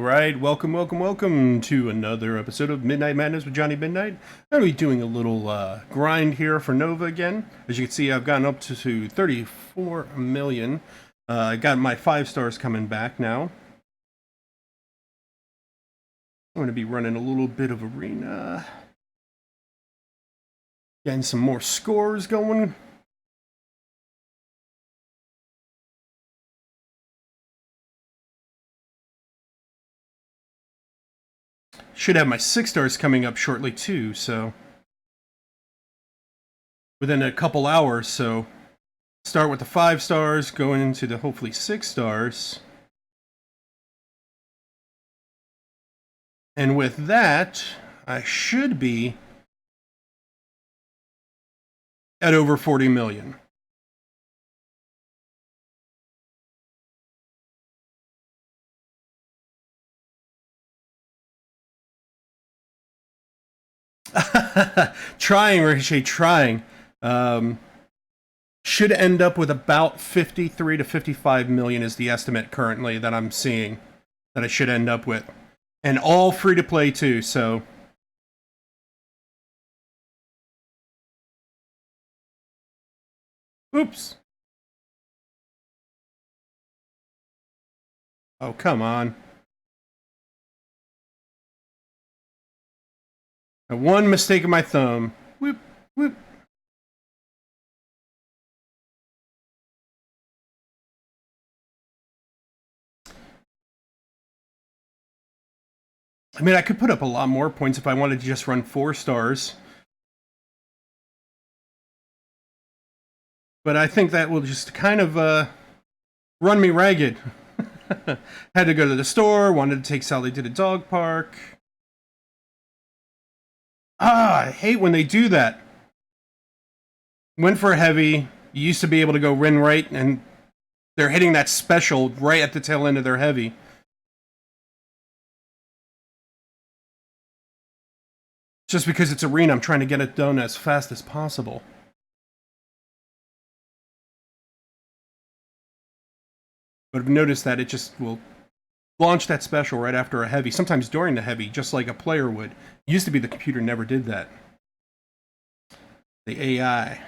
Alright, welcome to another episode of Midnight Madness with Johnny Midnight. I'm going to be doing a little grind here for Nova again. As you can see, I've gotten up to 34 million. I got my 5 stars coming back now. I'm going to be running a little bit of arena. Getting some more scores going. Should have my 6 stars coming up shortly too, so within a couple hours. So start with the 5 stars, going into the hopefully 6 stars. And with that, I should be at over 40 million. Trying, Ricochet, trying. Should end up with about 53 to 55 million is the estimate currently that I'm seeing that I should end up with. And all free to play too, so. Oops. Oh, come on. One mistake of my thumb. Whoop, whoop. I mean, I could put up a lot more points if I wanted to just run 4 stars. But I think that will just kind of run me ragged. Had to go to the store, wanted to take Sally to the dog park. I hate when they do that. Went for a heavy. You used to be able to go win right, and they're hitting that special right at the tail end of their heavy. Just because it's arena, I'm trying to get it done as fast as possible. But I've noticed that it just will launch that special right after a heavy, sometimes during the heavy, just like a player would. It used to be the computer never did that. The AI.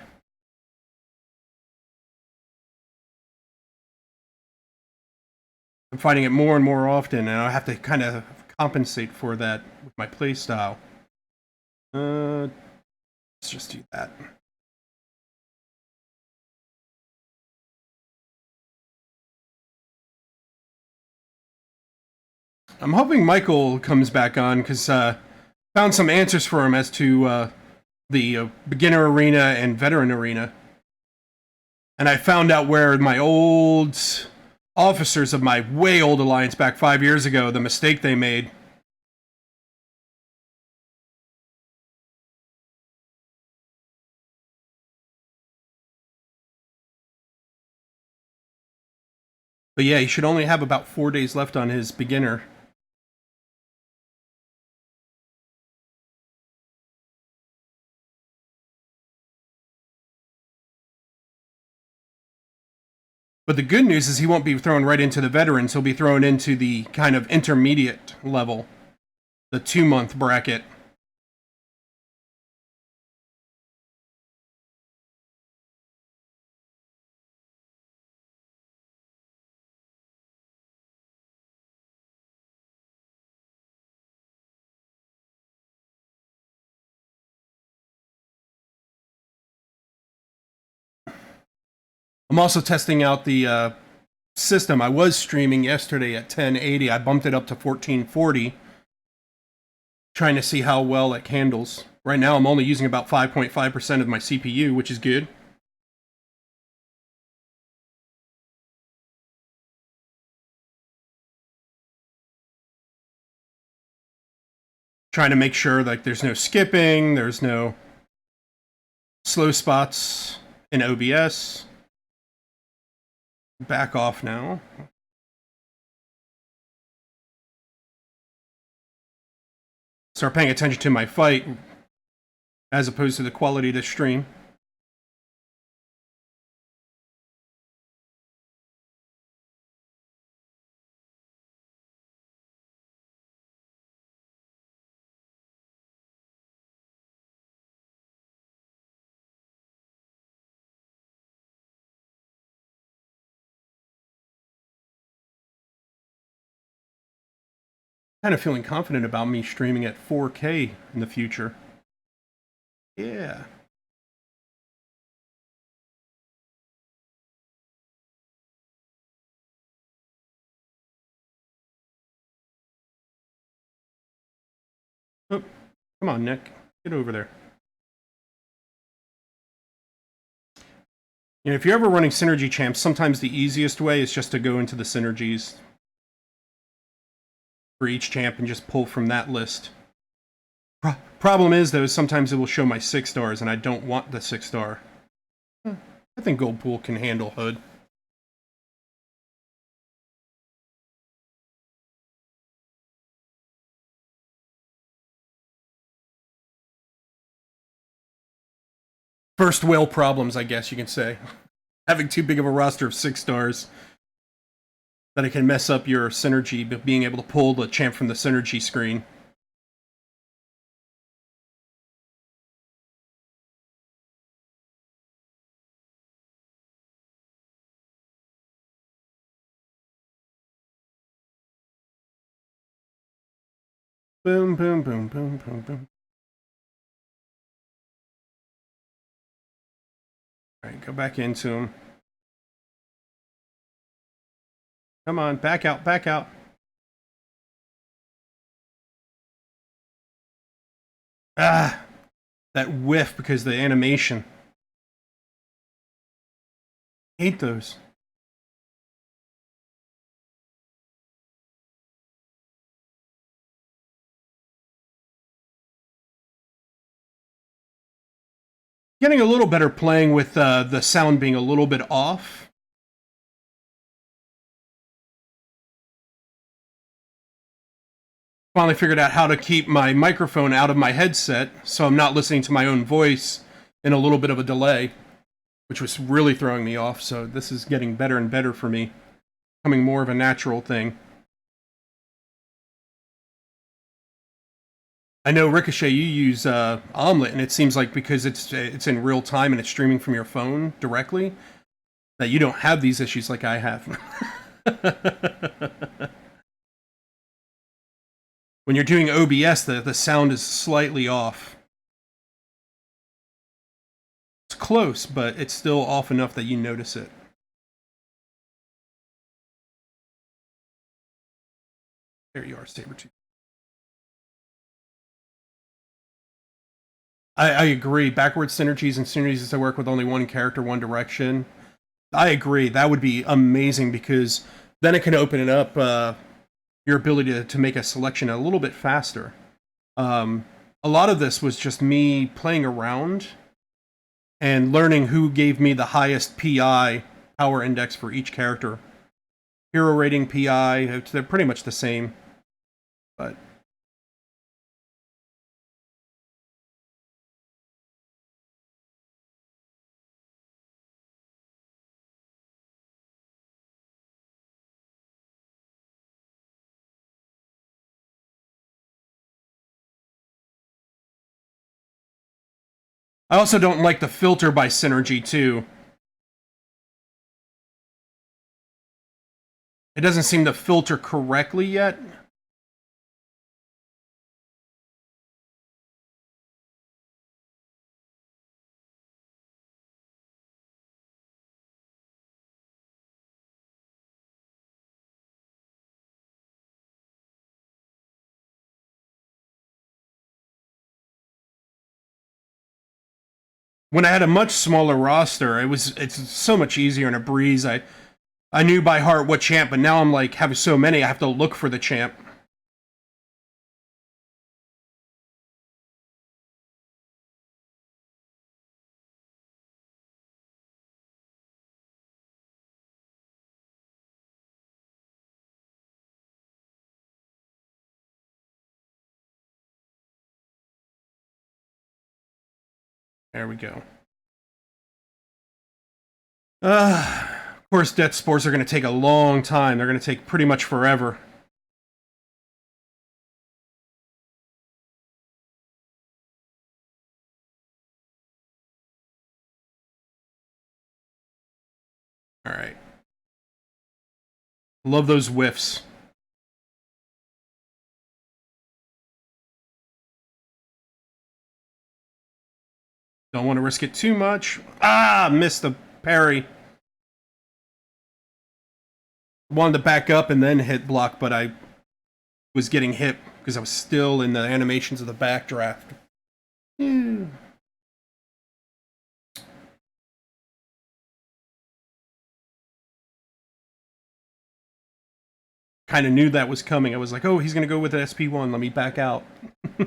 I'm finding it more and more often, and I have to kind of compensate for that with my playstyle. Let's just do that. I'm hoping Michael comes back on, because found some answers for him as to the beginner arena and veteran arena. And I found out where my old officers of my way old alliance back 5 years ago, the mistake they made. But yeah, he should only have about 4 days left on his beginner. But the good news is he won't be thrown right into the veterans. He'll be thrown into the kind of intermediate level, the 2-month bracket. I'm also testing out the system. I was streaming yesterday at 1080. I bumped it up to 1440, trying to see how well it handles. Right now, I'm only using about 5.5% of my CPU, which is good. Trying to make sure like there's no skipping, there's no slow spots in OBS. Back off now. Start paying attention to my fight as opposed to the quality of the stream. Kind of feeling confident about me streaming at 4K in the future. Yeah. Oh, come on, Nick. Get over there. You know, if you're ever running Synergy champs, sometimes the easiest way is just to go into the Synergies for each champ and just pull from that list. Problem is, though, sometimes it will show my 6 stars, and I don't want the 6 star. I think Goldpool can handle Hood. First whale problems, I guess you can say. Having too big of a roster of 6 stars. That it can mess up your Synergy, but being able to pull the champ from the Synergy screen. Boom, boom, boom, boom, boom, boom. Alright, go back into him. Come on, back out, back out. Ah! That whiff because of the animation. Hate those. Getting a little better playing with the sound being a little bit off. Finally figured out how to keep my microphone out of my headset so I'm not listening to my own voice in a little bit of a delay, which was really throwing me off. So this is getting better and better for me, becoming more of a natural thing. I know, Ricochet, you use Omelet, and it seems like because it's in real time and it's streaming from your phone directly, that you don't have these issues like I have. When you're doing OBS, the sound is slightly off. It's close, but it's still off enough that you notice it. There you are, Sabertooth. I agree. Backwards synergies and synergies that work with only one character, one direction. I agree. That would be amazing because then it can open it up your ability to make a selection a little bit faster. A lot of this was just me playing around and learning who gave me the highest PI power index for each character. Hero rating, PI, they're pretty much the same. But I also don't like the filter by Synergy, too. It doesn't seem to filter correctly yet. When I had a much smaller roster, it's so much easier and a breeze. I knew by heart what champ, but now I'm like having so many, I have to look for the champ. There we go. Of course, death spores are going to take a long time. They're going to take pretty much forever. All right. Love those whiffs. Don't want to risk it too much. Ah, missed the parry. Wanted to back up and then hit block, but I was getting hit because I was still in the animations of the backdraft. Kind of knew that was coming. I was like, oh, he's going to go with an SP1. Let me back out. Go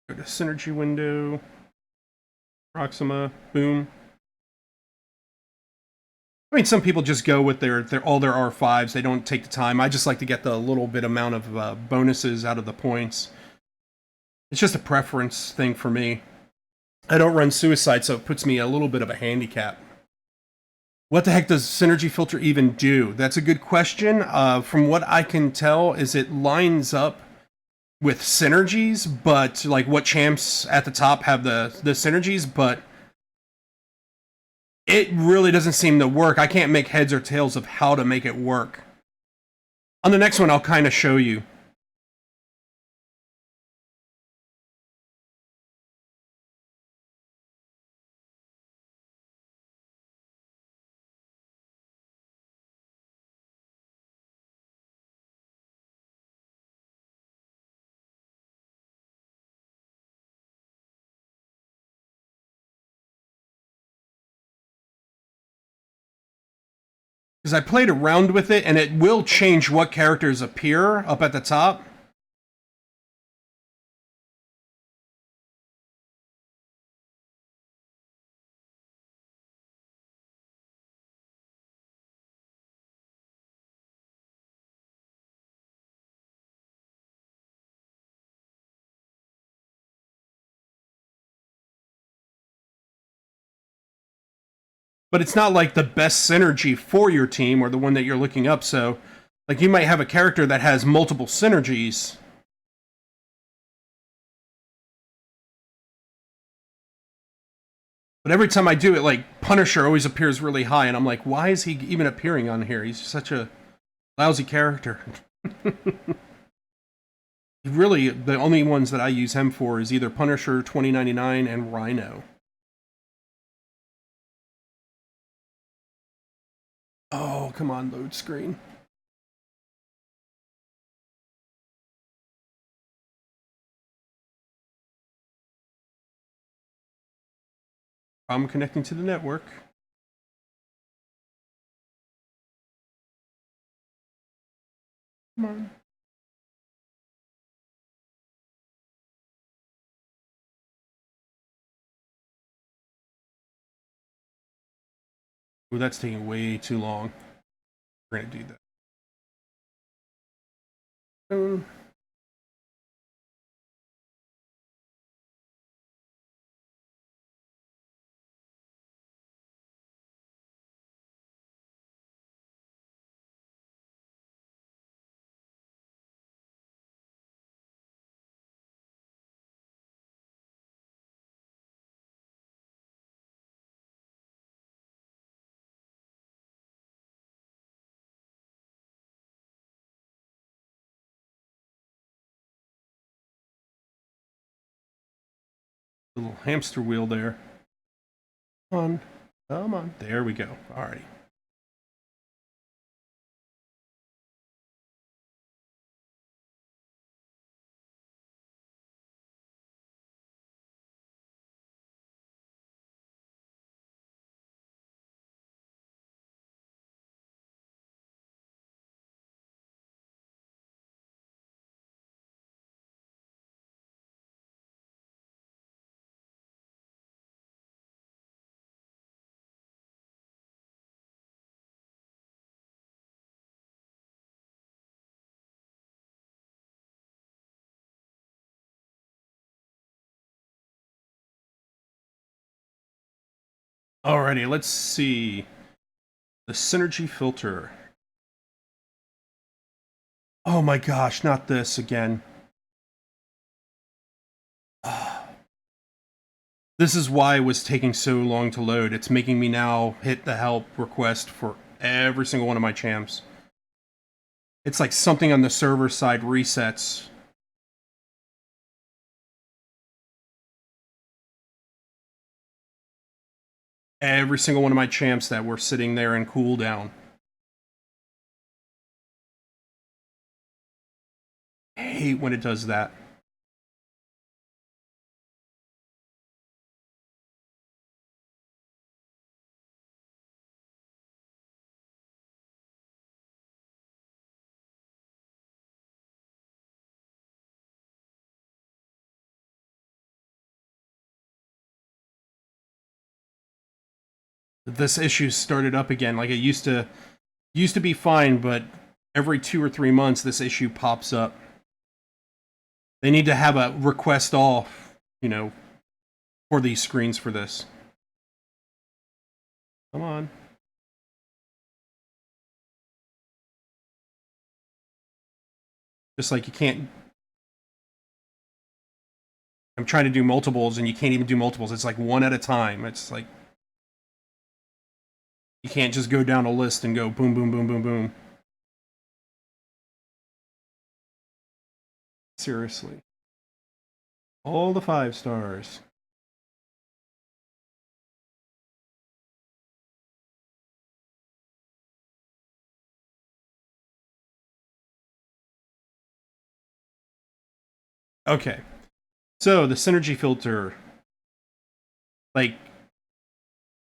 to Synergy window. Proxima. Boom. I mean, some people just go with all their R5s. They don't take the time. I just like to get the little bit amount of bonuses out of the points. It's just a preference thing for me. I don't run Suicide, so it puts me a little bit of a handicap. What the heck does Synergy Filter even do? That's a good question. From what I can tell, is it lines up with synergies, but like what champs at the top have the synergies, but it really doesn't seem to work. I can't make heads or tails of how to make it work. On the next one, I'll kind of show you. Because I played around with it, and it will change what characters appear up at the top. But it's not like the best synergy for your team or the one that you're looking up, so like you might have a character that has multiple synergies. But every time I do it, like, Punisher always appears really high, and I'm like, why is he even appearing on here? He's such a lousy character. Really, the only ones that I use him for is either Punisher, 2099, and Rhino. Oh, come on, load screen. I'm connecting to the network. Come on. Oh, that's taking way too long. We're gonna do that. Little hamster wheel there. Come on. Come on. There we go. Alrighty. Alrighty, let's see. The Synergy Filter. Oh my gosh, not this again. This is why it was taking so long to load. It's making me now hit the help request for every single one of my champs. It's like something on the server side resets. Every single one of my champs that were sitting there in cooldown. I hate when it does that. This issue started up again. Like it used to be fine, but every 2 or 3 months this issue pops up. They need to have a request all, you know, for these screens for this. Come on. Just like you can't... I'm trying to do multiples and you can't even do multiples. It's like one at a time. It's like... You can't just go down a list and go boom, boom, boom, boom, boom. Seriously. All the 5 stars. Okay. So, the synergy filter. Like,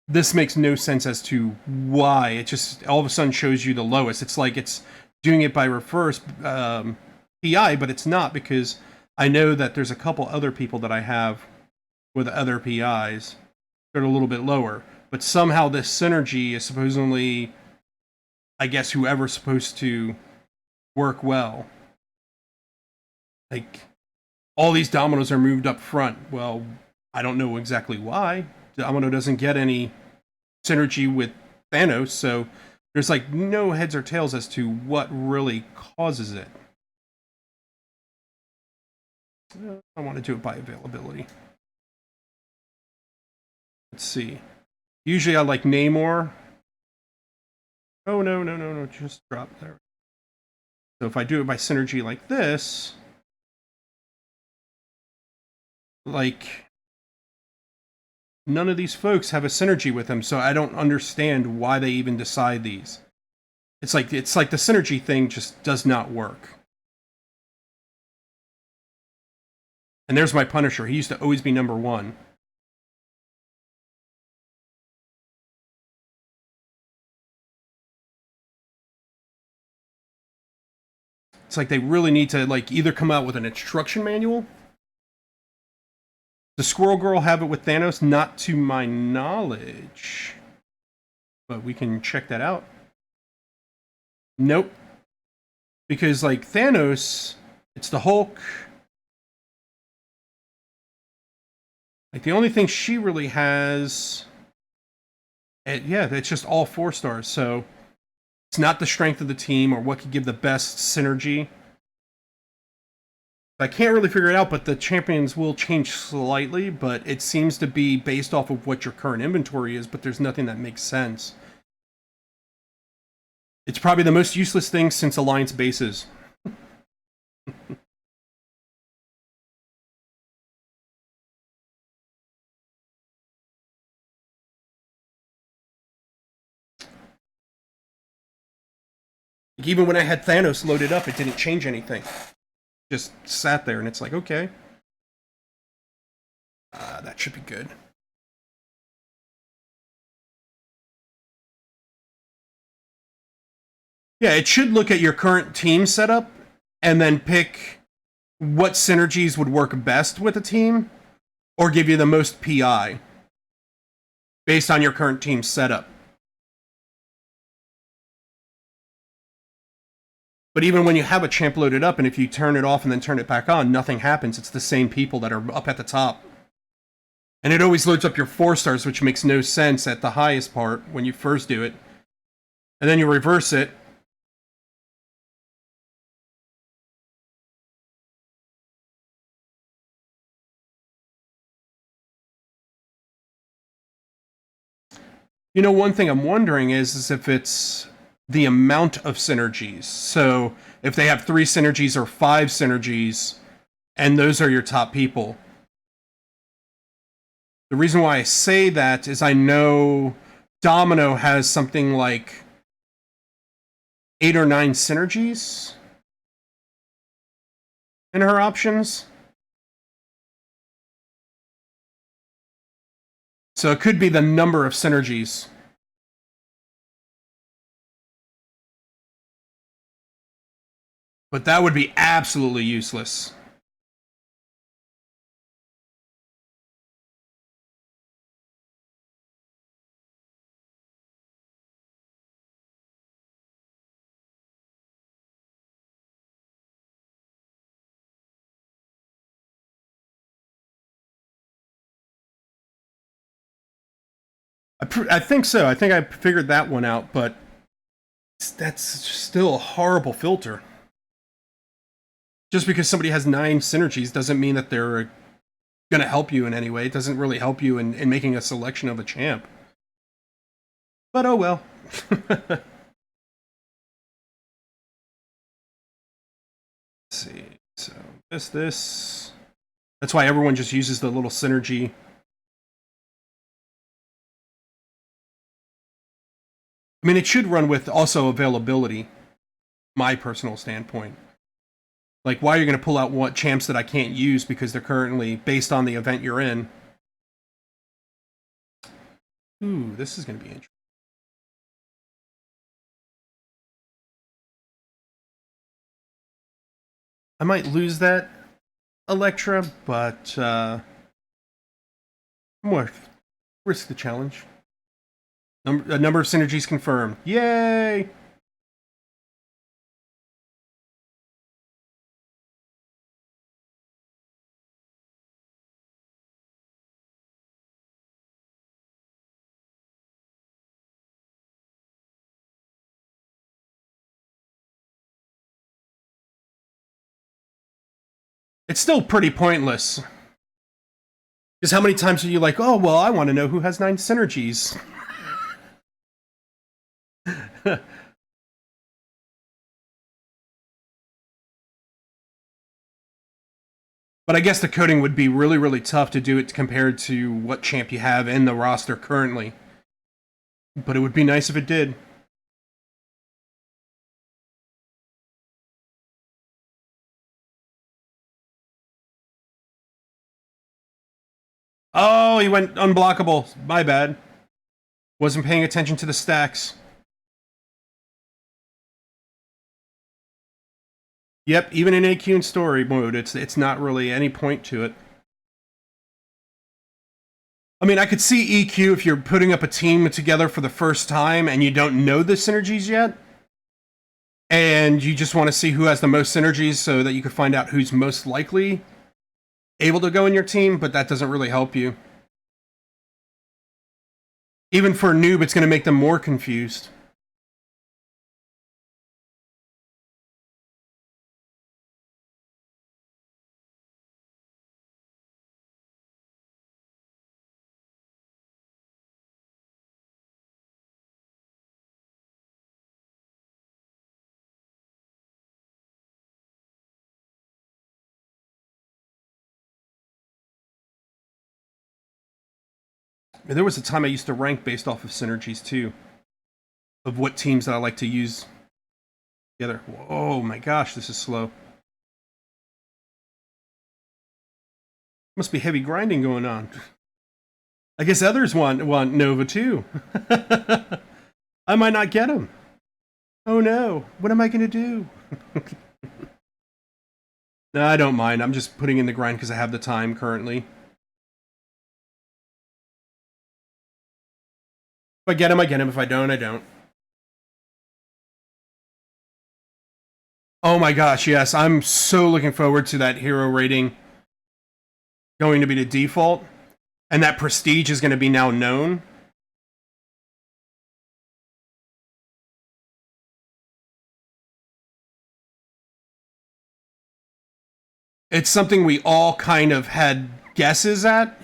this makes no sense as to why. It just all of a sudden shows you the lowest. It's like it's doing it by reverse PI, but it's not, because I know that there's a couple other people that I have with other PIs that are a little bit lower. But somehow this synergy is supposedly, I guess, whoever's supposed to work well. Like, all these dominoes are moved up front. Well, I don't know exactly why. Domino doesn't get any synergy with Thanos, so there's like no heads or tails as to what really causes it. I want to do it by availability. Let's see. Usually I like Namor. Oh, no, just drop there. So if I do it by synergy like this, like, none of these folks have a synergy with them, so I don't understand why they even decide these. It's like the synergy thing just does not work. And there's my Punisher. He used to always be #1. It's like they really need to like either come out with an instruction manual. Does Squirrel Girl have it with Thanos? Not to my knowledge. But we can check that out. Nope. Because, like, Thanos, it's the Hulk. Like, the only thing she really has... yeah, it's just all 4 stars, so... It's not the strength of the team or what could give the best synergy. I can't really figure it out, but the champions will change slightly, but it seems to be based off of what your current inventory is, but there's nothing that makes sense. It's probably the most useless thing since Alliance bases. Even when I had Thanos loaded up, it didn't change anything. Just sat there, and it's like, okay. That should be good. Yeah, it should look at your current team setup, and then pick what synergies would work best with a team, or give you the most PI, based on your current team setup. But even when you have a champ loaded up, and if you turn it off and then turn it back on, nothing happens. It's the same people that are up at the top. And it always loads up your 4 stars, which makes no sense at the highest part when you first do it. And then you reverse it. You know, one thing I'm wondering is if it's the amount of synergies. So if they have 3 synergies or 5 synergies, and those are your top people. The reason why I say that is I know Domino has something like 8 or 9 synergies in her options. So it could be the number of synergies. But that would be absolutely useless. I think so. I think I figured that one out, but that's still a horrible filter. Just because somebody has 9 synergies doesn't mean that they're going to help you in any way. It doesn't really help you in making a selection of a champ. But oh well. Let's see. So this. That's why everyone just uses the little synergy. I mean, it should run with also availability, my personal standpoint. Like, why are you going to pull out what champs that I can't use because they're currently based on the event you're in? Ooh, this is going to be interesting. I might lose that Electra, but more risk the challenge. A number of synergies confirmed. Yay! It's still pretty pointless. Because how many times are you like, oh, well, I want to know who has 9 synergies? But I guess the coding would be really, really tough to do it compared to what champ you have in the roster currently. But it would be nice if it did. Oh, he went unblockable. My bad. Wasn't paying attention to the stacks. Yep, even in AQ and story mode, it's not really any point to it. I mean, I could see EQ if you're putting up a team together for the first time and you don't know the synergies yet. And you just want to see who has the most synergies so that you can find out who's most likely able to go in your team, but that doesn't really help you. Even for a noob, it's going to make them more confused. There was a time I used to rank based off of synergies too, of what teams that I like to use together. Oh my gosh, this is slow. Must be heavy grinding going on. I guess others want Nova too. I might not get them. Oh no, what am I gonna do? No, I don't mind. I'm just putting in the grind because I have the time currently. If I get him, I get him. If I don't, I don't. Oh my gosh, yes. I'm so looking forward to that hero rating going to be the default. And that prestige is going to be now known. It's something we all kind of had guesses at.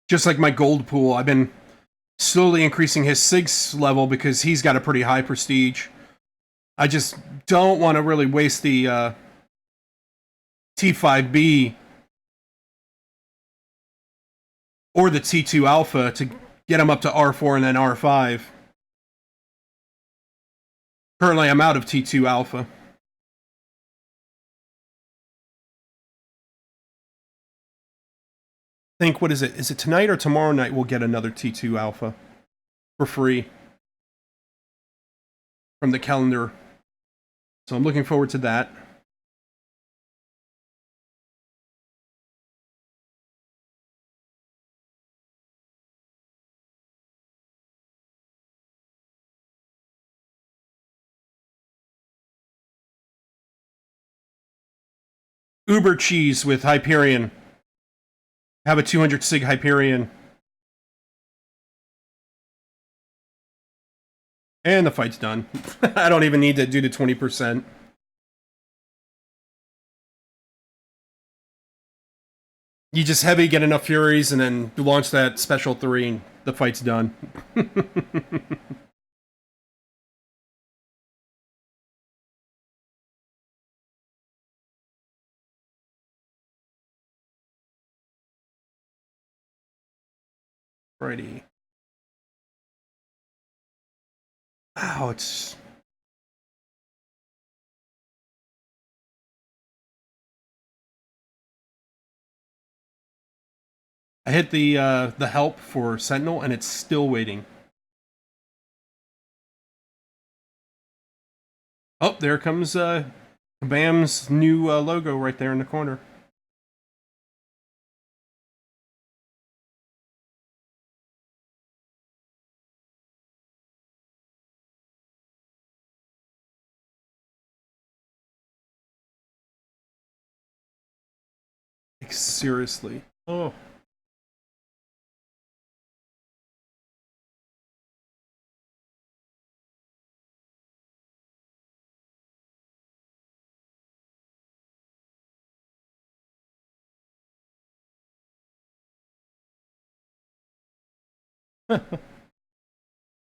Just like my gold pool, I've been slowly increasing his SIGs level because he's got a pretty high prestige. I just don't want to really waste the T5B or the T2 Alpha to get him up to R4 and then R5. Currently, I'm out of T2 Alpha. I think, what is it? Is it tonight or tomorrow night we'll get another T2 Alpha for free from the calendar. So I'm looking forward to that. Uber cheese with Hyperion. Have a 200 SIG Hyperion. And the fight's done. I don't even need to do the 20%. You just heavy, get enough Furies, and then launch that special 3, and the fight's done. Righty. Wow, it's... I hit the help for Sentinel, and it's still waiting. Oh, there comes Kabam's new logo right there in the corner. Like, seriously. Oh.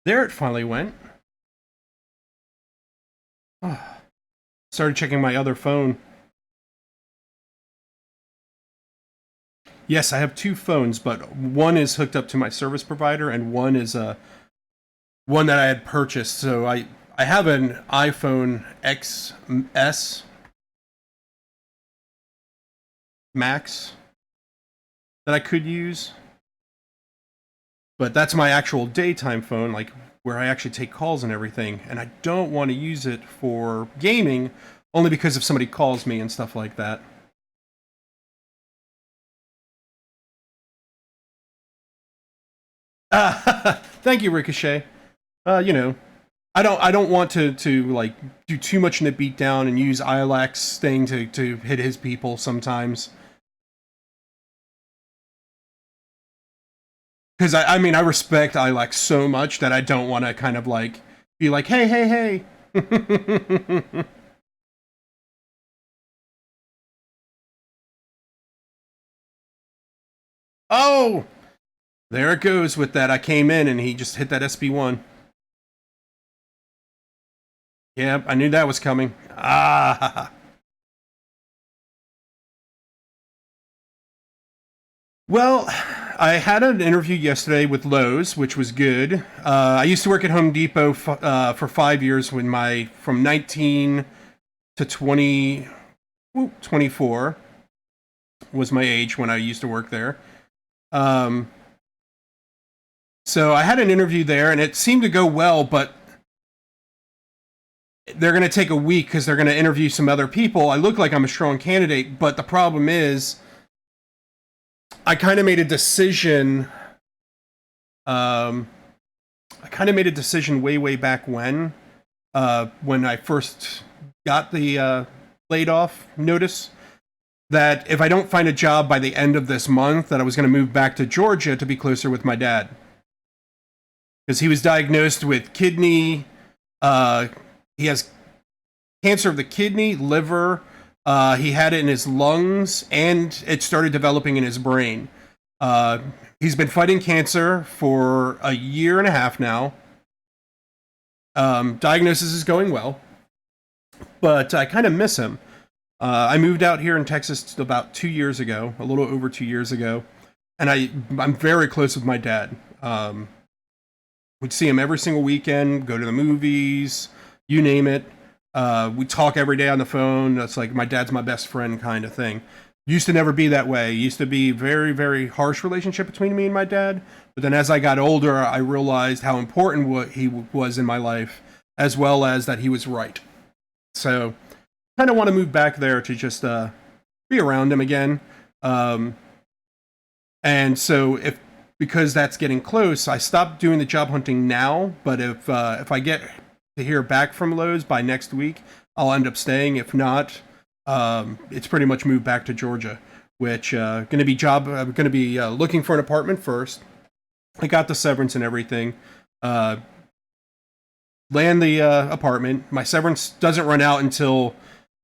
There it finally went. Oh. Started checking my other phone. Yes, I have 2 phones, but one is hooked up to my service provider, and one is one that I had purchased. So I have an iPhone XS Max that I could use, but that's my actual daytime phone, like where I actually take calls and everything, and I don't want to use it for gaming, only because if somebody calls me and stuff like that. Thank you, Ricochet. You know, I don't want to like do too much in the beatdown and use Ilac's thing to hit his people sometimes. Because I mean, I respect Ilac so much that I don't want to kind of like be like, hey, hey, hey. Oh, there it goes with that. I came in and he just hit that SB1. Yep, I knew that was coming. Ah. Well, I had an interview yesterday with Lowe's, which was good. I used to work at Home Depot for 5 years from 19 to 24 was my age when I used to work there. So I had an interview there, and it seemed to go well, but they're going to take a week because they're going to interview some other people. I look like I'm a strong candidate, but the problem is I kind of made a decision. I kind of made a decision way back when I first got the laid off notice, that if I don't find a job by the end of this month, that I was going to move back to Georgia to be closer with my dad. Because he was diagnosed with kidney, he has cancer of the kidney, liver, he had it in his lungs, and it started developing in his brain. He He's been fighting cancer for a year and a half now. Diagnosis is going well, but I kind of miss him. I moved out here in Texas about 2 years ago, a little over 2 years ago, and I'm very close with my dad. We'd see him every single weekend, go to the movies, you name it. We talk every day on the phone. That's like my dad's my best friend kind of thing. Used to never be that way. Used to be very, very harsh relationship between me and my dad. But then as I got older, I realized how important what he was in my life, as well as that he was right. So kind of want to move back there to just be around him again. And so because that's getting close, I stopped doing the job hunting now. But if I get to hear back from Lowe's by next week, I'll end up staying. If not, it's pretty much moved back to Georgia, which I'm going to be looking for an apartment first. I got the severance and everything. Land the apartment. My severance doesn't run out until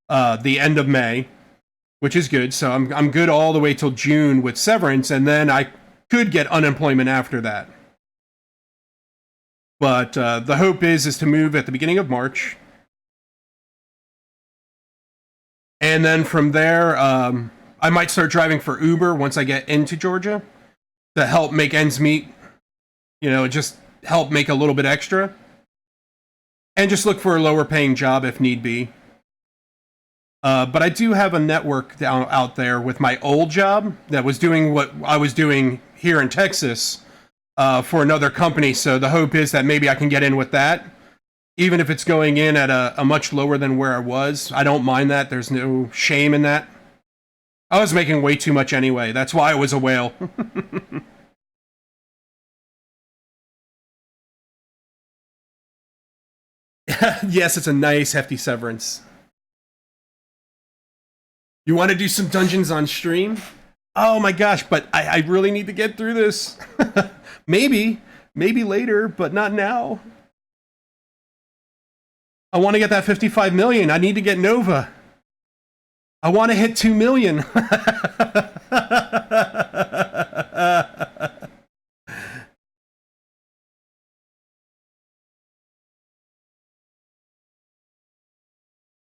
the end of May, which is good. So I'm good all the way till June with severance, and then I could get unemployment after that. But the hope is to move at the beginning of March. And then from there, I might start driving for Uber once I get into Georgia to help make ends meet. Just help make a little bit extra. And just look for a lower paying job if need be. But I do have a network out there with my old job that was doing what I was doing here in Texas for another company. So the hope is that maybe I can get in with that. Even if it's going in at a much lower than where I was. I don't mind that. There's no shame in that. I was making way too much anyway. That's why I was a whale. Yes, it's a nice, hefty severance. You want to do some dungeons on stream? Oh my gosh, but I really need to get through this. Maybe later, but not now. I want to get that 55 million. I need to get Nova. I want to hit 2 million.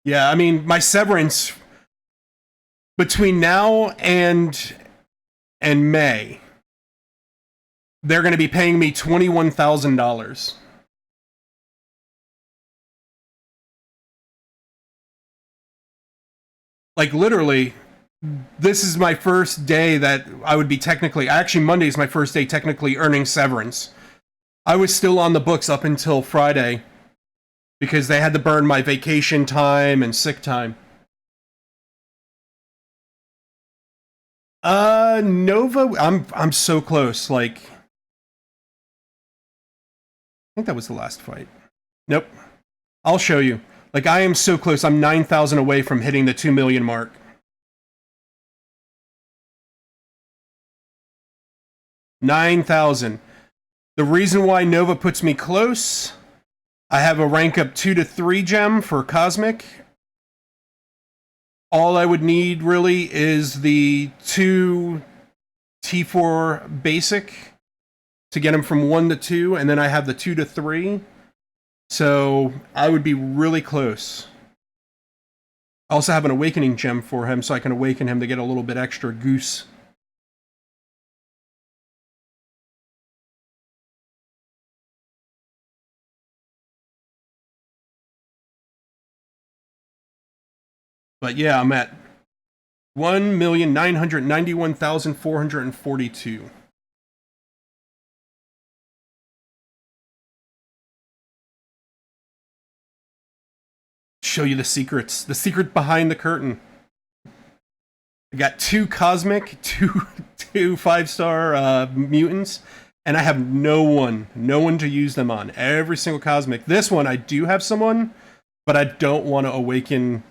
Yeah, I mean, my severance between now and May, they're going to be paying me $21,000. Like, literally, this is my first day that I would be actually Monday is my first day technically earning severance. I was still on the books up until Friday because they had to burn my vacation time and sick time. Nova, I'm so close. Like, I think that was the last fight. Nope. I'll show you. Like, I am so close. I'm 9,000 away from hitting the 2 million mark. $9,000. The reason why Nova puts me close, I have a rank up 2 to 3 gem for Cosmic. All I would need really is the 2 T4 basic to get him from 1 to 2, and then I have the 2 to 3. So I would be really close. I also have an awakening gem for him, so I can awaken him to get a little bit extra goose. But yeah, I'm at 1,991,442. Show you the secrets. The secret behind the curtain. I got 2 Cosmic, two 5-star mutants, and I have no one to use them on. Every single Cosmic. This one, I do have someone, but I don't want to awaken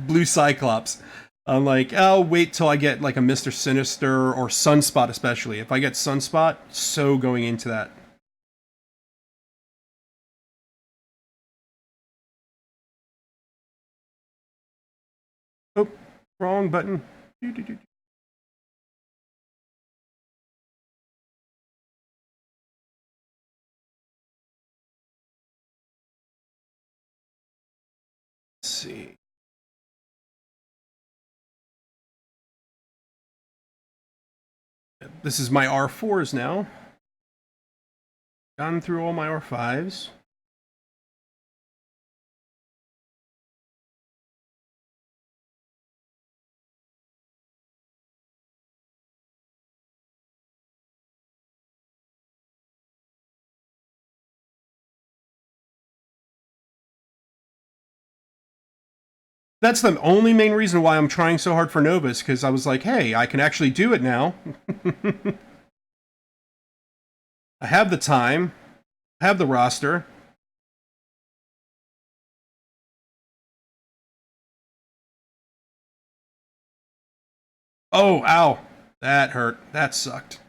Blue Cyclops. I'm like, I'll wait till I get like a Mr. Sinister or Sunspot, especially. If I get Sunspot, so going into that. Oh, wrong button. see. This is my R4s now. Gone through all my R5s. That's the only main reason why I'm trying so hard for Novus, because I was like, hey, I can actually do it now. I have the time. I have the roster. Oh, ow. That hurt. That sucked.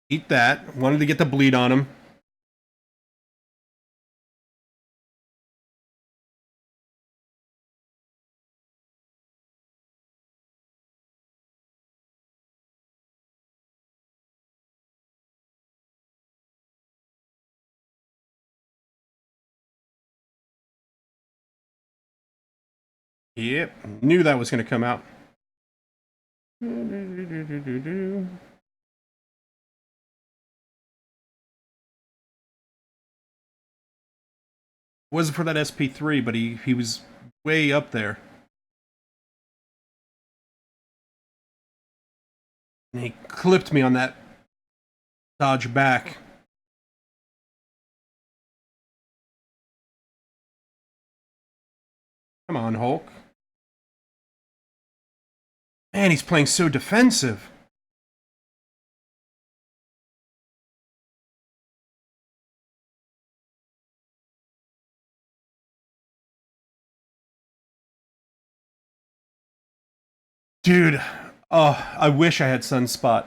Eat that. Wanted to get the bleed on him. Yep, knew that was going to come out. Wasn't for that SP3, but he was way up there. And he clipped me on that dodge back. Come on, Hulk. Man, he's playing so defensive. Dude, oh, I wish I had Sunspot.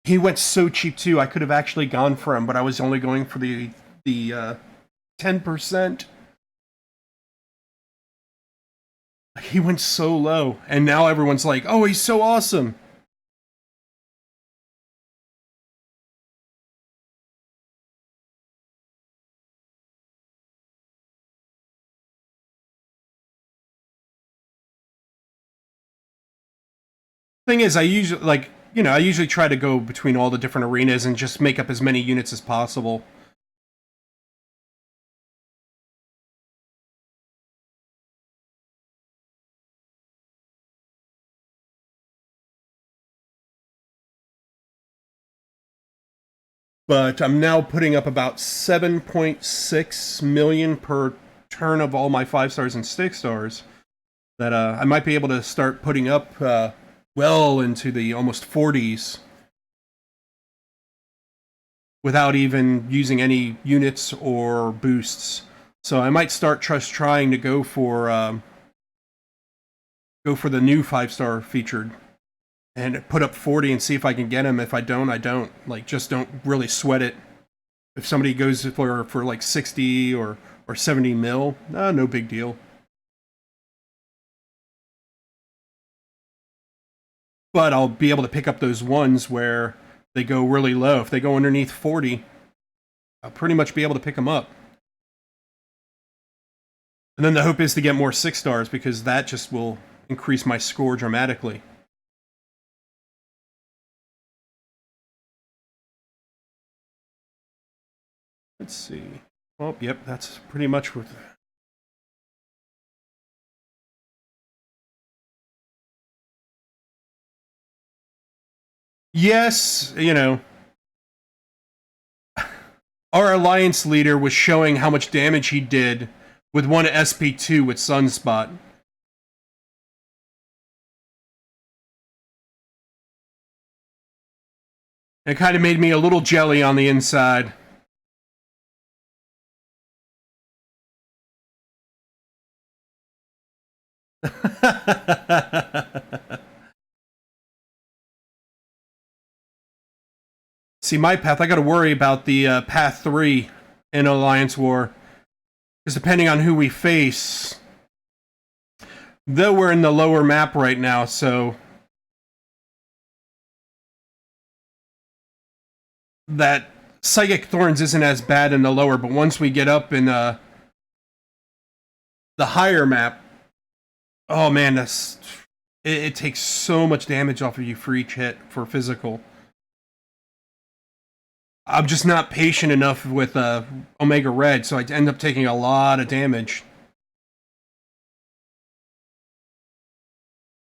He went so cheap too. I could have actually gone for him, but I was only going for the 10%. He went so low, and now everyone's like, "Oh, he's so awesome." Thing is, I usually try to go between all the different arenas and just make up as many units as possible. But I'm now putting up about 7.6 million per turn of all my 5 stars and 6 stars. That I might be able to start putting up well into the almost 40s without even using any units or boosts. So I might start trying to go for the new 5-star featured and put up 40 and see if I can get him. If I don't, I don't. Like, just don't really sweat it. If somebody goes for like 60 or 70 mil, no big deal. But I'll be able to pick up those ones where they go really low. If they go underneath 40, I'll pretty much be able to pick them up. And then the hope is to get more 6 stars, because that just will increase my score dramatically. Let's see. Well, yep, that's pretty much what... Yes, you know, our alliance leader was showing how much damage he did with one SP2 with Sunspot. It kind of made me a little jelly on the inside. See, my path, I got to worry about the path 3 in Alliance War. Because depending on who we face, though we're in the lower map right now, so that Psychic Thorns isn't as bad in the lower, but once we get up in the higher map, oh man, it takes so much damage off of you for each hit for physical. I'm just not patient enough with Omega Red, so I end up taking a lot of damage.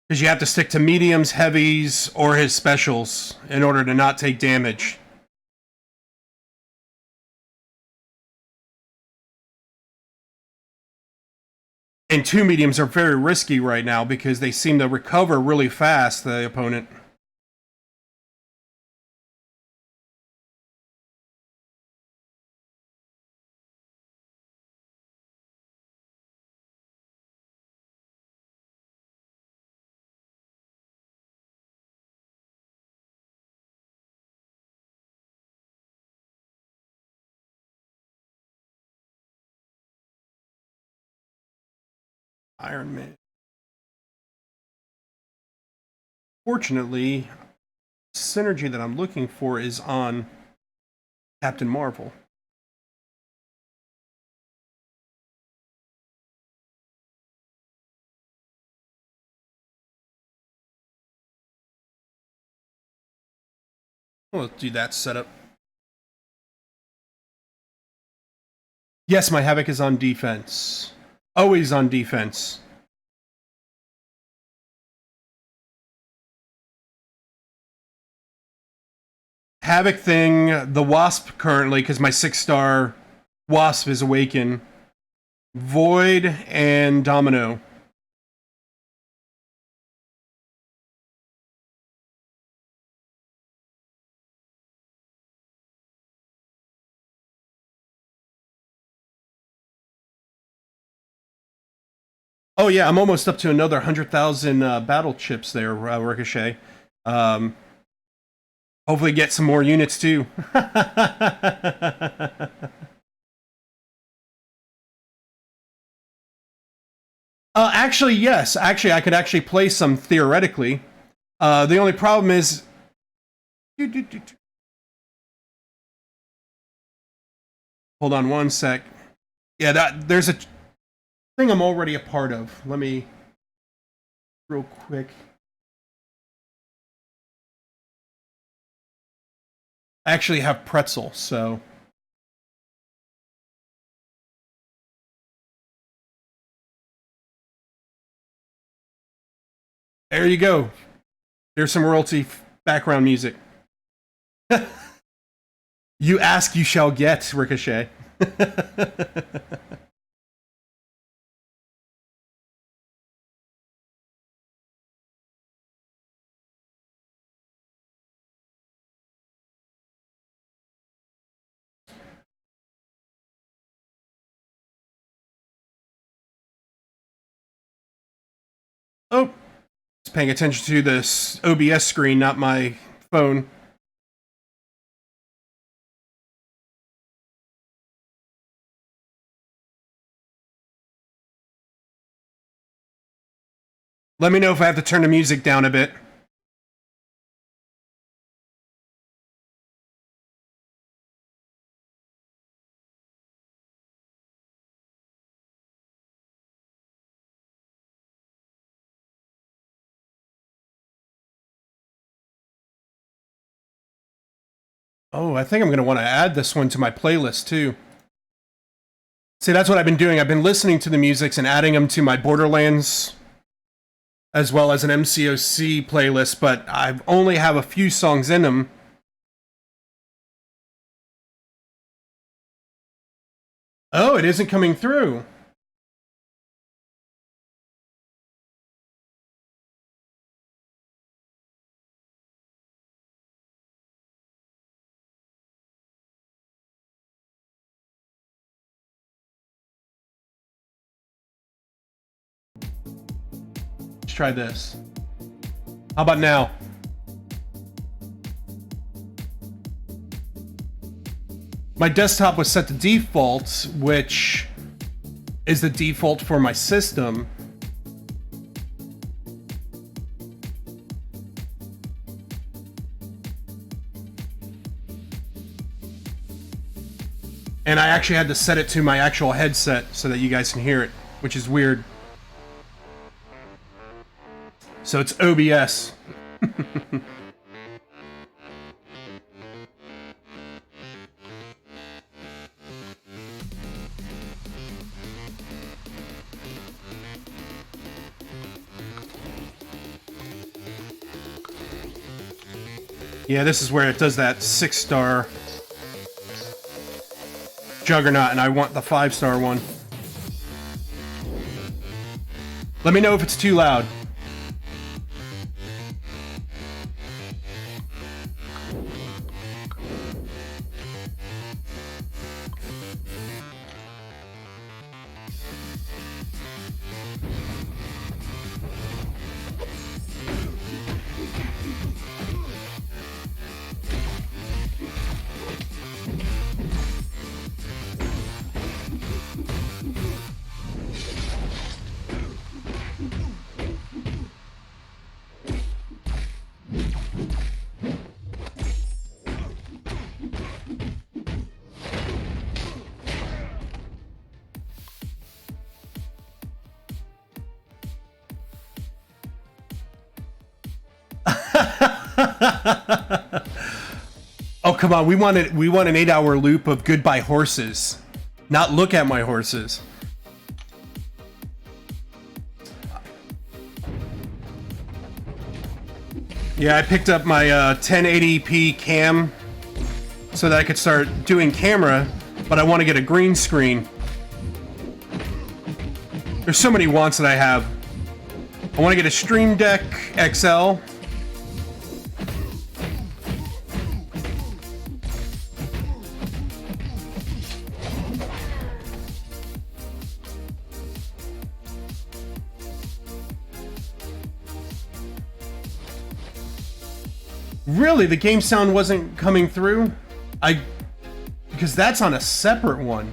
Because you have to stick to mediums, heavies, or his specials in order to not take damage. And 2 mediums are very risky right now because they seem to recover really fast, the opponent. Iron Man. Fortunately, synergy that I'm looking for is on Captain Marvel. Let's do that setup. Yes, my Havoc is on defense. Always on defense. Havoc thing, the Wasp currently, because my 6-star Wasp is Awaken. Void and Domino. Oh yeah, I'm almost up to another 100,000 battle chips there, Ricochet. Hopefully get some more units too. Actually, yes. Actually, I could actually play some theoretically. The only problem is... Hold on one sec. Yeah, there's a thing I'm already a part of. Let me... Real quick. I actually have Pretzel, so... There you go. There's some royalty background music. You ask, you shall get, Ricochet. Oh, just paying attention to this OBS screen, not my phone. Let me know if I have to turn the music down a bit. Oh, I think I'm going to want to add this one to my playlist, too. See, that's what I've been doing. I've been listening to the musics and adding them to my Borderlands, as well as an MCOC playlist, but I only have a few songs in them. Oh, it isn't coming through. Let's try this. How about now? My desktop was set to default, which is the default for my system. And I actually had to set it to my actual headset so that you guys can hear it, which is weird. So it's OBS. Yeah, this is where it does that 6-star juggernaut, and I want the 5-star one. Let me know if it's too loud. Oh, come on. We want an 8-hour loop of goodbye horses, not look at my horses. Yeah, I picked up my 1080p cam so that I could start doing camera, but I want to get a green screen. There's so many wants that I have. I want to get a Stream Deck XL. Really? The game sound wasn't coming through? Because that's on a separate one.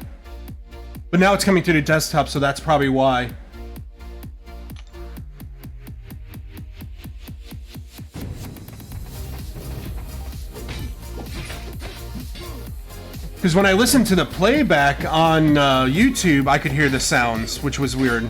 But now it's coming through the desktop, so that's probably why. Because when I listened to the playback on YouTube, I could hear the sounds, which was weird.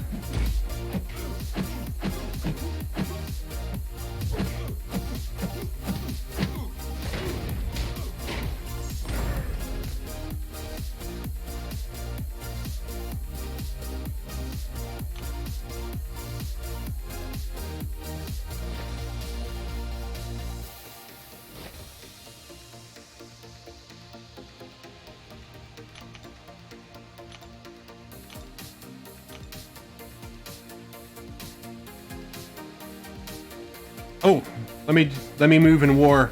Oh, let me move in war.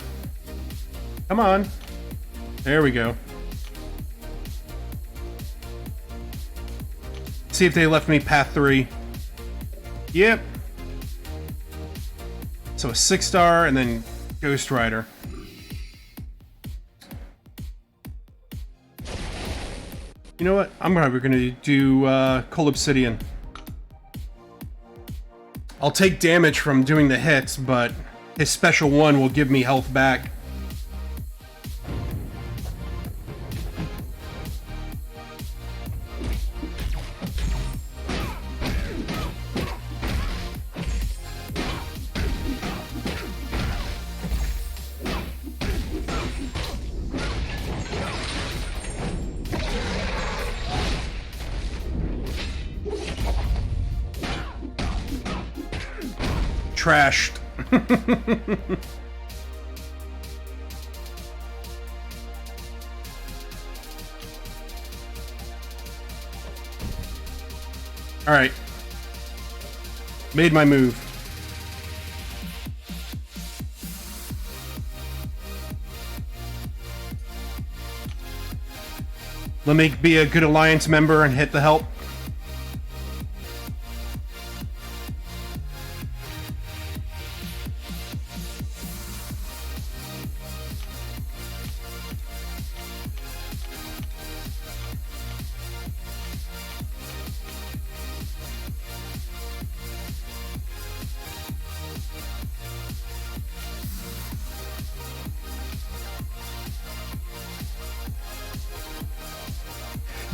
Come on. There we go. See if they left me path 3. Yep. So a 6-star and then Ghost Rider. You know what? I'm probably gonna do Cold Obsidian. I'll take damage from doing the hits, but his special one will give me health back. Trashed. All right. Made my move. Let me be a good alliance member and hit the help.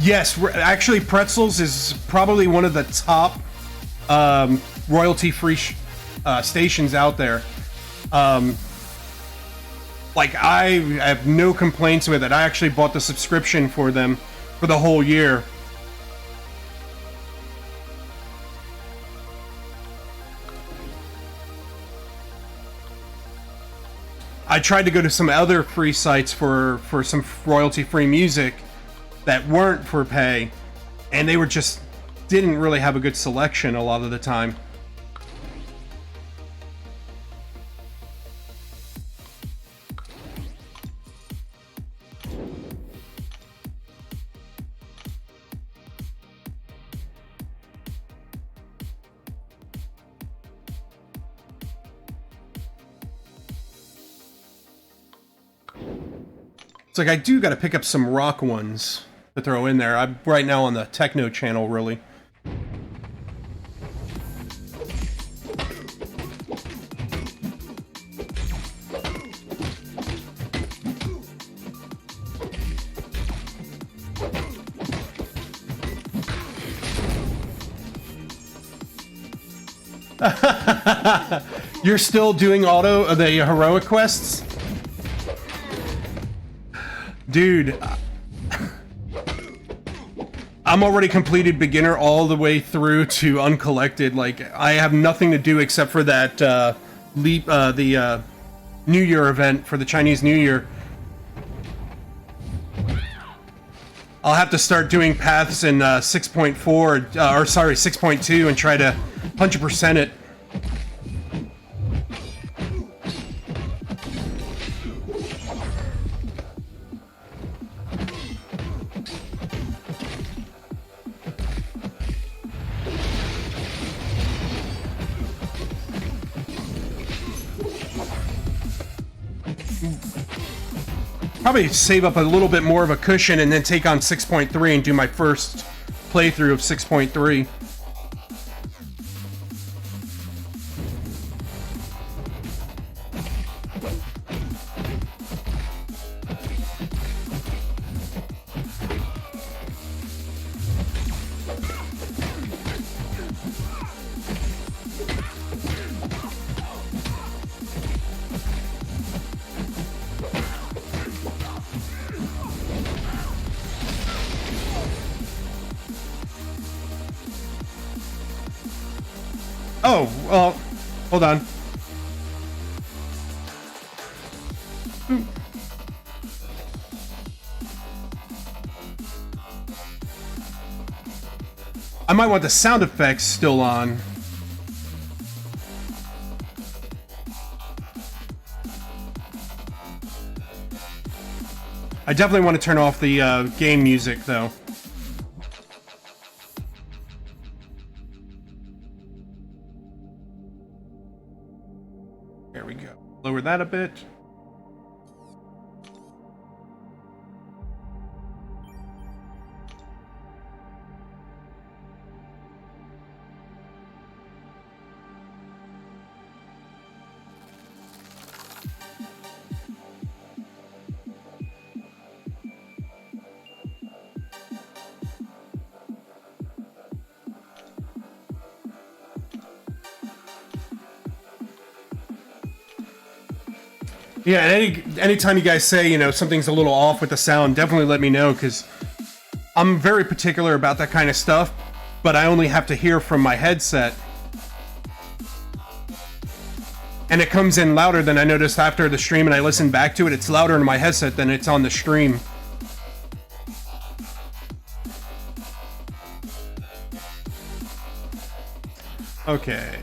Yes, actually, Pretzels is probably one of the top royalty-free stations out there. Like, I have no complaints with it. I actually bought the subscription for them for the whole year. I tried to go to some other free sites for some royalty-free music that weren't for pay, and they were just didn't really have a good selection a lot of the time. It's like I do got to pick up some rock ones to throw in there. I'm right now on the techno channel, really. You're still doing the heroic quests? Dude, I'm already completed beginner all the way through to uncollected. Like, I have nothing to do except for that the New Year event for the Chinese New Year. I'll have to start doing paths in 6.4, or sorry, 6.2 and try to 100% it. Probably save up a little bit more of a cushion and then take on 6.3 and do my first playthrough of 6.3. Oh, well, hold on. I might want the sound effects still on. I definitely want to turn off the game music, though. There we go. Lower that a bit. Yeah, and anytime you guys say, you know, something's a little off with the sound, definitely let me know, because I'm very particular about that kind of stuff, but I only have to hear from my headset. And it comes in louder than I noticed after the stream, and I listened back to it. It's louder in my headset than it's on the stream. Okay.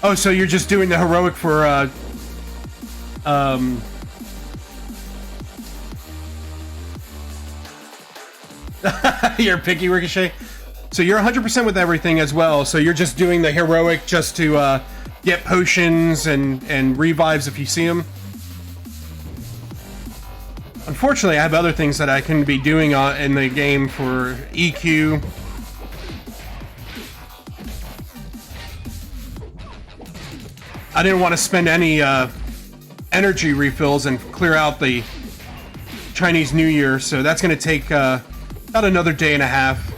Oh, so you're just doing the heroic for, You're picky, Ricochet. So you're 100% with everything as well. So you're just doing the heroic just to, get potions and revives if you see them. Unfortunately, I have other things that I can be doing in the game for EQ. I didn't want to spend any energy refills and clear out the Chinese New Year, so that's going to take about another day and a half.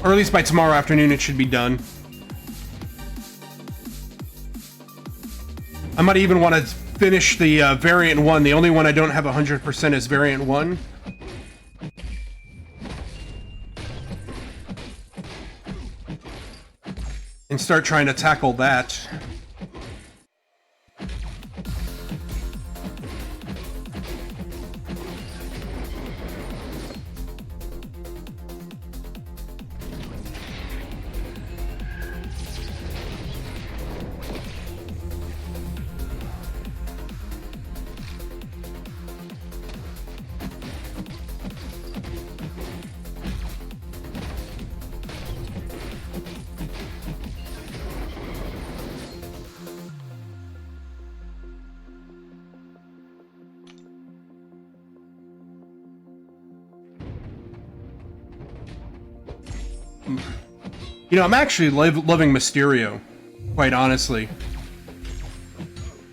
Or at least by tomorrow afternoon it should be done. I might even want to finish the variant 1. The only one I don't have 100% is variant 1. And start trying to tackle that. You know, I'm actually loving Mysterio, quite honestly.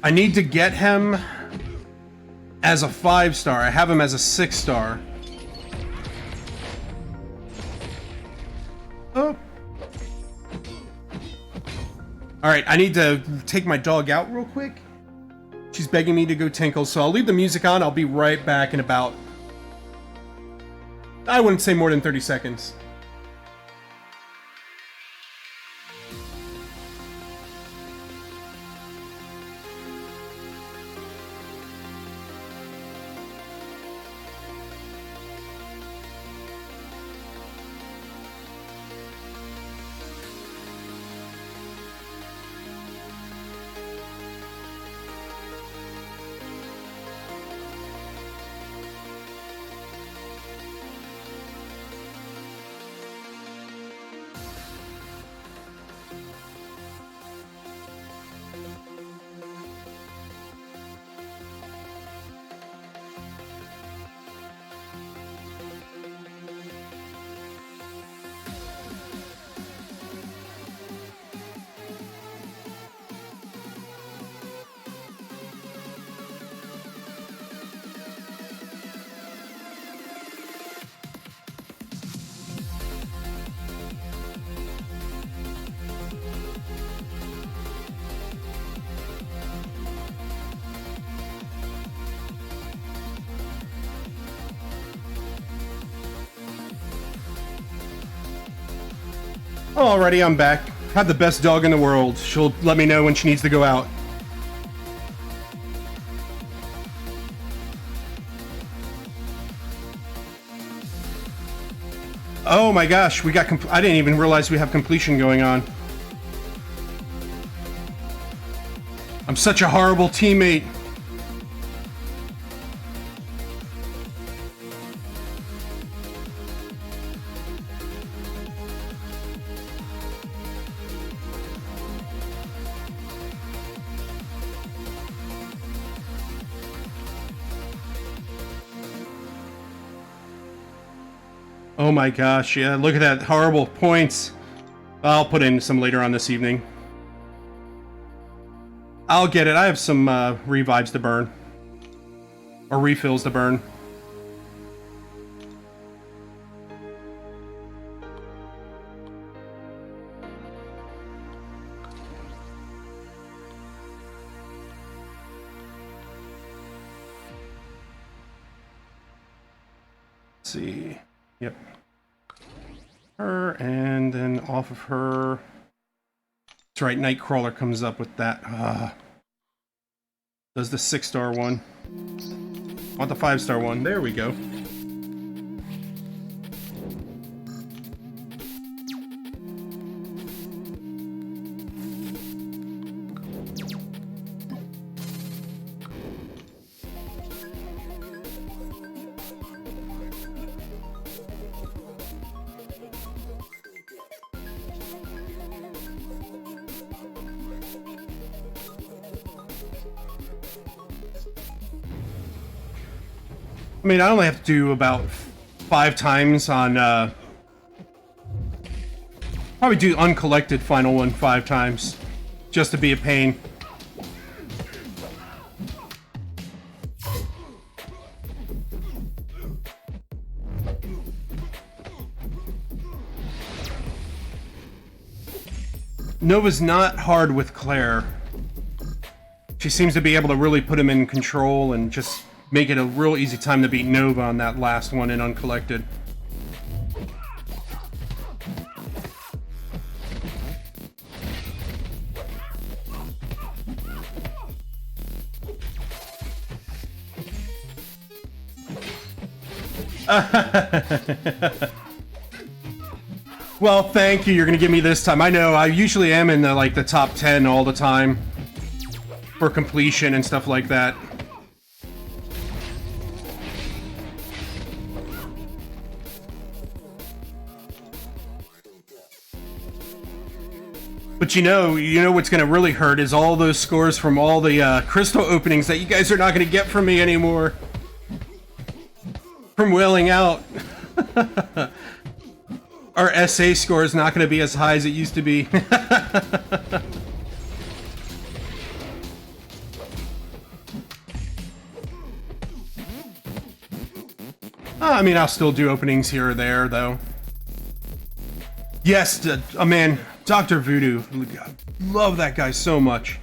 I need to get him as a 5-star. I have him as a 6-star. Oh. Alright, I need to take my dog out real quick. She's begging me to go tinkle, so I'll leave the music on. I'll be right back in about... I wouldn't say more than 30 seconds. Alrighty, I'm back. Have the best dog in the world. She'll let me know when she needs to go out. Oh my gosh, we got I didn't even realize we have completion going on. I'm such a horrible teammate. Oh my gosh, yeah, look at that, horrible points. I'll put in some later on this evening. I'll get it, I have some revives to burn. Or refills to burn. Let's see, yep. Her, and then off of her. That's right, Nightcrawler comes up with that. Does the 6-star one. Want the 5-star one. There we go. I mean, I only have to do about 5 times on, probably do uncollected final one 5 times, just to be a pain. Nova's not hard with Claire. She seems to be able to really put him in control and just make it a real easy time to beat Nova on that last one in Uncollected. Well, thank you. You're gonna give me this time. I know. I usually am in the the top 10 all the time for completion and stuff like that. But you know what's gonna really hurt is all those scores from all the crystal openings that you guys are not gonna get from me anymore. From wailing out. Our SA score is not going to be as high as it used to be. I mean, I'll still do openings here or there, though. Yes, man, Dr. Voodoo. Love that guy so much.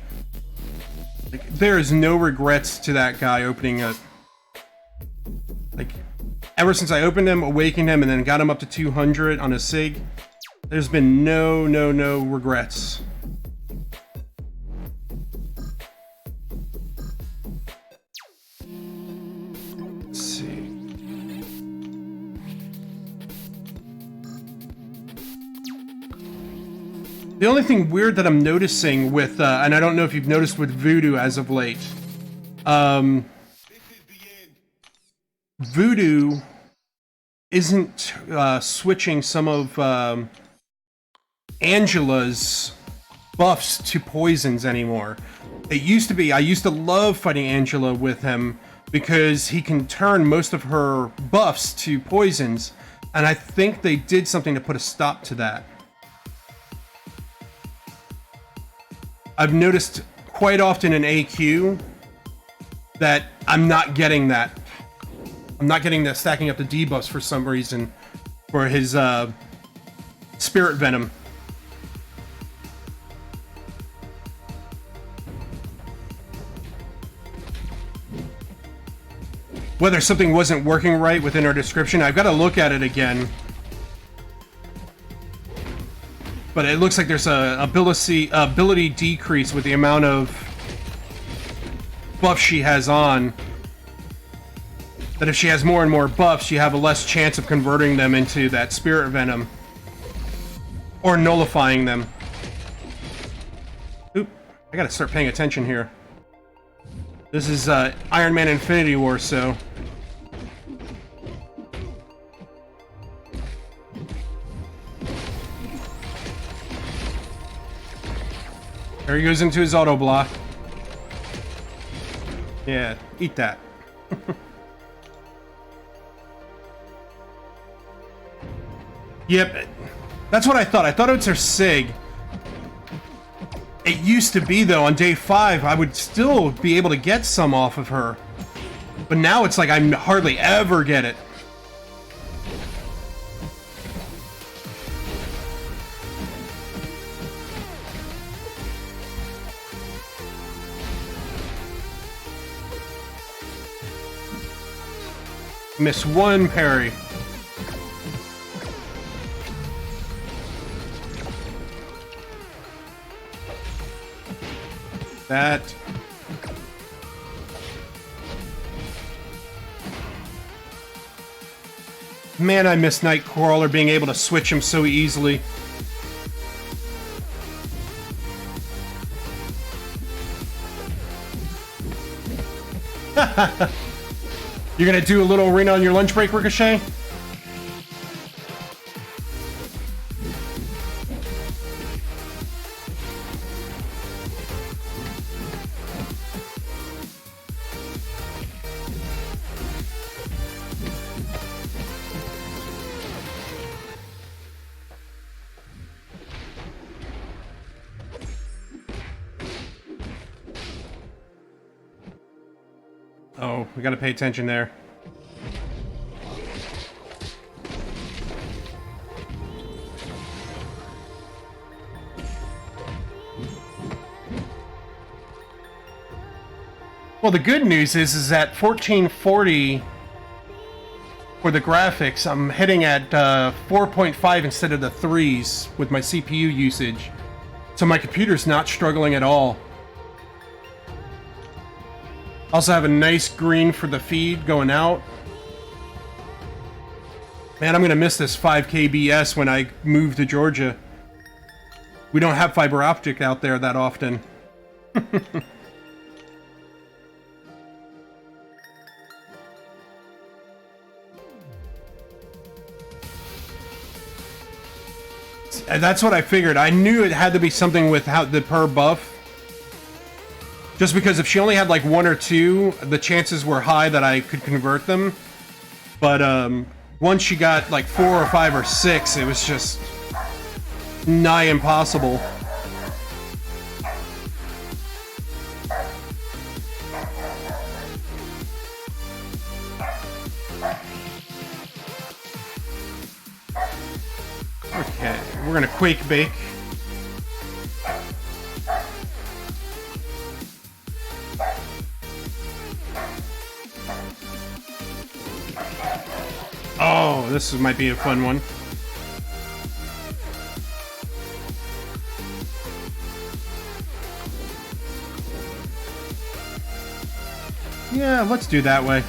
Like, there is no regrets to that guy opening a... Ever since I opened him, awakened him, and then got him up to 200 on a SIG, there's been no regrets. Let's see. The only thing weird that I'm noticing with, and I don't know if you've noticed with Voodoo as of late, Voodoo isn't switching some of Angela's buffs to poisons anymore. It used to be, I used to love fighting Angela with him because he can turn most of her buffs to poisons, and I think they did something to put a stop to that. I've noticed quite often in AQ that I'm not getting that. I'm not getting the stacking up the debuffs for some reason for his Spirit Venom. Whether something wasn't working right within our description, I've got to look at it again. But it looks like there's a ability decrease with the amount of buff she has on. That if she has more and more buffs, you have a less chance of converting them into that Spirit Venom. Or nullifying them. Oop, I gotta start paying attention here. This is Iron Man Infinity War, so... There he goes into his auto block. Yeah, eat that. Yep, that's what I thought. I thought it was her SIG. It used to be, though, on day 5, I would still be able to get some off of her. But now it's like I hardly ever get it. Miss one parry. That. Man, I miss Nightcrawler being able to switch him so easily. You're gonna do a little arena on your lunch break, Ricochet? Oh, we gotta pay attention there. Well, the good news is that 1440 for the graphics, I'm hitting at 4.5 instead of the 3s with my CPU usage. So my computer's not struggling at all. Also have a nice green for the feed going out. Man, I'm gonna miss this 5 kbs when I move to Georgia. We don't have fiber optic out there that often. That's what I figured. I knew it had to be something with how the per buff. Just because if she only had like 1 or 2, the chances were high that I could convert them. But once she got like 4 or 5 or 6, it was just nigh impossible. Okay, we're gonna quake bake. Oh, this might be a fun one. Yeah, let's do that way.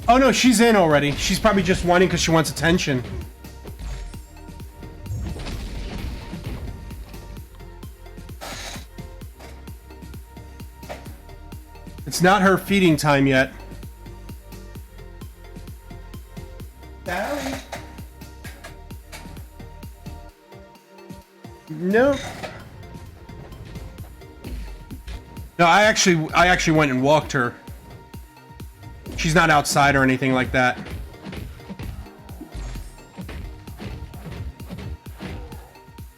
Oh no, she's in already. She's probably just whining because she wants attention. It's not her feeding time yet. Sally? No. No, I actually went and walked her. She's not outside or anything like that.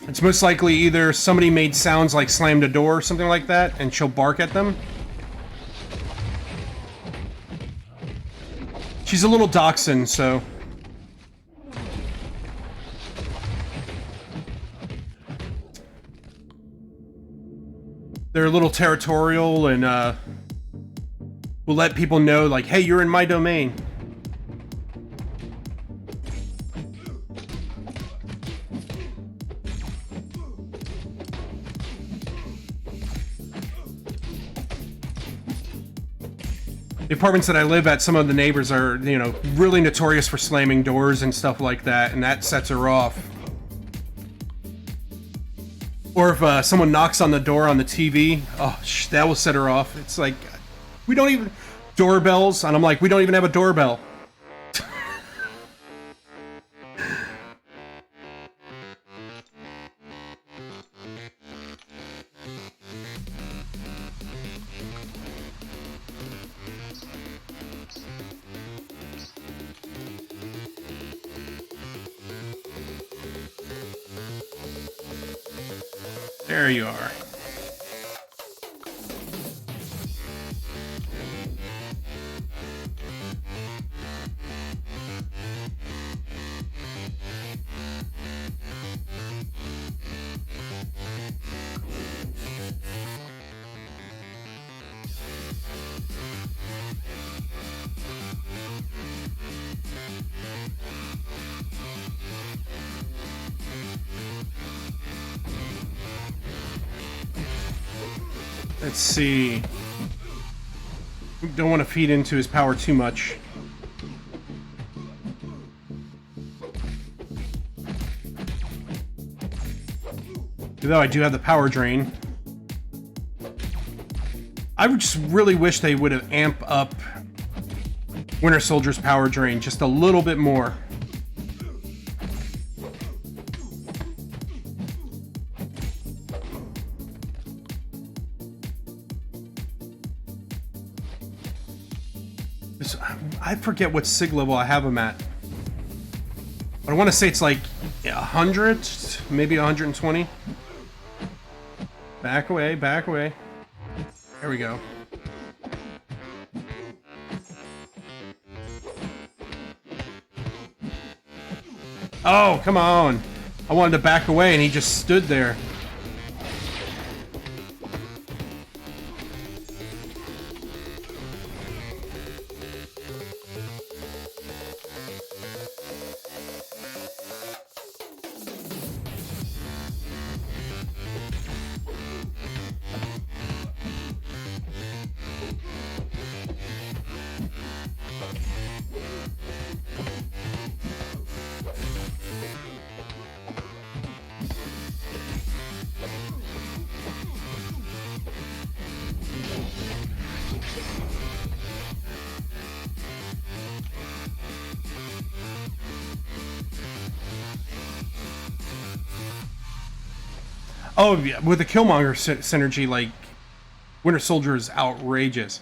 It's most likely either somebody made sounds like slammed a door or something like that, and she'll bark at them. She's a little dachshund, so... they're a little territorial and, will let people know, like, hey, you're in my domain. The apartments that I live at, some of the neighbors are, you know, really notorious for slamming doors and stuff like that, and that sets her off. Or if someone knocks on the door on the TV, oh, that will set her off. It's like, we don't even... doorbells, and I'm like, we don't even have a doorbell. There you are. Let's see. Don't want to feed into his power too much. Though I do have the power drain. I would just really wish they would have amped up Winter Soldier's power drain just a little bit more. I forget what SIG level I have him at. But I want to say it's like Yeah, 100, maybe 120. Back away, back away. There we go. Oh, come on. I wanted to back away and he just stood there. Oh, yeah, with the Killmonger synergy, like, Winter Soldier is outrageous.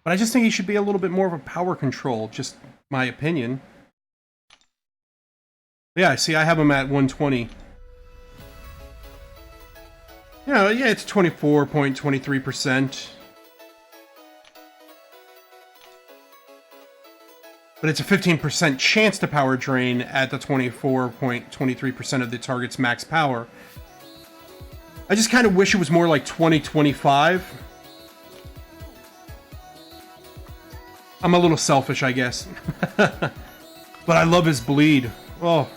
But I just think he should be a little bit more of a power control, just my opinion. Yeah, see, I have him at 120. Yeah, it's 24.23%. But it's a 15% chance to power drain at the 24.23% of the target's max power. I just kind of wish it was more like 20-25. I'm a little selfish, I guess. But I love his bleed. Oh.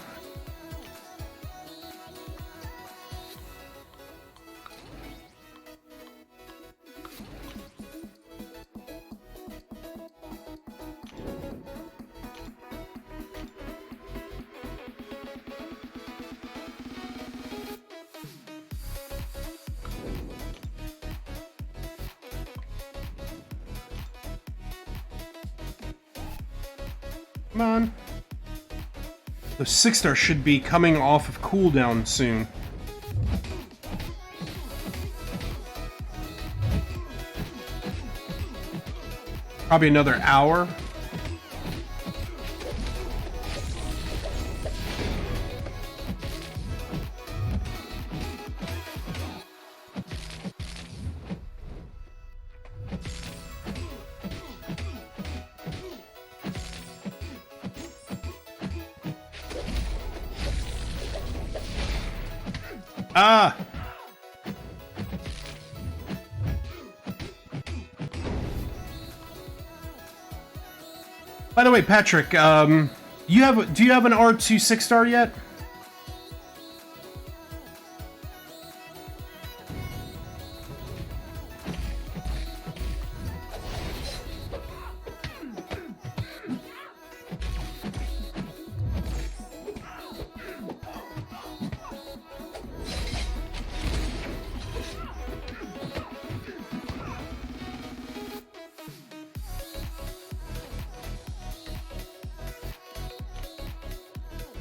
Come on. The 6-star should be coming off of cooldown soon. Probably another hour. Ah! By the way, Patrick, do you have an R2 6-star yet?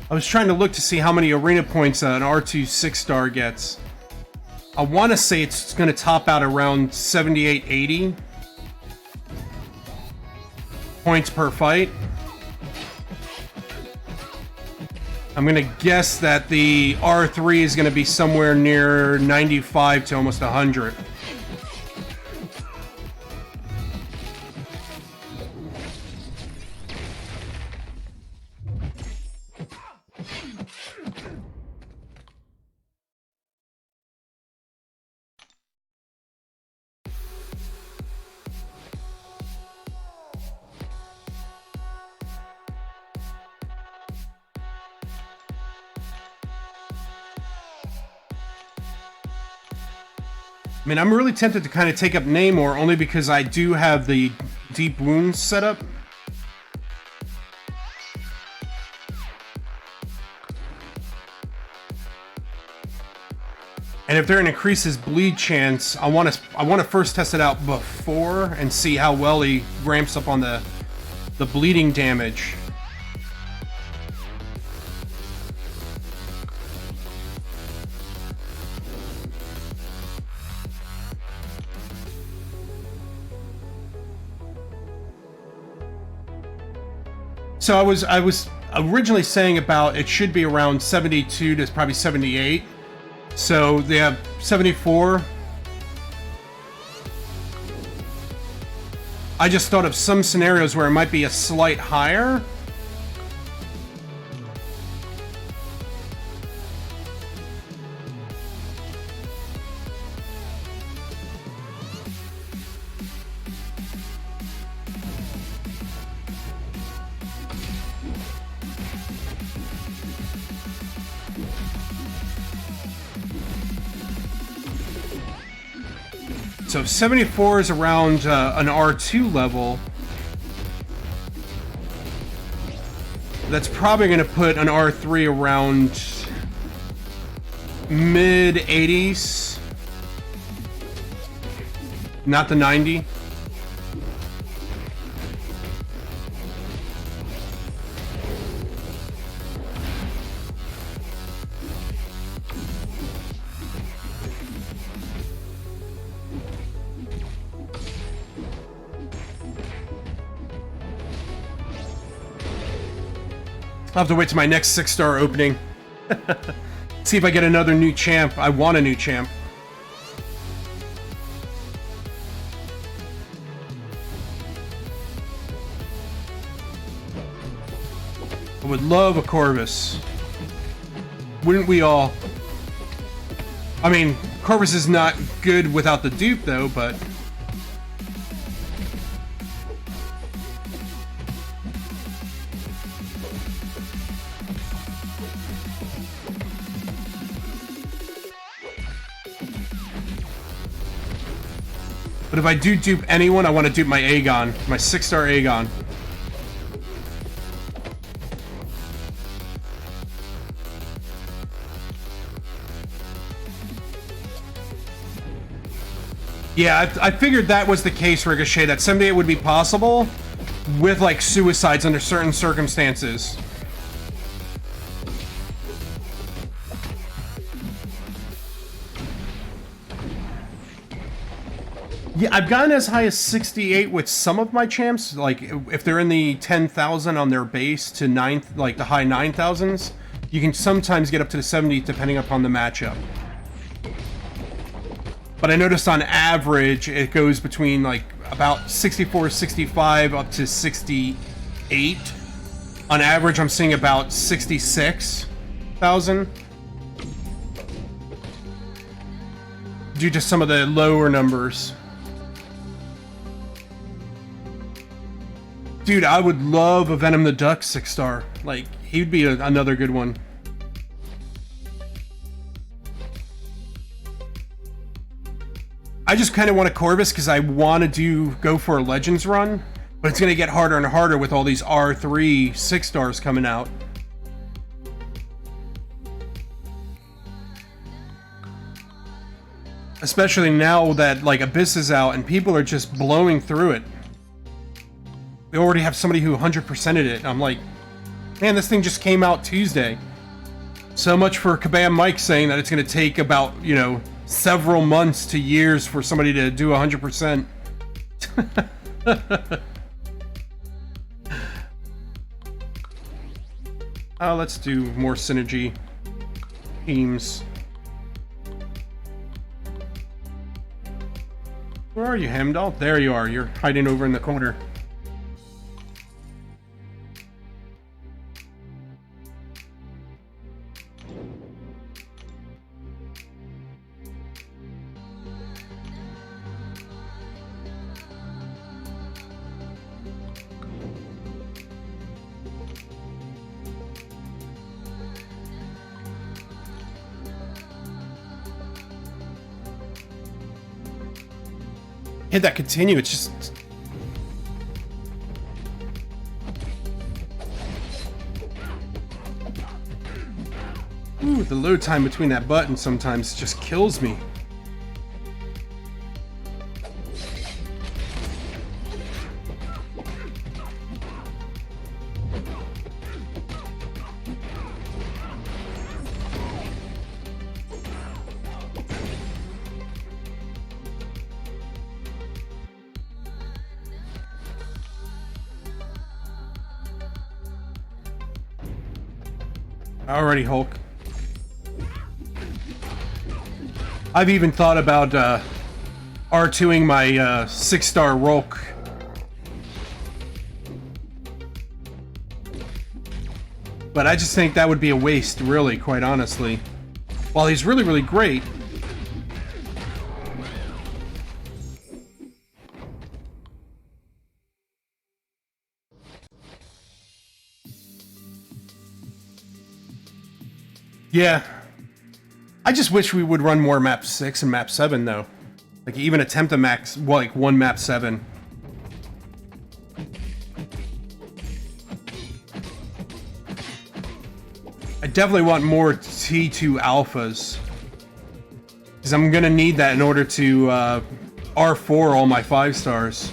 I was trying to look to see how many arena points an R2 6-star gets. I want to say it's going to top out around 78, 80 points per fight. I'm going to guess that the R3 is going to be somewhere near 95 to almost 100. I mean, I'm really tempted to kind of take up Namor only because I do have the deep wounds set up. And if there an increases bleed chance, I want to first test it out before and see how well he ramps up on the bleeding damage. So I originally saying about it should be around 72 to probably 78. So they have 74. I just thought of some scenarios where it might be a slight higher. So 74 is around an R2 level. That's probably going to put an R3 around mid 80s. Not the 90. I'll have to wait till my next 6-star opening. See if I get another new champ. I want a new champ. I would love a Corvus. Wouldn't we all? I mean, Corvus is not good without the dupe though, but... But if I do dupe anyone, I want to dupe my Aegon, my 6-star Aegon. Yeah, I figured that was the case, Ricochet, that 78 would be possible with, like, suicides under certain circumstances. Yeah, I've gotten as high as 68 with some of my champs. Like, if they're in the 10,000 on their base to like the high 9,000s, you can sometimes get up to the 70 depending upon the matchup. But I noticed on average, it goes between like about 64, 65 up to 68. On average, I'm seeing about 66,000. Due to some of the lower numbers. Dude, I would love a Venom the Duck 6-star. Like, he'd be another good one. I just kind of want a Corvus because I want to go for a Legends run, but it's going to get harder and harder with all these R3 6-stars coming out. Especially now that, like, Abyss is out and people are just blowing through it. We already have somebody who 100%ed it. I'm like, man, this thing just came out Tuesday. So much for Kabam Mike saying that it's going to take about, you know, several months to years for somebody to do 100%. Let's do more synergy teams. Where are you, Hamdall? There you are. You're hiding over in the corner. Hit that continue, it's just... Ooh, the load time between that button sometimes just kills me. Alrighty, Hulk. I've even thought about R2ing my 6-star Rolk. But I just think that would be a waste, really, quite honestly. While he's really, really great. Yeah. I just wish we would run more map 6 and map 7, though. Like, even attempt a max, well, like, one map 7. I definitely want more T2 alphas. Because I'm gonna need that in order to R4 all my 5 stars.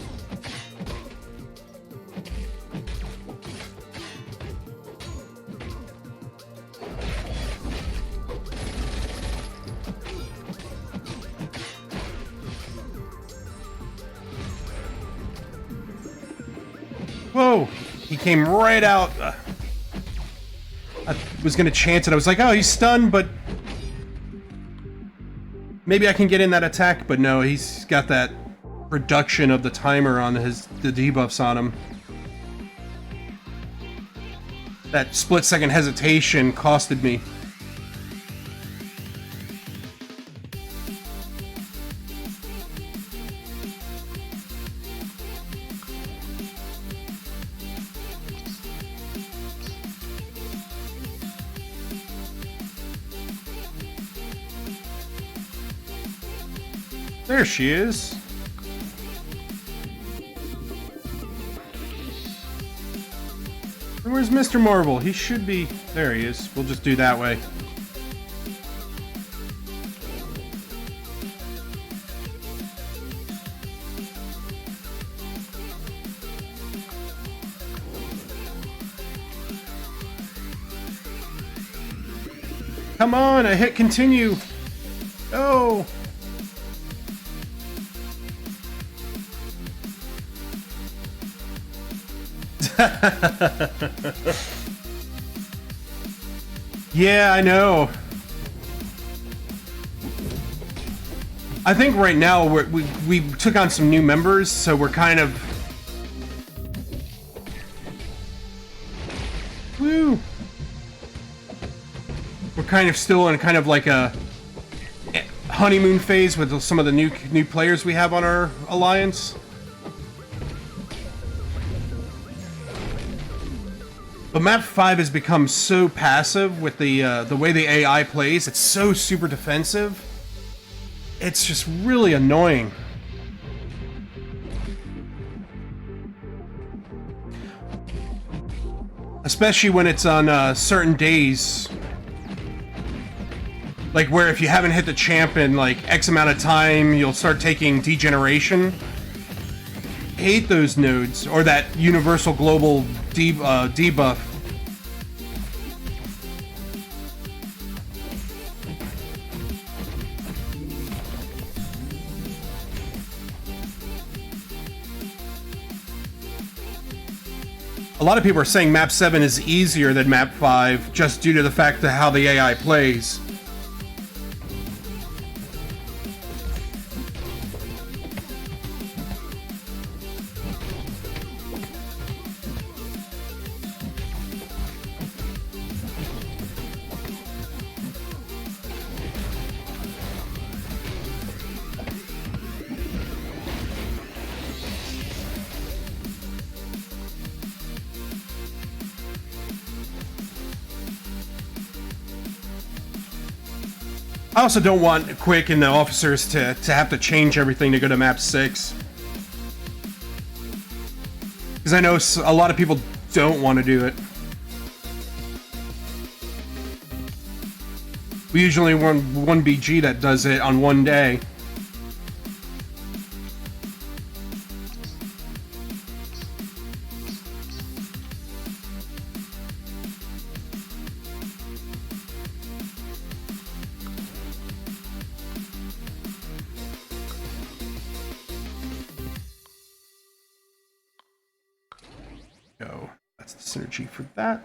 Whoa! He came right out. I was gonna chance it. I was like, oh, he's stunned, but maybe I can get in that attack. But no, he's got that reduction of the timer on the debuffs on him. That split-second hesitation costed me. There she is. And where's Mr. Marvel? He should be... There he is. We'll just do that way. Come on, I hit continue. Oh. Yeah, I know. I think right now we took on some new members, so we're kind of... Woo! We're kind of still in kind of like a honeymoon phase with some of the new players we have on our alliance. But map 5 has become so passive with the way the AI plays. It's so super defensive. It's just really annoying. Especially when it's on certain days. Like where if you haven't hit the champ in like X amount of time, you'll start taking degeneration. I hate those nodes, or that universal global debuff. A lot of people are saying map 7 is easier than map 5 just due to the fact of how the AI plays. I also don't want Quick and the officers to have to change everything to go to map 6. Because I know a lot of people don't want to do it. We usually run one BG that does it on one day. That's the synergy for that.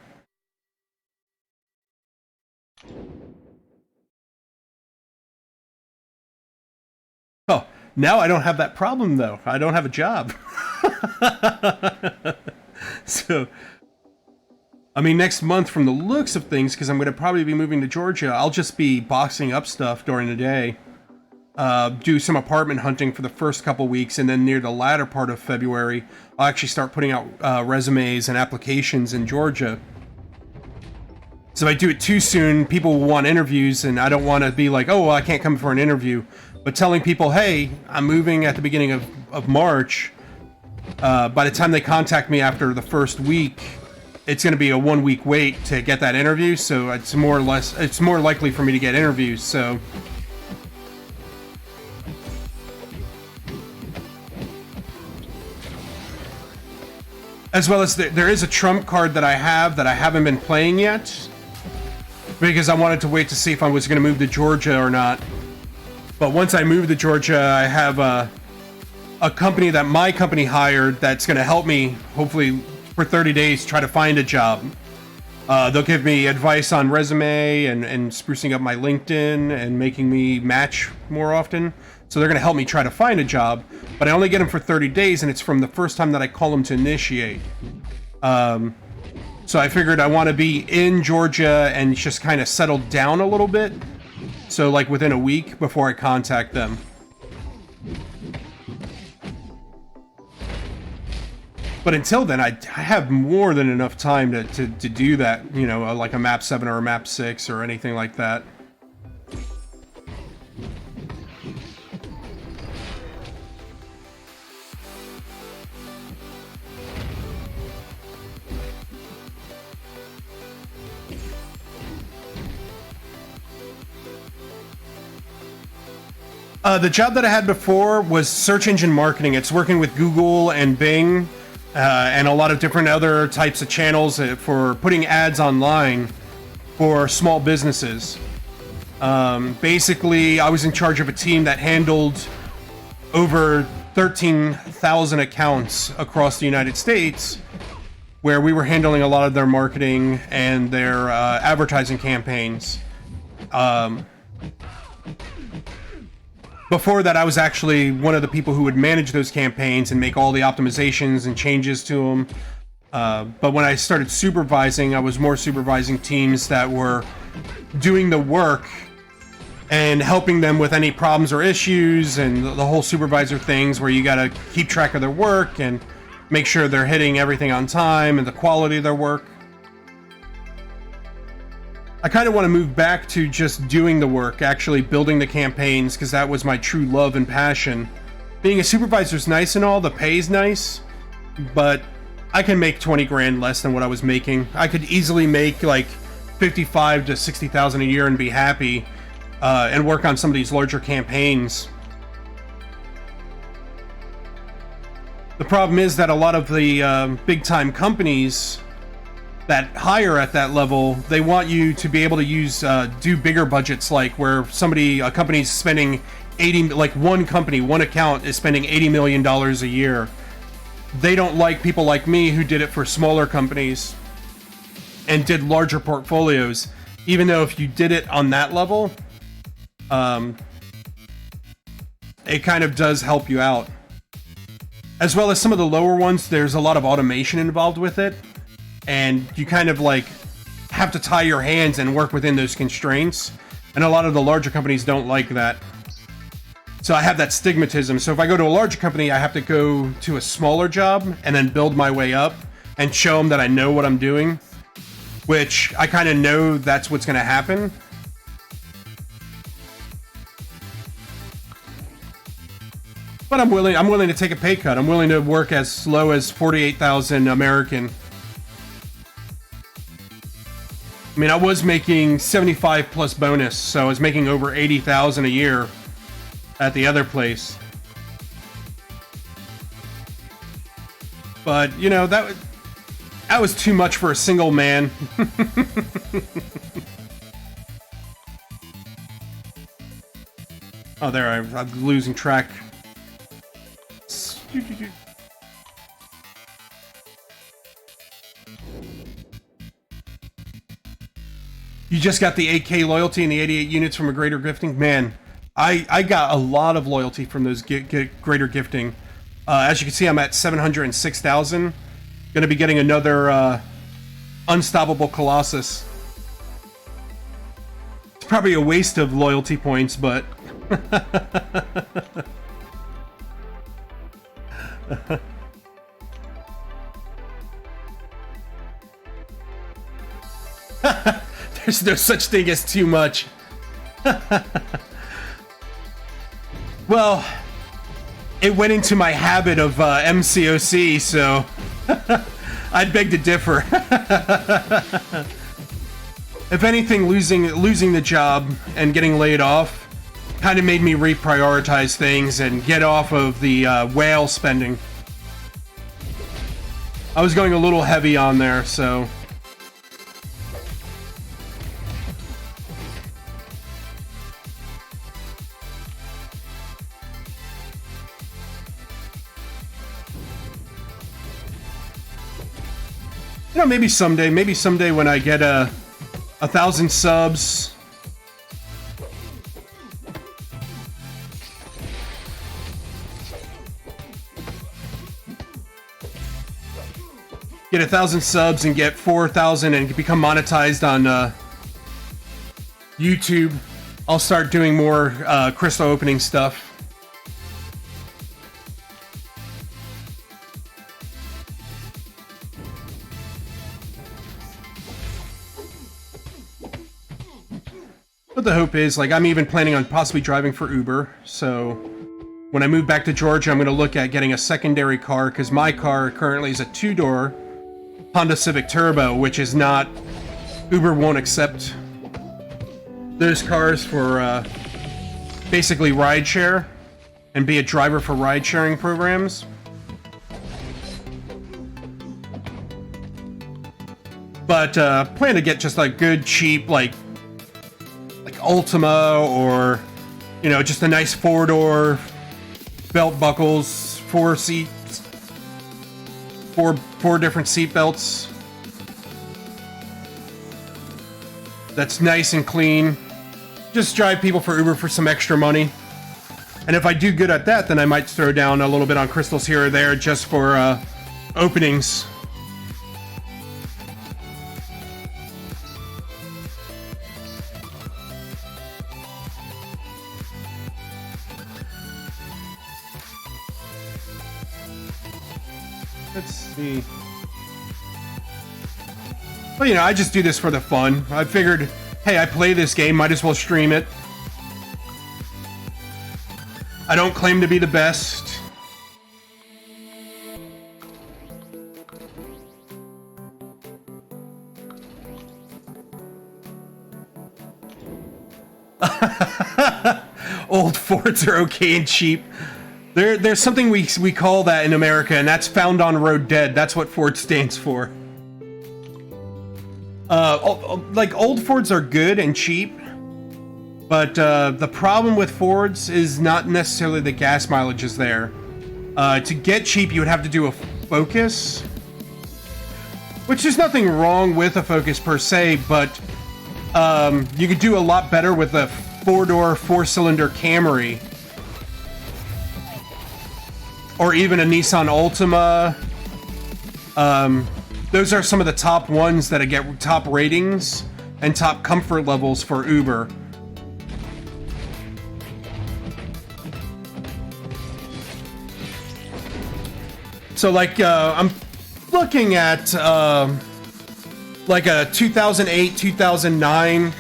Now I don't have that problem, though. I don't have a job. So, I mean, next month, from the looks of things, because I'm going to probably be moving to Georgia, I'll just be boxing up stuff during the day. Do some apartment hunting for the first couple weeks, and then near the latter part of February, I'll actually start putting out resumes and applications in Georgia. So if I do it too soon, people will want interviews, and I don't want to be like, oh, well, I can't come for an interview. But telling people, hey, I'm moving at the beginning of March, by the time they contact me after the first week, it's going to be a 1 week wait to get that interview. So it's more likely for me to get interviews. So as well as there is a trump card that I haven't been playing yet, because I wanted to wait to see if I was going to move to Georgia or not. But once I move to Georgia, I have a company that my company hired that's going to help me, hopefully for 30 days, try to find a job. They'll give me advice on resume and sprucing up my LinkedIn and making me match more often. So they're going to help me try to find a job, but I only get them for 30 days, and it's from the first time that I call them to initiate. So I figured I want to be in Georgia and just kind of settle down a little bit. So like within a week before I contact them. But until then, I have more than enough time to do that, you know, like a map 7 or a map 6 or anything like that. The job that I had before was search engine marketing. It's working with Google and Bing and a lot of different other types of channels for putting ads online for small businesses. Basically, I was in charge of a team that handled over 13,000 accounts across the United States, where we were handling a lot of their marketing and their advertising campaigns. Before that, I was actually one of the people who would manage those campaigns and make all the optimizations and changes to them. But when I started supervising, I was more supervising teams that were doing the work and helping them with any problems or issues, and the whole supervisor things where you got to keep track of their work and make sure they're hitting everything on time and the quality of their work. I kind of want to move back to just doing the work, actually building the campaigns, because that was my true love and passion. Being a supervisor's nice and all, the pay's nice, but I can make 20 grand less than what I was making. I could easily make like 55 to 60,000 a year and be happy, and work on some of these larger campaigns. The problem is that a lot of the big time companies that hire at that level, they want you to be able to use do bigger budgets, like where a company's spending 80, like one account is spending $80 million a year. They don't like people like me who did it for smaller companies and did larger portfolios, even though if you did it on that level, it kind of does help you out. As well as some of the lower ones, there's a lot of automation involved with it, and you kind of like have to tie your hands and work within those constraints, and a lot of the larger companies don't like that. So I have that stigmatism. So if I go to a larger company, I have to go to a smaller job and then build my way up and show them that I know what I'm doing, which I kind of know that's what's going to happen. But I'm willing to take a pay cut. I'm willing to work as low as 48,000 American. I mean, I was making 75 plus bonus, so I was making over 80,000 a year at the other place. But, you know, that was too much for a single man. Oh, there, I'm losing track. You just got the 8K loyalty and the 88 units from a greater gifting? Man, I got a lot of loyalty from those greater gifting. As you can see, I'm at 706,000. Going to be getting another Unstoppable Colossus. It's probably a waste of loyalty points, but... There's no such thing as too much. Well, it went into my habit of MCOC, so I'd beg to differ. If anything, losing the job and getting laid off kind of made me reprioritize things and get off of the whale spending. I was going a little heavy on there, so... You know, maybe someday when I get 1,000 subs, get 1,000 subs and get 4,000 and become monetized on YouTube, I'll start doing more crystal opening stuff. But the hope is, like, I'm even planning on possibly driving for Uber, so when I move back to Georgia, I'm going to look at getting a secondary car, because my car currently is a 2-door Honda Civic Turbo, which is not... Uber won't accept those cars for basically rideshare, and be a driver for ride-sharing programs. But plan to get just like good, cheap, like Ultima, or, you know, just a nice 4-door, belt buckles, 4 seats, four different seat belts. That's nice and clean. Just drive people for Uber for some extra money. And if I do good at that, then I might throw down a little bit on crystals here or there just for openings. Let's see. Well, you know, I just do this for the fun. I figured, hey, I play this game, might as well stream it. I don't claim to be the best. Old Fords are okay and cheap. There's something we call that in America, and that's found on road dead. That's what Ford stands for. Like, old Fords are good and cheap, but the problem with Fords is not necessarily the gas mileage is there. To get cheap, you would have to do a Focus, which is nothing wrong with a Focus per se, but you could do a lot better with a 4-door, 4-cylinder Camry. Or even a Nissan Altima. Those are some of the top ones that get top ratings and top comfort levels for Uber. So, like, I'm looking at like a 2008, 2009.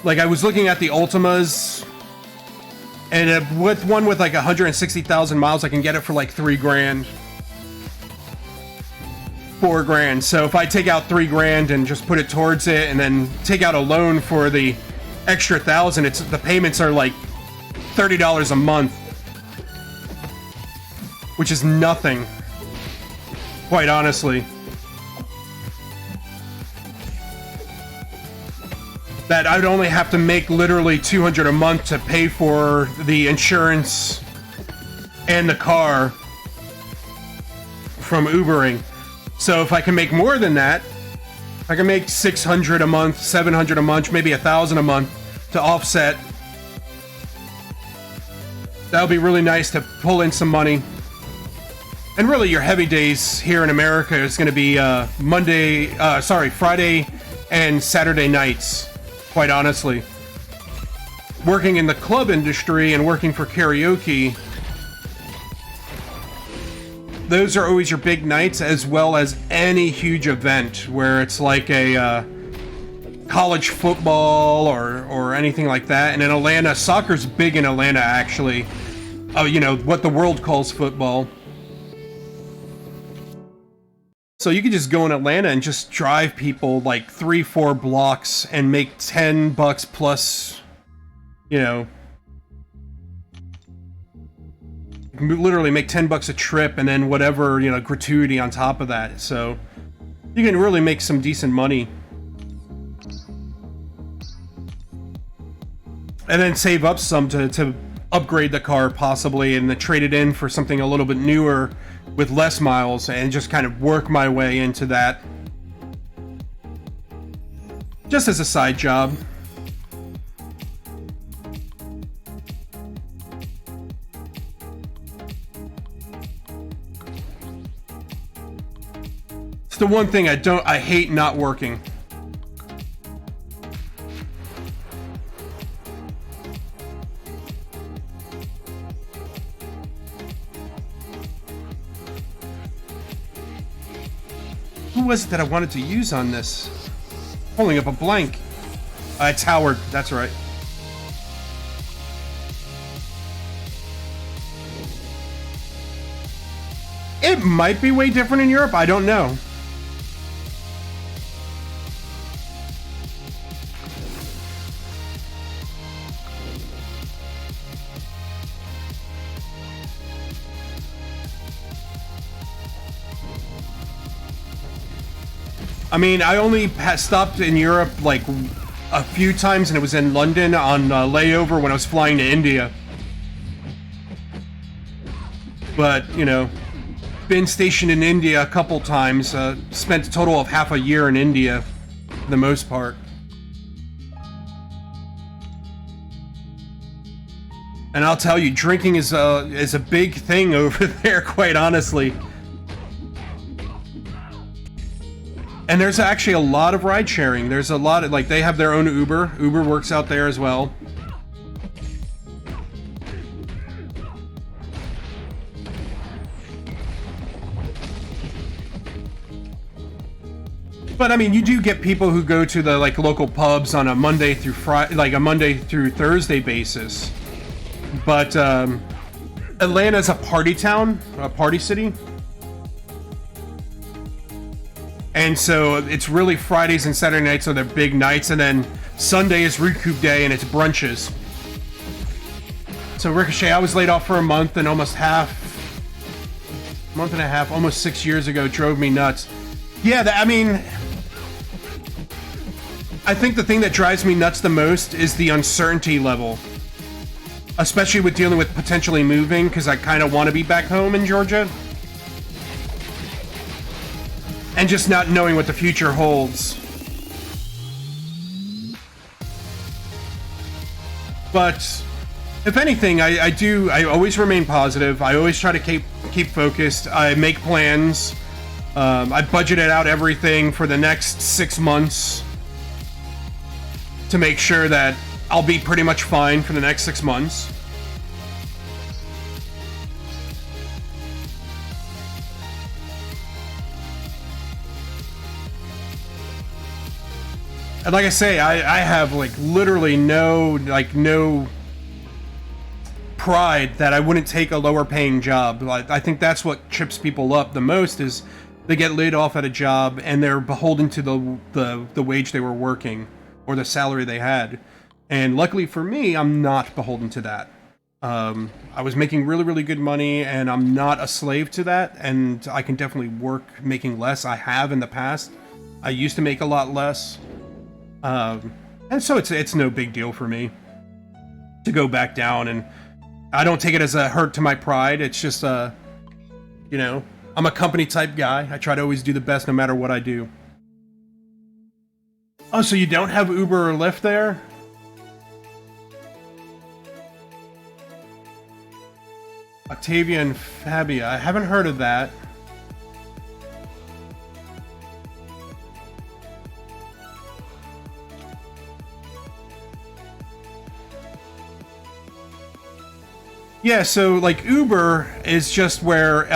Like, I was looking at the Ultimas. And with one with like 160,000 miles, I can get it for like $3,000. $4,000. So if I take out $3,000 and just put it towards it, and then take out a loan for the extra 1,000, the payments are like $30 a month, which is nothing, quite honestly. That I'd only have to make literally $200 a month to pay for the insurance and the car from Ubering. So if I can make more than that, I can make 600 a month, 700 a month, maybe 1,000 a month to offset. That would be really nice to pull in some money. And really, your heavy days here in America is going to be Friday and Saturday nights, quite honestly. Working in the club industry and working for karaoke, those are always your big nights, as well as any huge event where it's like a college football or anything like that. And in Atlanta, soccer's big in Atlanta, actually. You know, what the world calls football. So you could just go in Atlanta and just drive people like 3-4 blocks and make $10 plus, you know, literally make $10 a trip, and then whatever, you know, gratuity on top of that. So you can really make some decent money. And then save up some to upgrade the car possibly, and then trade it in for something a little bit newer with less miles, and just kind of work my way into that. Just as a side job. It's the one thing I hate not working. Who was it that I wanted to use on this? Pulling up a blank. It's Howard, that's right. It might be way different in Europe, I don't know. I mean, I only stopped in Europe like a few times, and it was in London on layover when I was flying to India. But, you know, been stationed in India a couple times, spent a total of half a year in India, for the most part. And I'll tell you, drinking is a big thing over there, quite honestly. And there's actually a lot of ride sharing. There's a lot of, like, they have their own Uber. Uber works out there as well. But I mean, you do get people who go to the like local pubs on a Monday through Friday, like a Monday through Thursday basis. But Atlanta's a party town, a party city. And so it's really Fridays and Saturday nights are their big nights, and then Sunday is recoup day and it's brunches. So Ricochet, I was laid off for a month and almost month and a half, almost 6 years ago, drove me nuts. Yeah, I mean, I think the thing that drives me nuts the most is the uncertainty level. Especially with dealing with potentially moving, because I kind of want to be back home in Georgia. And just not knowing what the future holds. But if anything, I always remain positive. I always try to keep focused. I make plans. I budgeted out everything for the next 6 months to make sure that I'll be pretty much fine for the next 6 months. And like I say, I have like literally no pride that I wouldn't take a lower paying job. Like, I think that's what trips people up the most, is they get laid off at a job and they're beholden to the wage they were working or the salary they had. And luckily for me, I'm not beholden to that. I was making really, really good money, and I'm not a slave to that, and I can definitely work making less. I have in the past. I used to make a lot less. And so it's no big deal for me to go back down, and I don't take it as a hurt to my pride. It's just, you know, I'm a company type guy. I try to always do the best no matter what I do. Oh, so you don't have Uber or Lyft there? Octavia and Fabia. I haven't heard of that. Yeah, so like Uber is just where,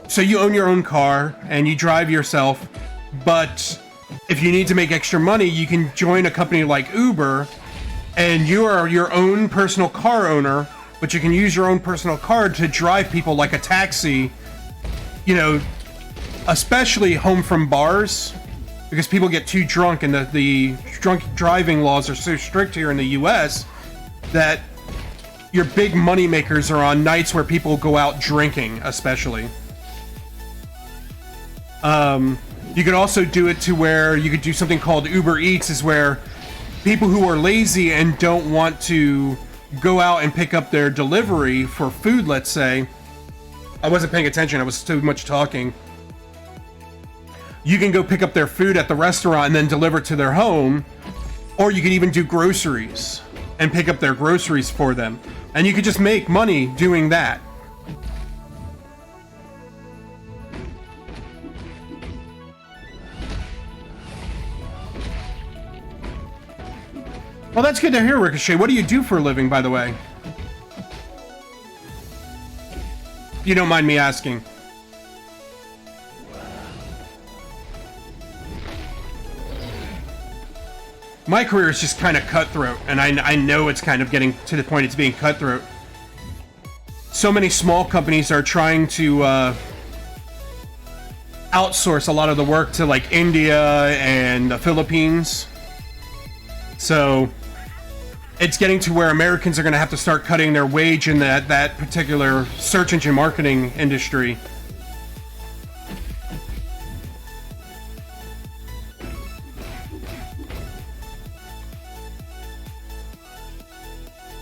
so you own your own car and you drive yourself, but if you need to make extra money, you can join a company like Uber and you are your own personal car owner, but you can use your own personal car to drive people like a taxi, you know, especially home from bars, because people get too drunk and the drunk driving laws are so strict here in the US that your big money makers are on nights where people go out drinking, especially. You could also do it to where you could do something called Uber Eats, is where people who are lazy and don't want to go out and pick up their delivery for food, let's say. I wasn't paying attention, I was too much talking. You can go pick up their food at the restaurant and then deliver it to their home, or you could even do groceries and pick up their groceries for them. And you could just make money doing that. Well, that's good to hear, Ricochet. What do you do for a living, by the way? If you don't mind me asking. My career is just kind of cutthroat, and I know it's kind of getting to the point it's being cutthroat. So many small companies are trying to outsource a lot of the work to like India and the Philippines. So it's getting to where Americans are going to have to start cutting their wage in that particular search engine marketing industry.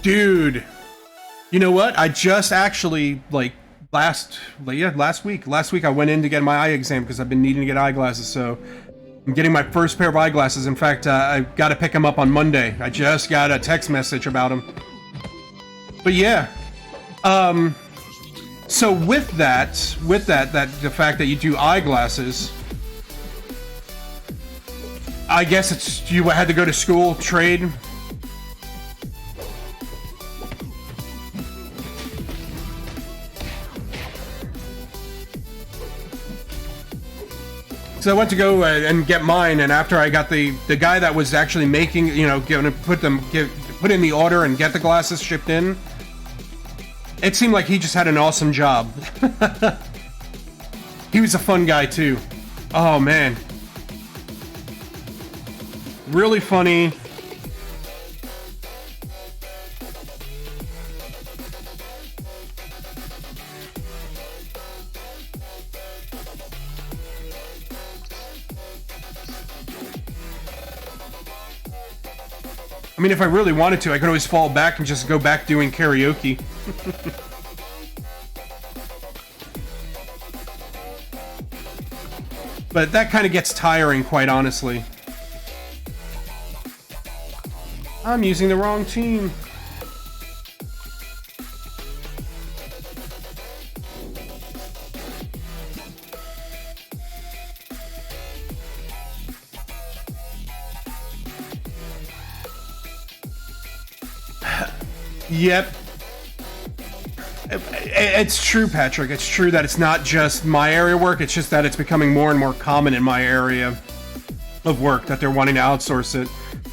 Dude, you know what? I just actually, like, last week I went in to get my eye exam because I've been needing to get eyeglasses, so I'm getting my first pair of eyeglasses. In fact, I got to pick them up on Monday. I just got a text message about them. But yeah, so with that, the fact that you do eyeglasses, I guess it's, you had to go to school, trade. So I went to go and get mine, and after I got the guy that was actually making, you know, going to put in the order and get the glasses shipped in, it seemed like he just had an awesome job. He was a fun guy too. Oh man, really funny. I mean, if I really wanted to, I could always fall back and just go back doing karaoke. But that kind of gets tiring, quite honestly. I'm using the wrong team. Yep. It's true, Patrick. It's true that it's not just my area work. It's just that it's becoming more and more common in my area of work that they're wanting to outsource it.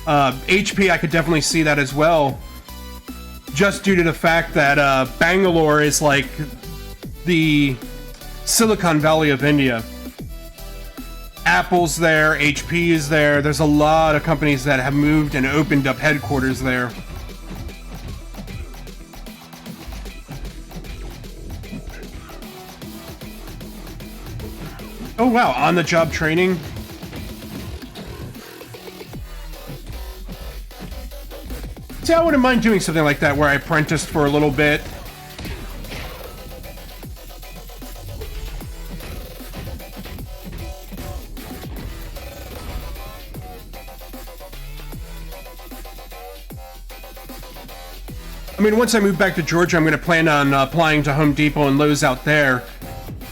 HP, I could definitely see that as well. Just due to the fact that Bangalore is like the Silicon Valley of India. Apple's there, HP is there. There's a lot of companies that have moved and opened up headquarters there. Oh wow, on-the-job training? See, I wouldn't mind doing something like that where I apprenticed for a little bit. mean, once I move back to Georgia, I'm going to plan on applying to Home Depot and Lowe's out there.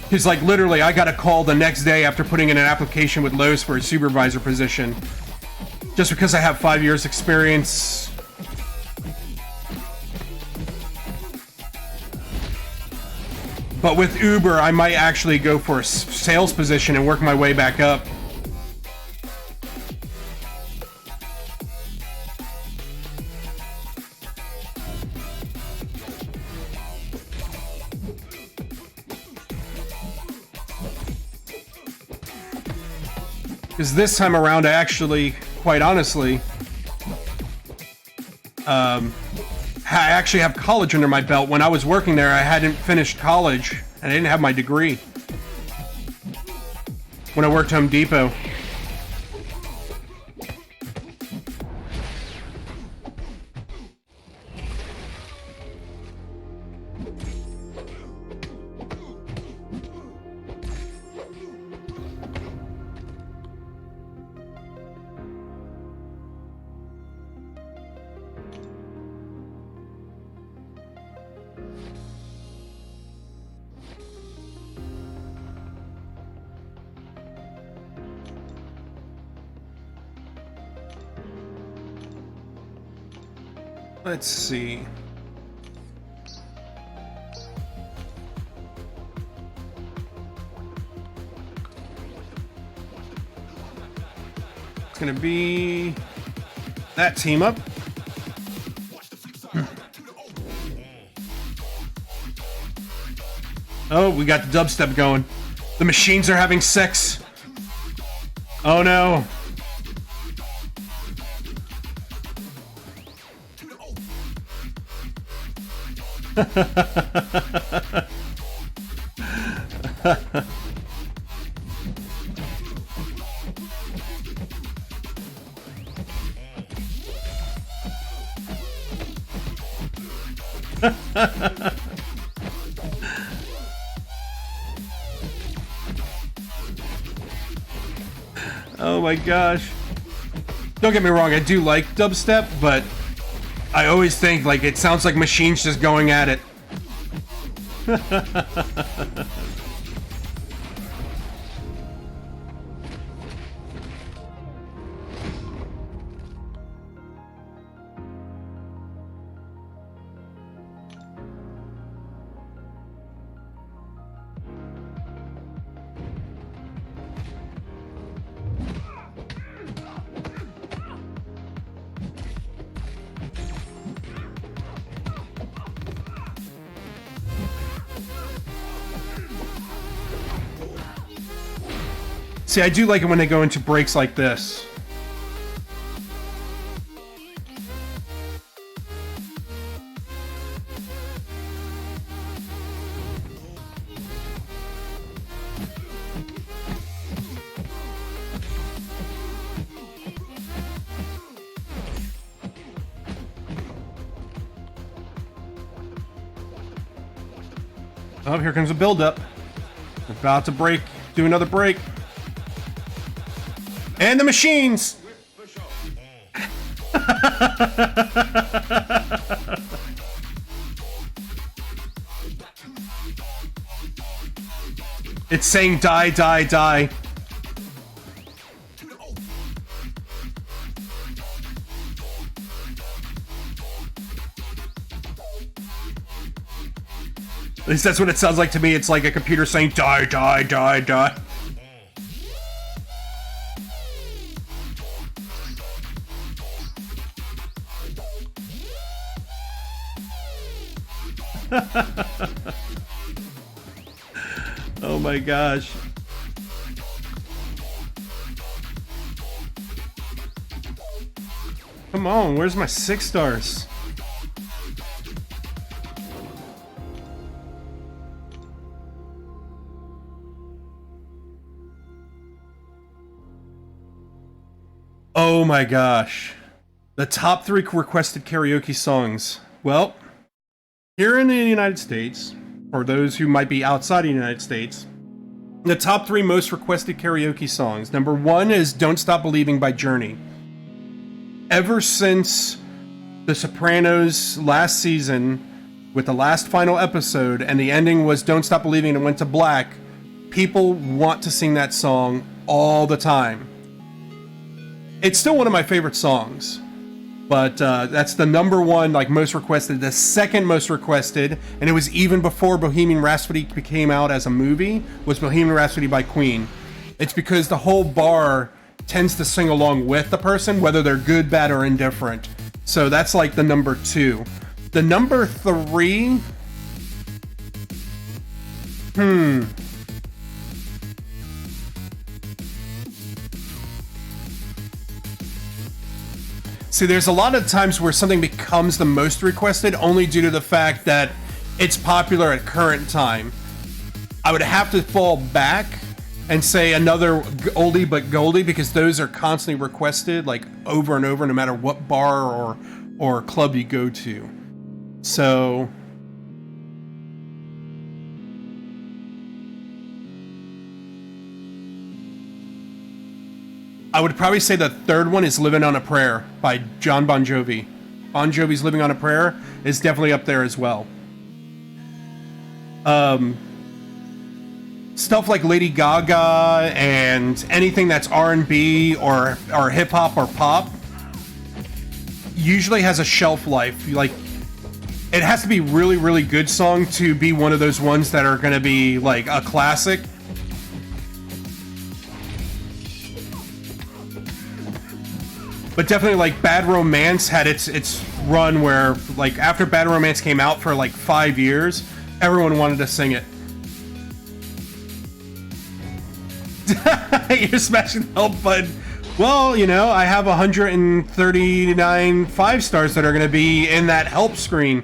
Because, like, literally, I got a call the next day after putting in an application with Lowe's for a supervisor position. Just because I have 5 years experience. But with Uber, I might actually go for a sales position and work my way back up. Because this time around, I actually, quite honestly, I actually have college under my belt. When I was working there, I hadn't finished college, and I didn't have my degree. When I worked Home Depot. Let's see. It's gonna be that team up. Oh, we got the dubstep going. The machines are having sex. Oh no. Oh my gosh. Don't get me wrong, I do like dubstep, but I always think like it sounds like machines just going at it. See, I do like it when they go into breaks like this. Oh, here comes a build-up. About to break, do another break. And the machines! It's saying die, die, die. At least that's what it sounds like to me. It's like a computer saying die, die, die, die. Oh my gosh. Come on, where's my 6 stars? Oh my gosh. The top 3 requested karaoke songs. Well, here in the United States, or those who might be outside of the United States, the top 3 most requested karaoke songs. Number 1 is Don't Stop Believing by Journey. Ever since The Sopranos last season with the last final episode, and the ending was Don't Stop Believing and it went to black, people want to sing that song all the time. It's still one of my favorite songs, but that's the number one, like, most requested. The second most requested, and it was even before Bohemian Rhapsody came out as a movie, was Bohemian Rhapsody by Queen. It's because the whole bar tends to sing along with the person, whether they're good, bad, or indifferent. So that's like the number 2. The number 3... See, there's a lot of times where something becomes the most requested only due to the fact that it's popular at current time. I would have to fall back and say another oldie but goldie, because those are constantly requested, like, over and over, no matter what bar or club you go to. So... I would probably say the third one is Living on a Prayer by John Bon Jovi. Bon Jovi's Living on a Prayer is definitely up there as well. Stuff like Lady Gaga and anything that's R&B or hip-hop or pop usually has a shelf life. Like, it has to be really, really good song to be one of those ones that are going to be like a classic. But definitely, like, Bad Romance had its run where, like, after Bad Romance came out for like 5 years, everyone wanted to sing it. You're smashing the help button. Well, you know, I have 139 5 stars that are going to be in that help screen.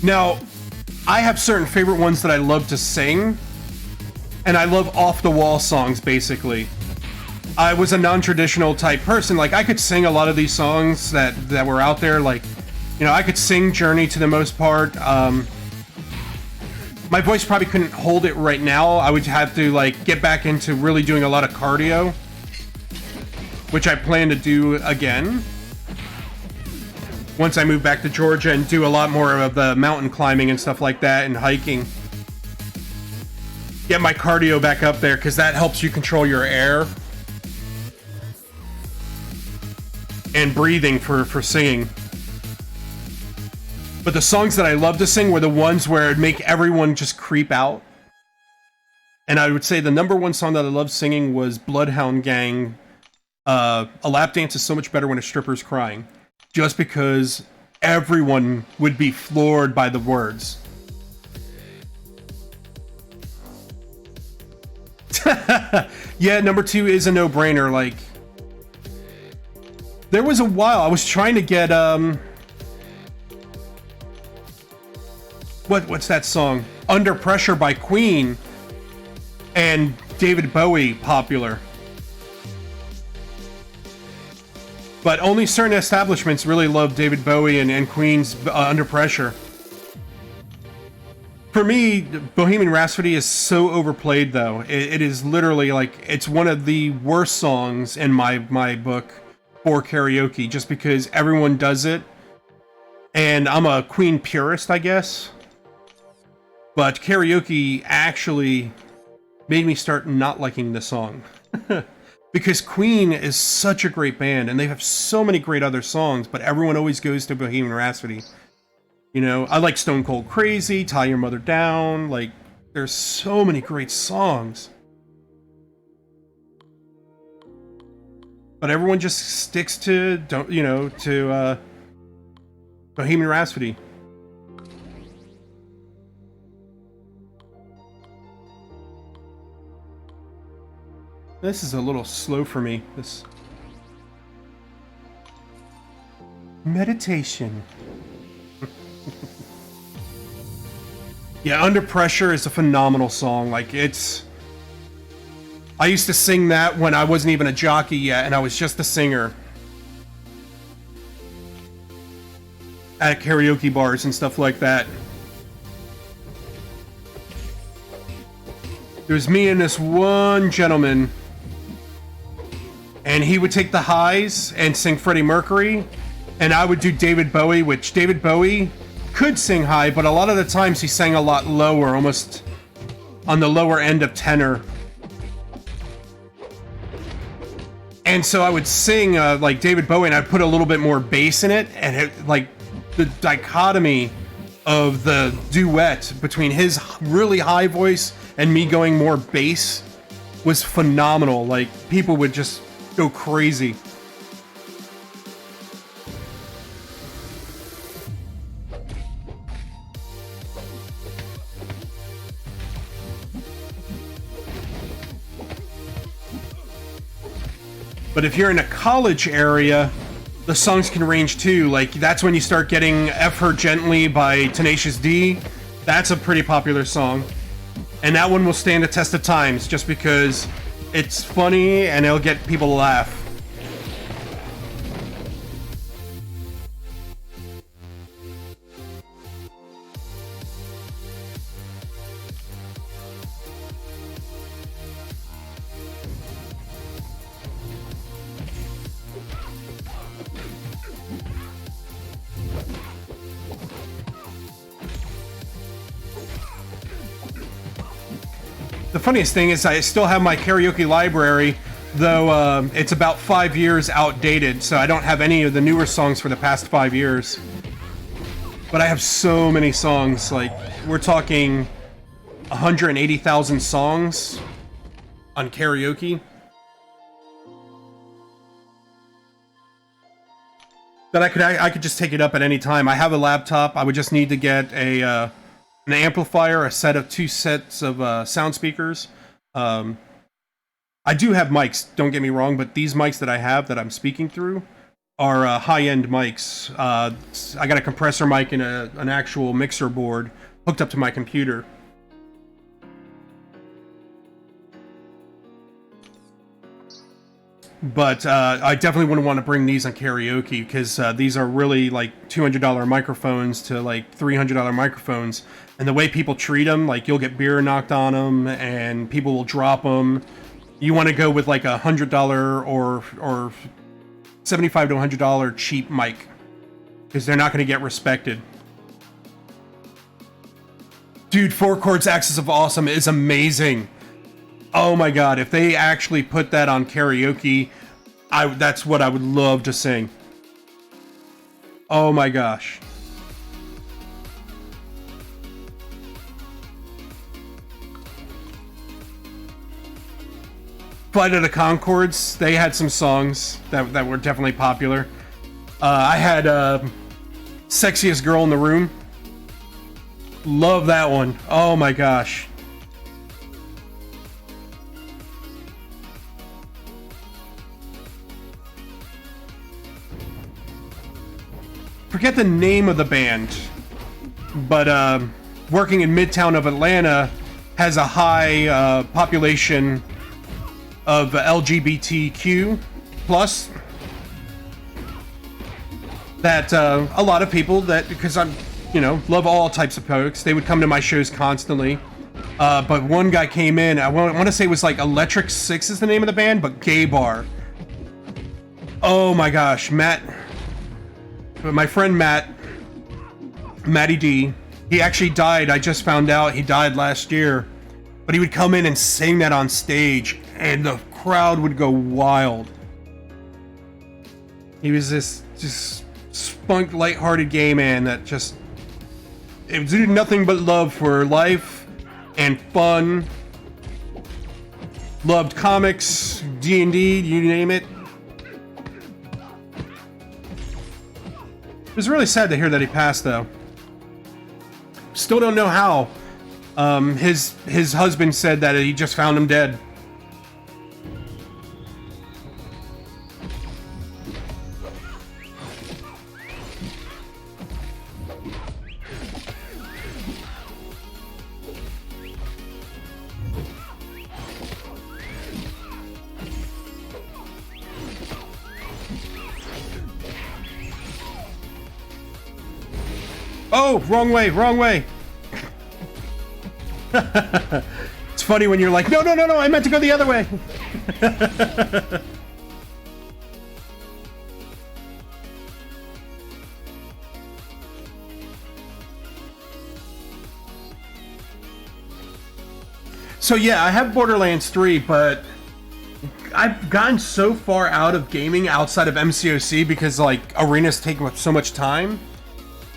Now, I have certain favorite ones that I love to sing, and I love off-the-wall songs, basically. I was a non-traditional type person. Like, I could sing a lot of these songs that were out there. Like, you know, I could sing Journey to the most part. My voice probably couldn't hold it right now. I would have to, like, get back into really doing a lot of cardio, which I plan to do again once I move back to Georgia and do a lot more of the mountain climbing and stuff like that and hiking. Get my cardio back up there, because that helps you control your air and breathing for singing. But the songs that I love to sing were the ones where it'd make everyone just creep out. And I would say the number one song that I loved singing was Bloodhound Gang. A lap dance is so much better when a stripper's crying. Just because everyone would be floored by the words. Yeah, number 2 is a no-brainer. Like, there was a while I was trying to get what's that song? Under Pressure by Queen and David Bowie popular. But only certain establishments really love David Bowie and Queen's Under Pressure. For me, Bohemian Rhapsody is so overplayed, though. It is literally, like, it's one of the worst songs in my book for karaoke, just because everyone does it. And I'm a Queen purist, I guess. But karaoke actually made me start not liking the song. Because Queen is such a great band, and they have so many great other songs, but everyone always goes to Bohemian Rhapsody. You know, I like Stone Cold Crazy, Tie Your Mother Down, like, there's so many great songs. But everyone just sticks to, Bohemian Rhapsody. This is a little slow for me. This meditation. Yeah, Under Pressure is a phenomenal song. Like, I used to sing that when I wasn't even a jockey yet, and I was just a singer. at karaoke bars and stuff like that. There's me and this one gentleman, and he would take the highs and sing Freddie Mercury, and I would do David Bowie, which David Bowie could sing high, but a lot of the times he sang a lot lower, almost on the lower end of tenor. And so I would sing like David Bowie, and I'd put a little bit more bass in it, and it, like the dichotomy of the duet between his really high voice and me going more bass was phenomenal. Like, people would just go crazy. But if you're in a college area, the songs can range too. Like, that's when you start getting F Her Gently by Tenacious D. That's a pretty popular song. And that one will stand the test of times just because it's funny and it'll get people to laugh. The funniest thing is I still have my karaoke library, though it's about 5 years outdated, so I don't have any of the newer songs for the past 5 years. But I have so many songs, like, we're talking 180,000 songs on karaoke. That I could just take it up at any time. I have a laptop. I would just need to get an amplifier, a set of 2 sets of sound speakers. I do have mics, don't get me wrong, but these mics that I have that I'm speaking through are high-end mics. I got a compressor mic and an actual mixer board hooked up to my computer. But I definitely wouldn't want to bring these on karaoke, because these are really like $200 microphones to like $300 microphones. And the way people treat them, like, you'll get beer knocked on them and people will drop them. You want to go with like $100 or $75 to $100 cheap mic, because they're not going to get respected. Dude, 4 chords Axis of Awesome is amazing. Oh my god, if they actually put that on karaoke, that's what I would love to sing. Oh my gosh. Flight of the Conchords, they had some songs that were definitely popular. I had Sexiest Girl in the Room. Love that one. Oh my gosh. Forget the name of the band, but working in Midtown of Atlanta has a high population of LGBTQ plus, that a lot of people, that, because I'm, you know, love all types of folks, they would come to my shows constantly. But one guy came in, I want to say it was like Electric Six is the name of the band, but Gay Bar. Oh my gosh, Matt. My friend Matty D, he actually died. I just found out he died last year. But he would come in and sing that on stage, and the crowd would go wild. He was this just spunk, lighthearted gay man that just exuded nothing but love for life and fun. Loved comics, D&D, you name it. It was really sad to hear that he passed, though. Still don't know how. His husband said that he just found him dead. Oh, wrong way, wrong way. It's funny when you're like, no, no, no, no, I meant to go the other way. So yeah, I have Borderlands 3, but I've gotten so far out of gaming outside of MCOC because like arenas take up so much time.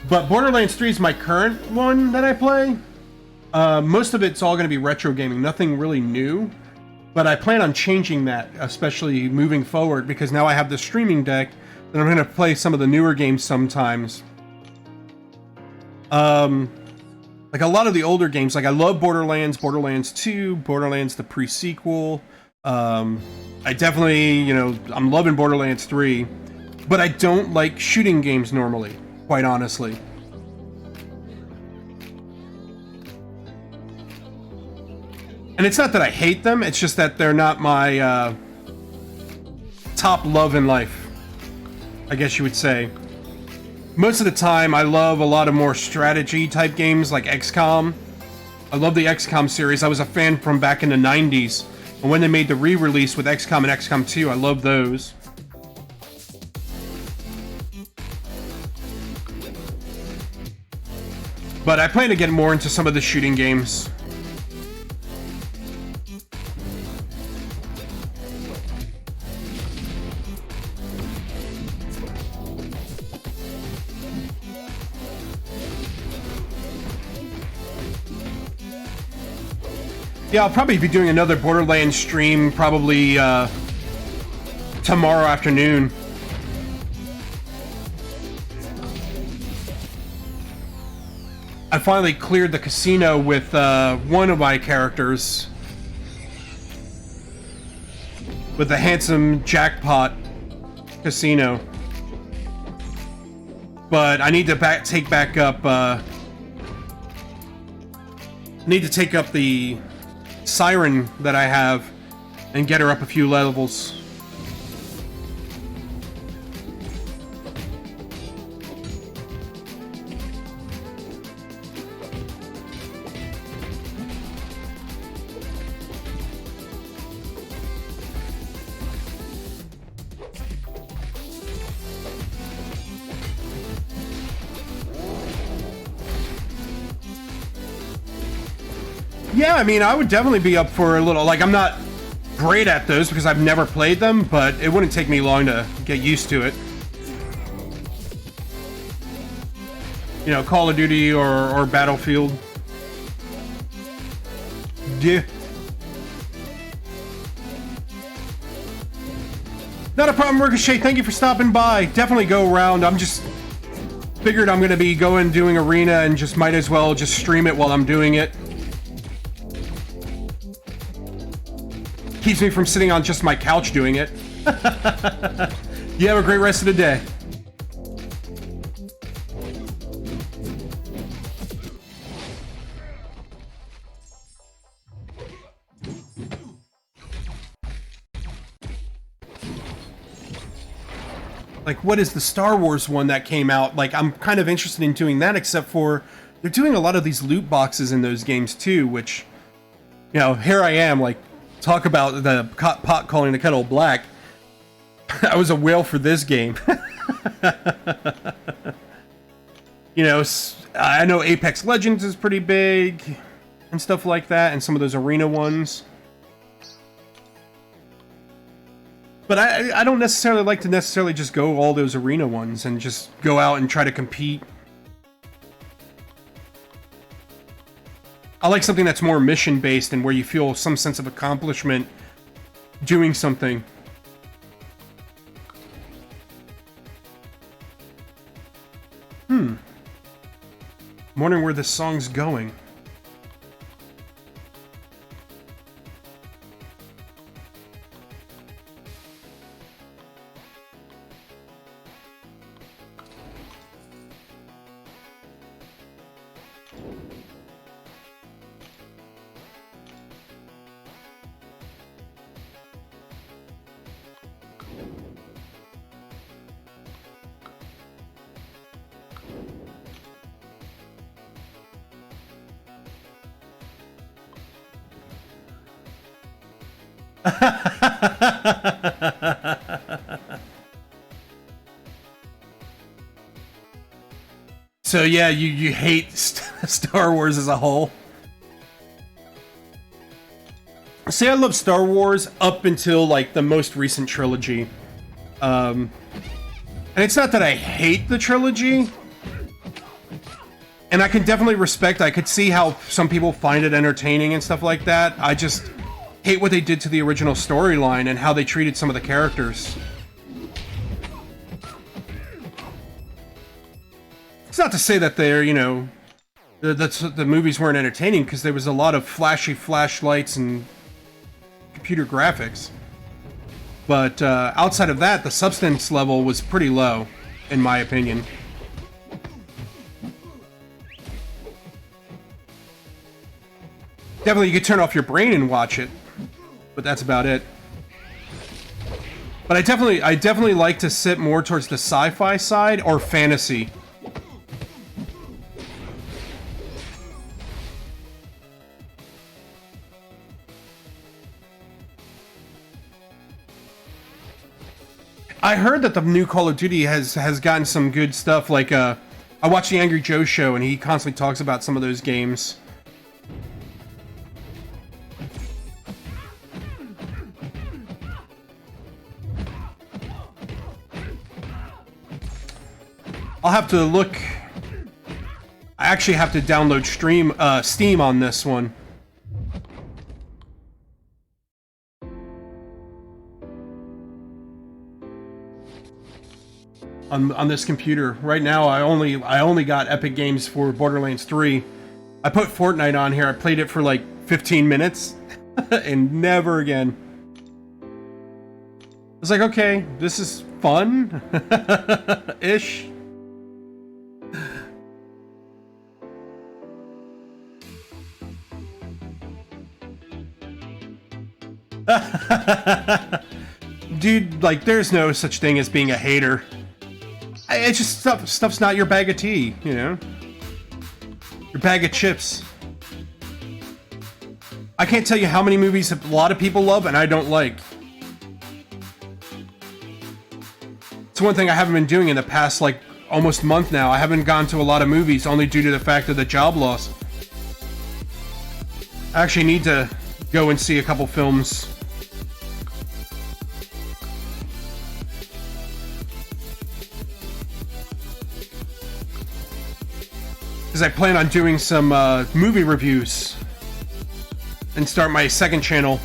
But Borderlands 3 is my current one that I play. Most of it's all going to be retro gaming, nothing really new. But I plan on changing that, especially moving forward, because now I have the streaming deck that I'm going to play some of the newer games sometimes. Like a lot of the older games, like I love Borderlands, Borderlands 2, Borderlands the pre-sequel. I definitely, you know, I'm loving Borderlands 3, but I don't like shooting games normally, quite honestly. And it's not that I hate them, it's just that they're not my top love in life, I guess you would say. Most of the time, I love a lot of more strategy type games like XCOM. I love the XCOM series. I was a fan from back in the 90s. And when they made the re-release with XCOM and XCOM 2, I love those. But I plan to get more into some of the shooting games. Yeah, I'll probably be doing another Borderlands stream probably tomorrow afternoon. I finally cleared the casino with one of my characters. With the handsome jackpot casino. But I need to take back up the Siren that I have and get her up a few levels. Yeah, I mean, I would definitely be up for a little, like, I'm not great at those because I've never played them, but it wouldn't take me long to get used to it. You know, Call of Duty or Battlefield. Yeah. Not a problem, Ricochet. Thank you for stopping by. Definitely go around. I'm just figured I'm going to be doing Arena and just might as well just stream it while I'm doing it. Keeps me from sitting on just my couch doing it. You have a great rest of the day. Like, what is the Star Wars one that came out? Like, I'm kind of interested in doing that, except for they're doing a lot of these loot boxes in those games too, which, you know, here I am, like, talk about the pot calling the kettle black. I was a whale for this game. You know, I know Apex Legends is pretty big and stuff like that, and some of those arena ones. But I don't necessarily like to just go all those arena ones and just go out and try to compete. I like something that's more mission-based and where you feel some sense of accomplishment doing something. I'm wondering where this song's going. So yeah, you hate Star Wars as a whole. See, I love Star Wars up until like the most recent trilogy. And it's not that I hate the trilogy. And I can definitely respect, I could see how some people find it entertaining and stuff like that. I just hate what they did to the original storyline and how they treated some of the characters. It's not to say that they're, you know, the movies weren't entertaining, because there was a lot of flashy flashlights and computer graphics. But outside of that, the substance level was pretty low, in my opinion. Definitely, you could turn off your brain and watch it, but that's about it. But I definitely like to sit more towards the sci-fi side or fantasy. I heard that the new Call of Duty has gotten some good stuff. Like, I watch the Angry Joe show, and he constantly talks about some of those games. I'll have to look. I actually have to download Steam on this one. On this computer. Right now, I only got Epic Games for Borderlands 3. I put Fortnite on here. I played it for like 15 minutes and never again. I was like, okay, this is fun ish. Dude, like, there's no such thing as being a hater. It's just stuff's not your bag of tea, you know? Your bag of chips. I can't tell you how many movies a lot of people love and I don't like. It's one thing I haven't been doing in the past, like, almost month now. I haven't gone to a lot of movies only due to the fact of the job loss. I actually need to go and see a couple films. Because I plan on doing some movie reviews and start my second channel.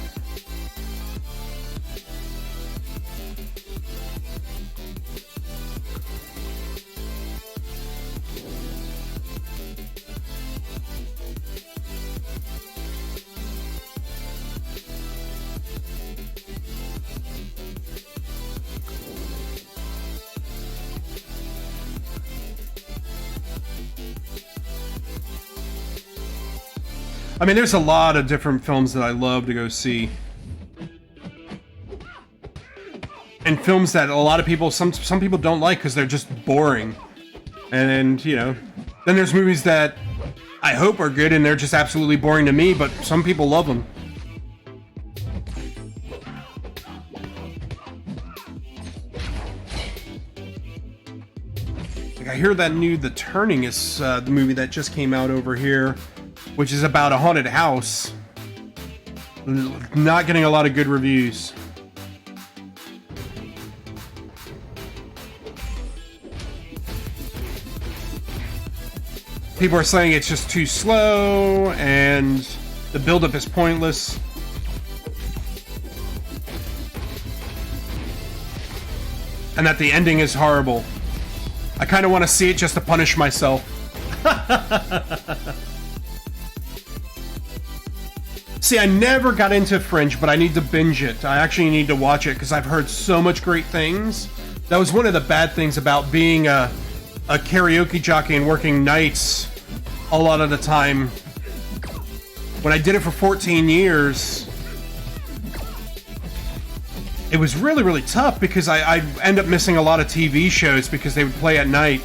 I mean, there's a lot of different films that I love to go see. And films that a lot of people, some people don't like because they're just boring. And, you know, then there's movies that I hope are good and they're just absolutely boring to me, but some people love them. Like, I hear that new The Turning is the movie that just came out over here, which is about a haunted house. Not getting a lot of good reviews. People are saying it's just too slow and the buildup is pointless. And that the ending is horrible. I kind of want to see it just to punish myself. See, I never got into Fringe, but I need to binge it. I actually need to watch it because I've heard so much great things. That was one of the bad things about being a karaoke jockey and working nights a lot of the time. When I did it for 14 years, it was really, really tough because I end up missing a lot of TV shows because they would play at night.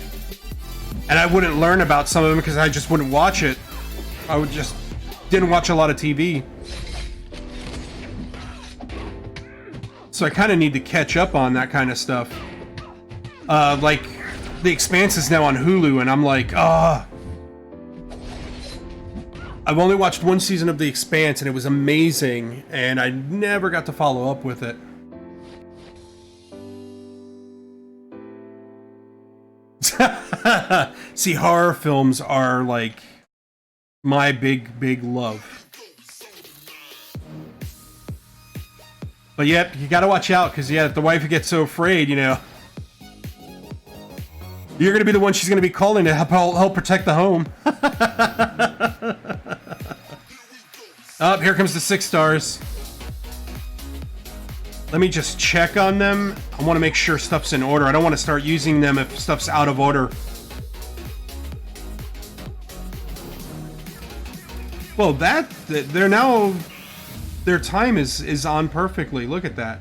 And I wouldn't learn about some of them because I just wouldn't watch it. I would just didn't watch a lot of TV. So I kind of need to catch up on that kind of stuff. Like, The Expanse is now on Hulu, and I'm like, ah. I've only watched one season of The Expanse, and it was amazing, and I never got to follow up with it. See, horror films are, like, my big love. But yep, you gotta watch out, because, yeah, if the wife gets so afraid, you know, you're gonna be the one she's gonna be calling to help protect the home. Oh, here comes the 6 stars. Let me just check on them. I want to make sure stuff's in order. I don't want to start using them if stuff's out of order. Well, they're now, their time is on perfectly. Look at that.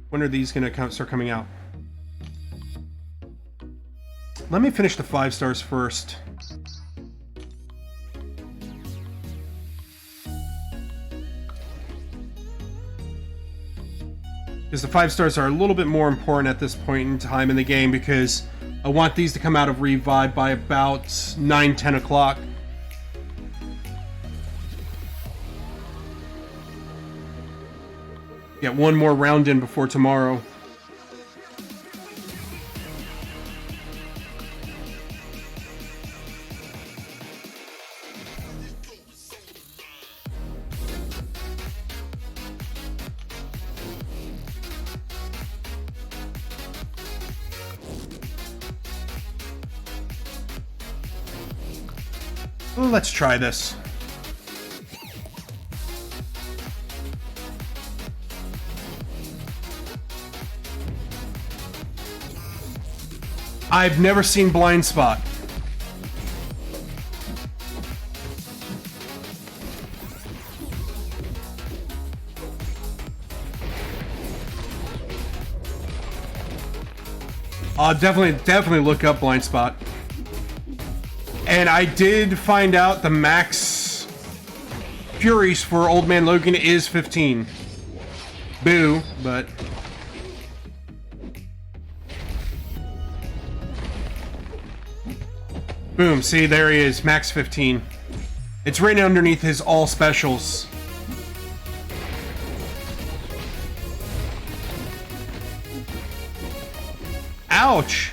When are these going to start coming out? Let me finish the 5 stars first. Because the 5 stars are a little bit more important at this point in time in the game, because I want these to come out of Revive by about 9-10 o'clock. Get one more round in before tomorrow. Let's try this. I've never seen Blind Spot. I'll definitely look up Blind Spot. And I did find out the max Furies for Old Man Logan is 15. Boo, but... Boom, see, there he is, max 15. It's right underneath his all specials. Ouch!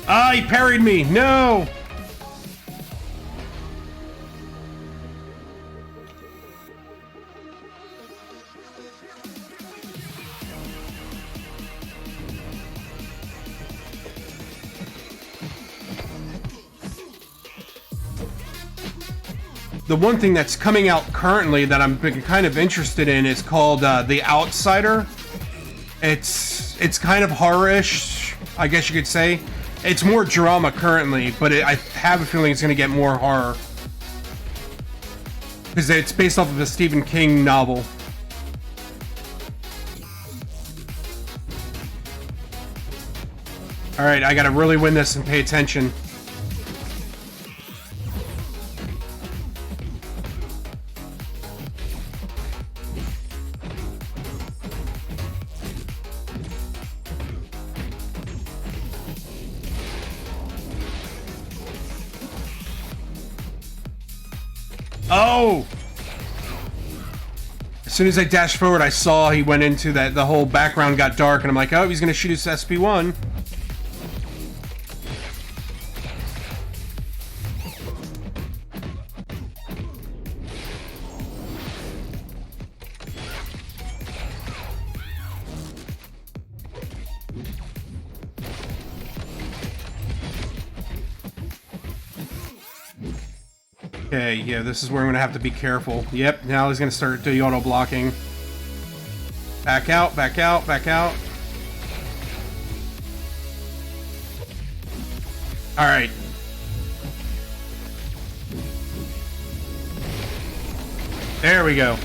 Ah, he parried me! No! The one thing that's coming out currently that I'm kind of interested in is called The Outsider. It's kind of horror-ish, I guess you could say. It's more drama currently, but I have a feeling it's going to get more horror. Because it's based off of a Stephen King novel. Alright, I gotta really win this and pay attention. Oh! As soon as I dashed forward, I saw he went into that. The whole background got dark, and I'm like, oh, he's gonna shoot his SP1. Okay, yeah, this is where I'm gonna have to be careful. Yep, now he's gonna start doing auto blocking. Back out, back out, back out. Alright. There we go.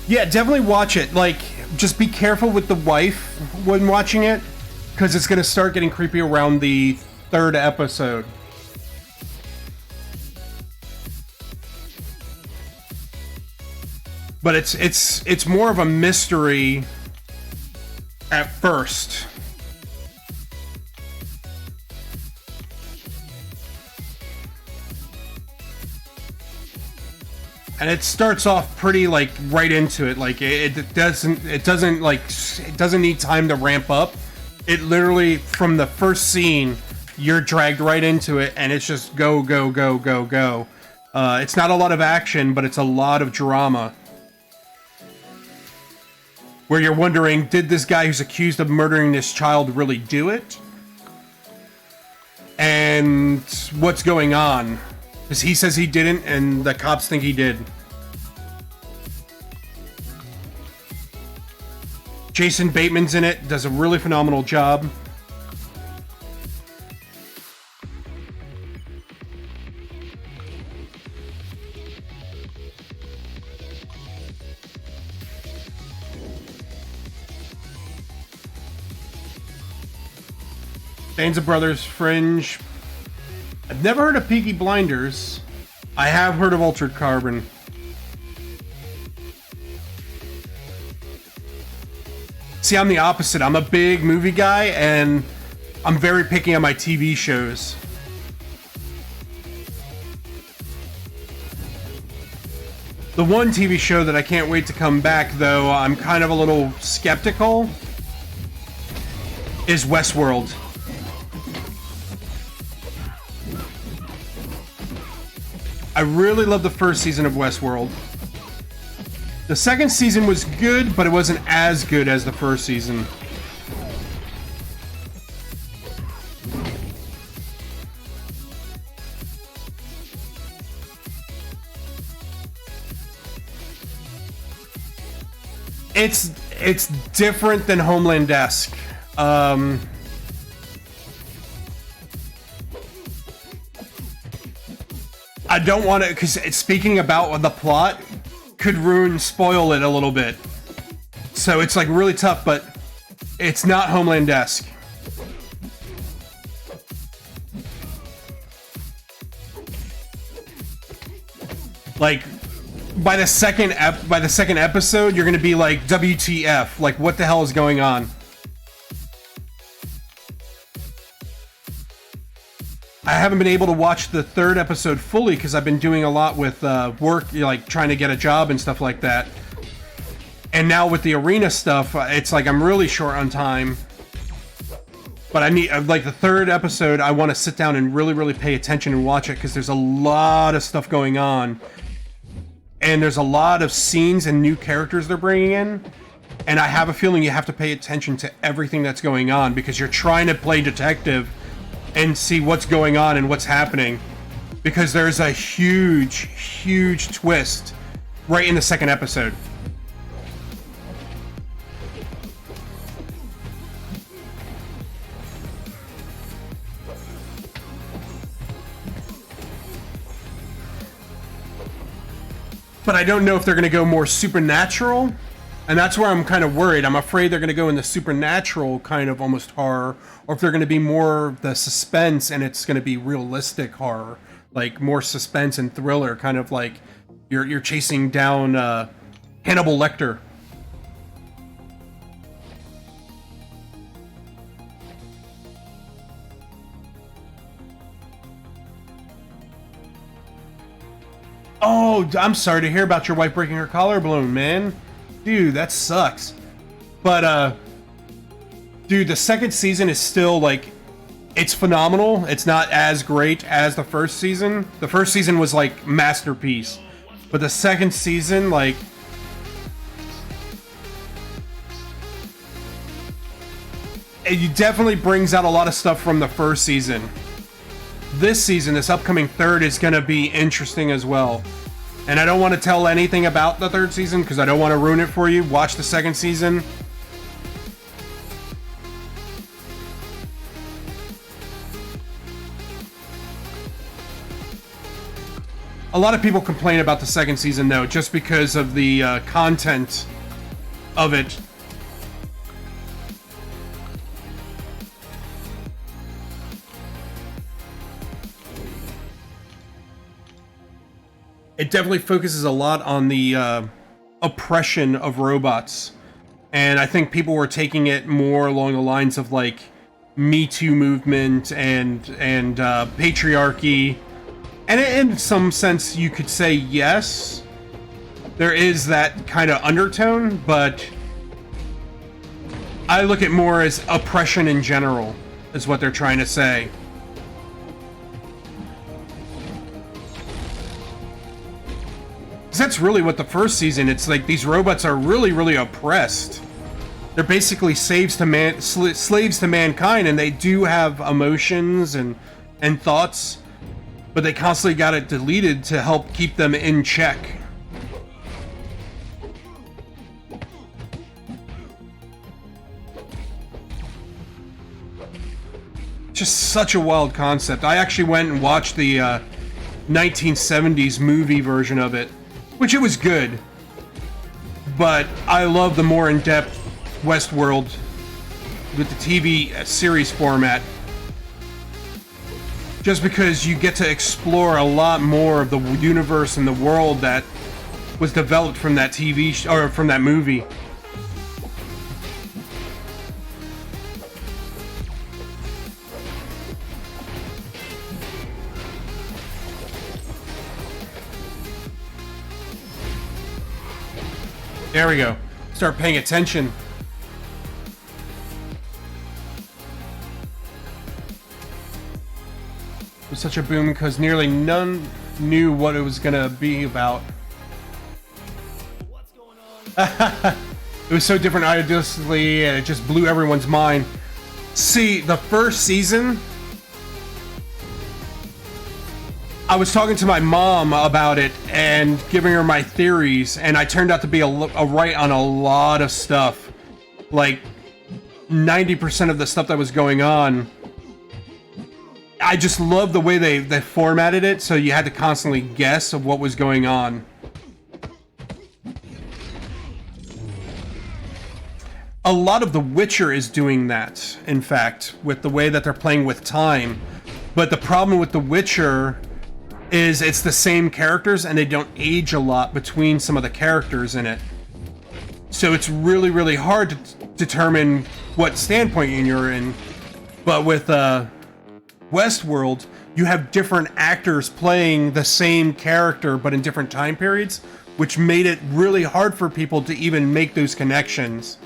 Yeah, definitely watch it. Like, just be careful with the wife when watching it, because it's going to start getting creepy around the 3rd episode. but it's more of a mystery at first. And it starts off pretty like right into it. Like it doesn't need time to ramp up. It literally, from the first scene, you're dragged right into it, and it's just go, go, go, go, go. It's not a lot of action, but it's a lot of drama. Where you're wondering, did this guy who's accused of murdering this child really do it? And what's going on? Because he says he didn't, and the cops think he did. Jason Bateman's in it, does a really phenomenal job. Bands of Brothers, Fringe. I've never heard of Peaky Blinders. I have heard of Altered Carbon. See, I'm the opposite. I'm a big movie guy, and I'm very picky on my TV shows. The one TV show that I can't wait to come back, though I'm kind of a little skeptical, is Westworld. I really love the first season of Westworld. The second season was good, but it wasn't as good as the first season. It's different than Homeland-esque. I don't want to, because speaking about the plot could spoil it a little bit. So it's like really tough, but it's not Homeland-esque. Like by the second episode, you're gonna be like, WTF? Like, what the hell is going on? I haven't been able to watch the third episode fully because I've been doing a lot with work, like trying to get a job and stuff like that. And now with the arena stuff, it's like I'm really short on time. But I need, like, the third episode, I want to sit down and really, really pay attention and watch it because there's a lot of stuff going on. And there's a lot of scenes and new characters they're bringing in. And I have a feeling you have to pay attention to everything that's going on because you're trying to play detective and see what's going on and what's happening, because there's a huge, huge twist right in the second episode. But I don't know if they're going to go more supernatural, and that's where I'm kind of worried. I'm afraid they're going to go in the supernatural kind of almost horror, or if they're going to be more the suspense and it's going to be realistic horror, like more suspense and thriller, kind of like you're chasing down Hannibal Lecter. Oh, I'm sorry to hear about your wife breaking her collarbone, man. Dude, that sucks. But, dude, the second season is still, like, it's phenomenal. It's not as great as the first season. The first season was, like, masterpiece. But the second season, like, it definitely brings out a lot of stuff from the first season. This season, this upcoming third, is going to be interesting as well. And I don't want to tell anything about the third season because I don't want to ruin it for you. Watch the second season. A lot of people complain about the second season, though, just because of the content of it. It definitely focuses a lot on the oppression of robots. And I think people were taking it more along the lines of like Me Too movement and patriarchy. And in some sense, you could say yes, there is that kind of undertone, but I look at more as oppression in general, is what they're trying to say. Because that's really what the first season, it's like these robots are really, really oppressed. They're basically slaves to mankind, and they do have emotions and thoughts, but they constantly got it deleted to help keep them in check. Just such a wild concept. I actually went and watched the 1970s movie version of it, which it was good, but I love the more in-depth Westworld with the TV series format, just because you get to explore a lot more of the universe and the world that was developed from that or from that movie. There we go. Start paying attention. It was such a boom because nearly none knew what it was gonna be about. It was so different idealistically, and it just blew everyone's mind. See, the first season, I was talking to my mom about it and giving her my theories, and I turned out to be a right on a lot of stuff. Like 90% of the stuff that was going on. I just love the way they formatted it, so you had to constantly guess of what was going on. A lot of The Witcher is doing that, in fact, with the way that they're playing with time. But the problem with The Witcher is it's the same characters and they don't age a lot between some of the characters in it. So it's really, really hard to determine what standpoint you're in. But with Westworld, you have different actors playing the same character but in different time periods, which made it really hard for people to even make those connections.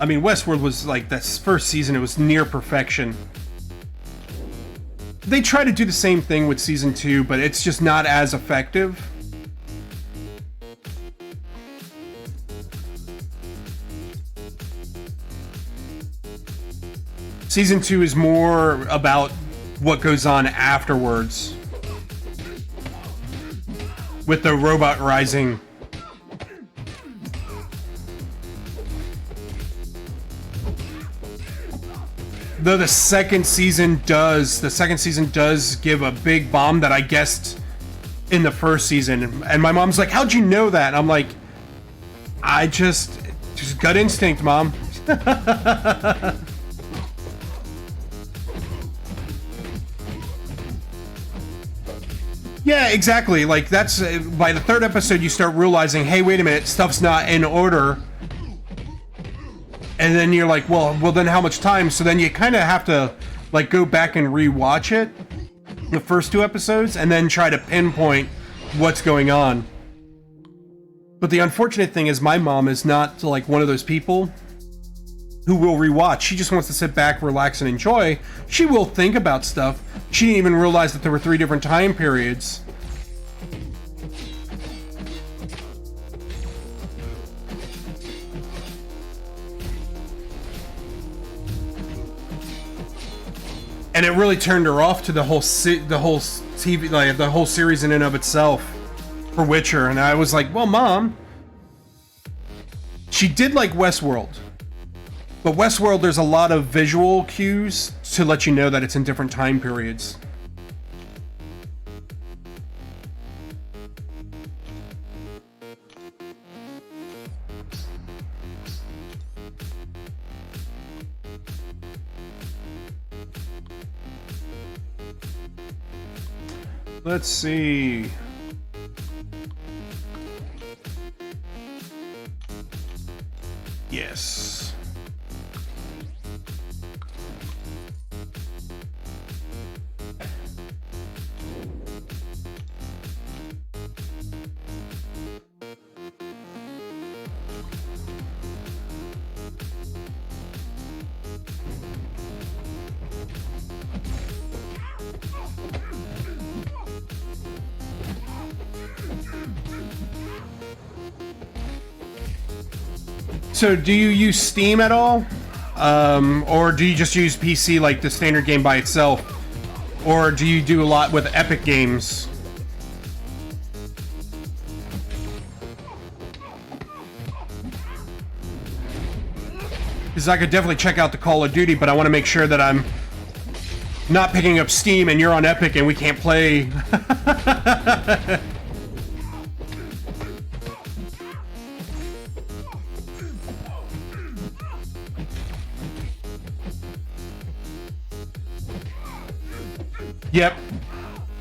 I mean, Westworld was like, this first season, it was near perfection. They try to do the same thing with season 2, but it's just not as effective. Season 2 is more about what goes on afterwards, with the robot rising. Though the second season does give a big bomb that I guessed in the first season. And my mom's like, how'd you know that? And I'm like, I just gut instinct, Mom. Yeah, exactly. Like, that's by the third episode you start realizing, hey, wait a minute, stuff's not in order. And then you're like, well, then how much time? So then you kind of have to like go back and rewatch it, the first 2 episodes, and then try to pinpoint what's going on. But the unfortunate thing is my mom is not like one of those people who will rewatch. She just wants to sit back, relax, and enjoy. She will think about stuff. She didn't even realize that there were 3 different time periods. And it really turned her off to the whole TV, like the whole series in and of itself for Witcher. And I was like, well, Mom, she did like Westworld, but Westworld, there's a lot of visual cues to let you know that it's in different time periods. Let's see. Yes. So do you use Steam at all? Or do you just use PC like the standard game by itself? Or do you do a lot with Epic Games? Because I could definitely check out the Call of Duty, but I want to make sure that I'm not picking up Steam and you're on Epic and we can't play. Yep.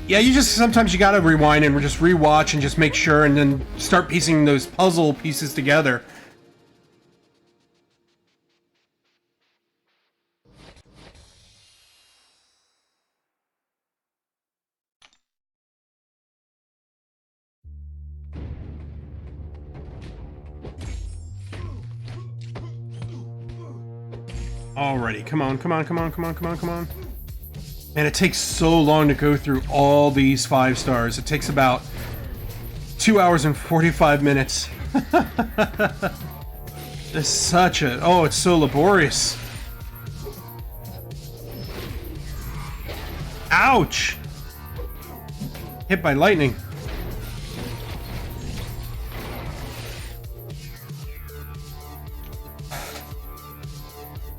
Yeah, you just sometimes you gotta rewind and just rewatch and just make sure and then start piecing those puzzle pieces together. Alrighty, come on, come on, come on, come on, come on, come on. And it takes so long to go through all these 5 stars. It takes about 2 hours and 45 minutes. It's such a... Oh, it's so laborious. Ouch! Hit by lightning.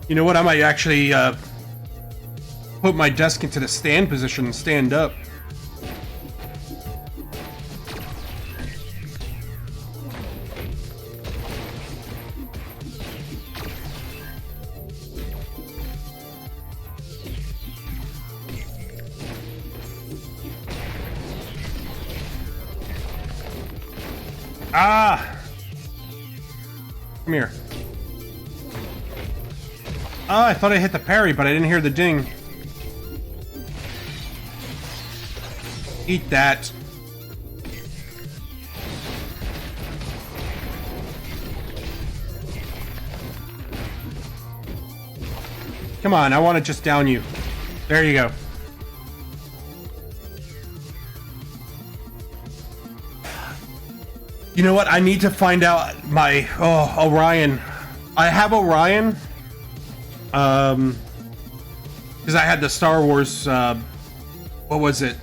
You know what? I might actually put my desk into the stand position and stand up. Ah! Come here. Oh, I thought I hit the parry, but I didn't hear the ding. Eat that. Come on, I want to just down you. There you go. You know what? I need to find out my... Oh, Orion. I have Orion. Because I had the Star Wars... what was it?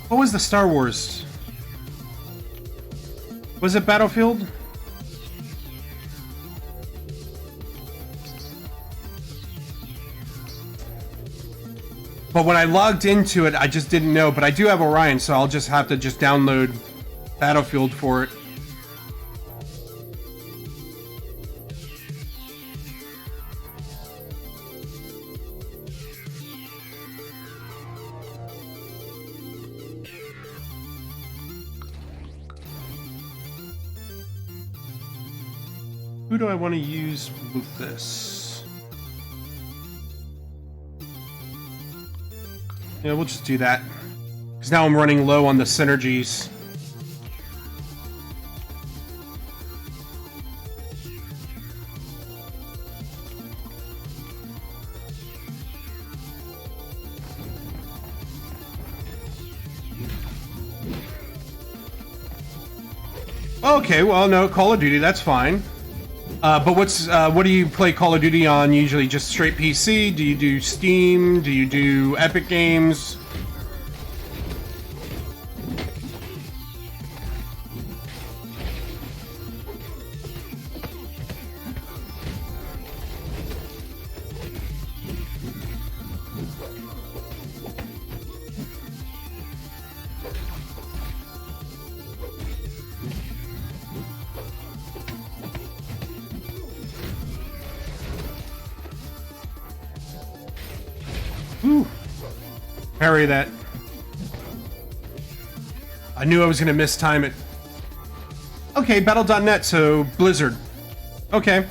What was the Star Wars? Was it Battlefield? But when I logged into it, I just didn't know. But I do have Orion, so I'll just have to just download Battlefield for it. Who do I want to use with this? Yeah, we'll just do that. Because now I'm running low on the synergies. Okay, well, no, Call of Duty, that's fine. But what do you play Call of Duty on usually? Just straight PC? Do you do Steam? Do you do Epic Games? Whew. Parry that. I knew I was gonna mistime it. Okay, Battle.net, so Blizzard. Okay.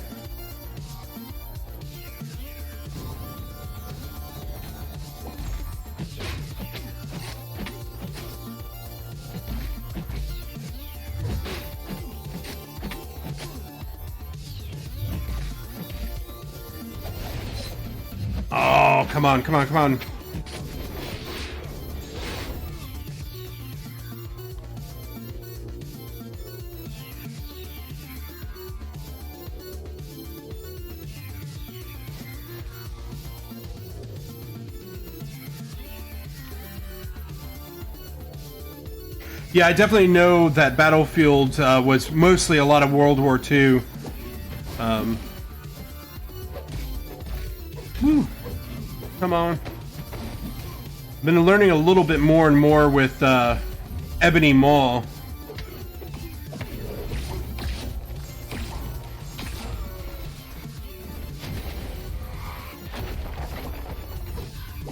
Oh, come on, come on, come on. Yeah, I definitely know that Battlefield was mostly a lot of World War II. Whew. Come on. Been learning a little bit more and more with Ebony Maw.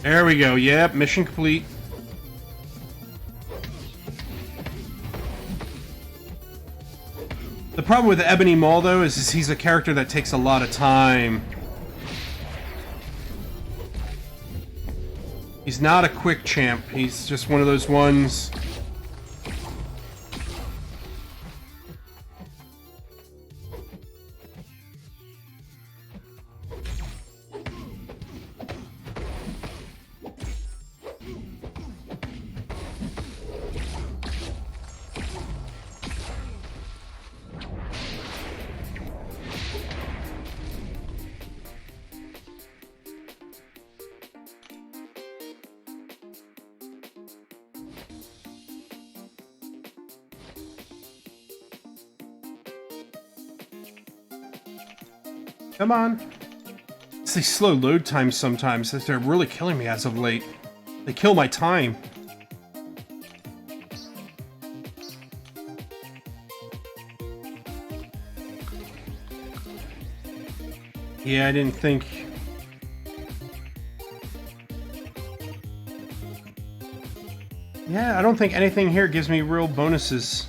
There we go. Yep, mission complete. The problem with Ebony Maw, though, is he's a character that takes a lot of time. He's not a quick champ. He's just one of those ones. Come on. It's these slow load times sometimes. They're really killing me as of late. They kill my time. Yeah, I didn't think... Yeah, I don't think anything here gives me real bonuses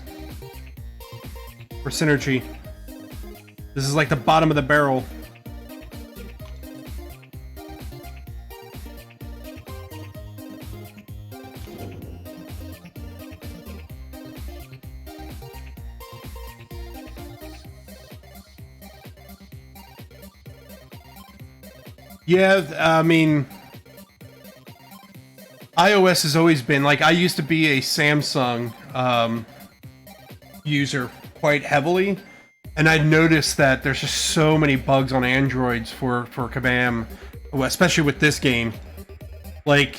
for synergy. This is like the bottom of the barrel. Yeah, I mean, iOS has always been, like, I used to be a Samsung user quite heavily, and I'd noticed that there's just so many bugs on Androids for Kabam, especially with this game. Like,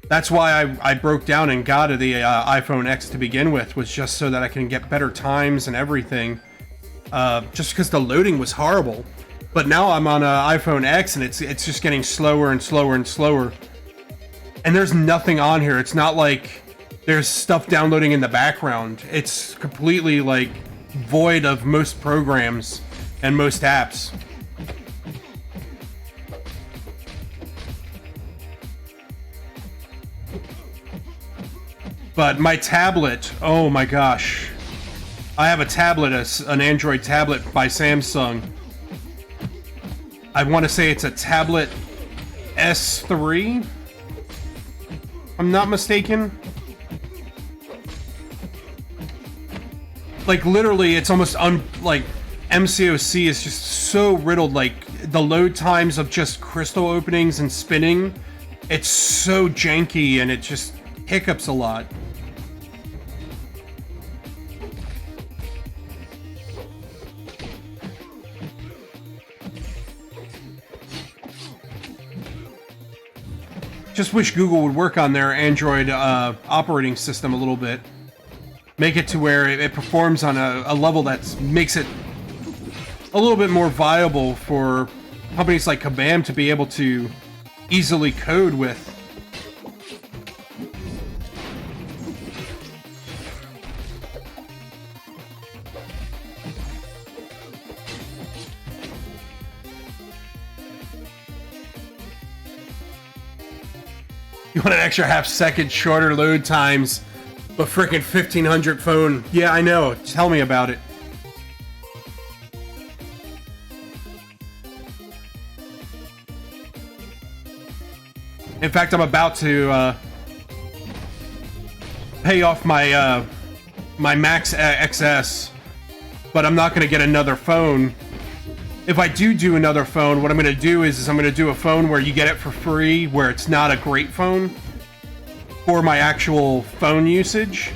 that's why I broke down and got the iPhone X to begin with, was just so that I can get better times and everything, just because the loading was horrible. But now I'm on an iPhone X, and it's just getting slower and slower and slower. And there's nothing on here. It's not like there's stuff downloading in the background. It's completely, like, void of most programs and most apps. But my tablet, oh my gosh. I have a tablet, an Android tablet by Samsung. I want to say it's a tablet S3, if I'm not mistaken. Like, literally, it's almost like MCOC is just so riddled. Like, the load times of just crystal openings and spinning, it's so janky, and it just hiccups a lot. Just wish Google would work on their Android operating system a little bit. Make it to where it performs on a level that makes it a little bit more viable for companies like Kabam to be able to easily code with. You want an extra half second shorter load times. A freaking 1500 phone. Yeah, I know. Tell me about it. In fact, I'm about to pay off my my Max XS, but I'm not going to get another phone. If I do another phone, what I'm going to do is I'm going to do a phone where you get it for free, where it's not a great phone for my actual phone usage.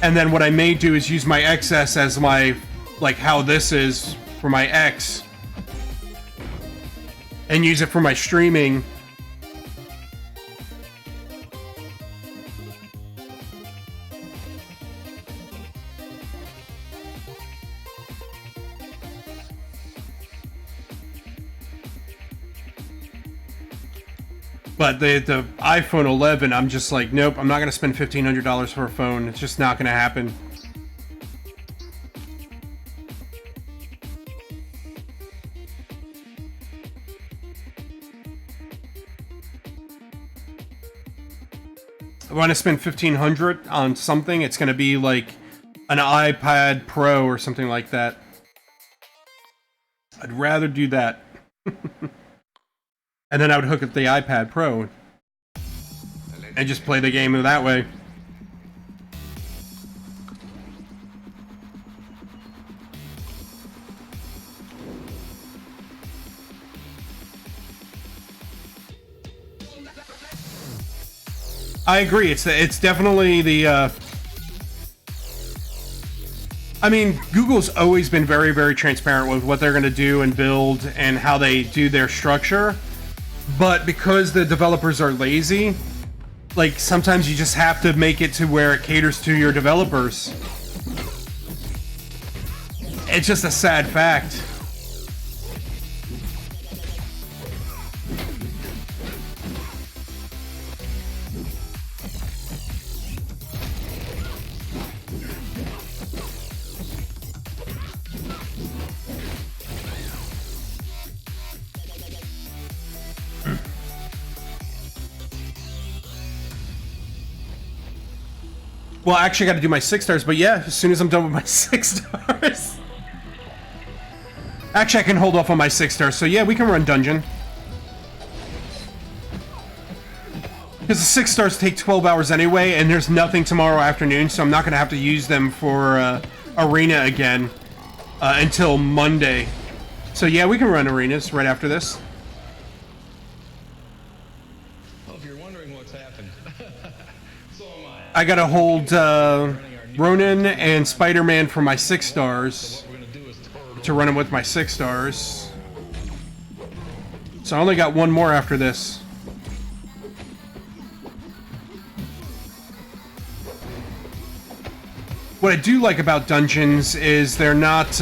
And then what I may do is use my XS as my, like how this is for my X, and use it for my streaming. But the iPhone 11, I'm just like, nope, I'm not going to spend $1,500 for a phone. It's just not going to happen. If I want to spend $1,500 on something, it's going to be like an iPad Pro or something like that. I'd rather do that. And then I would hook up the iPad Pro and just play the game that way. I agree. It's definitely the. I mean, Google's always been very, very transparent with what they're going to do and build and how they do their structure. But because the developers are lazy, like sometimes you just have to make it to where it caters to your developers. It's just a sad fact. Well, actually, I got to do my 6 stars, but yeah, as soon as I'm done with my 6 stars. Actually, I can hold off on my 6 stars, so yeah, we can run dungeon. Because the 6 stars take 12 hours anyway, and there's nothing tomorrow afternoon, so I'm not going to have to use them for Arena again until Monday. So yeah, we can run arenas right after this. I gotta hold Ronin and Spider-Man for my 6 stars to run them with my 6 stars. So I only got one more after this. What I do like about dungeons is they're not...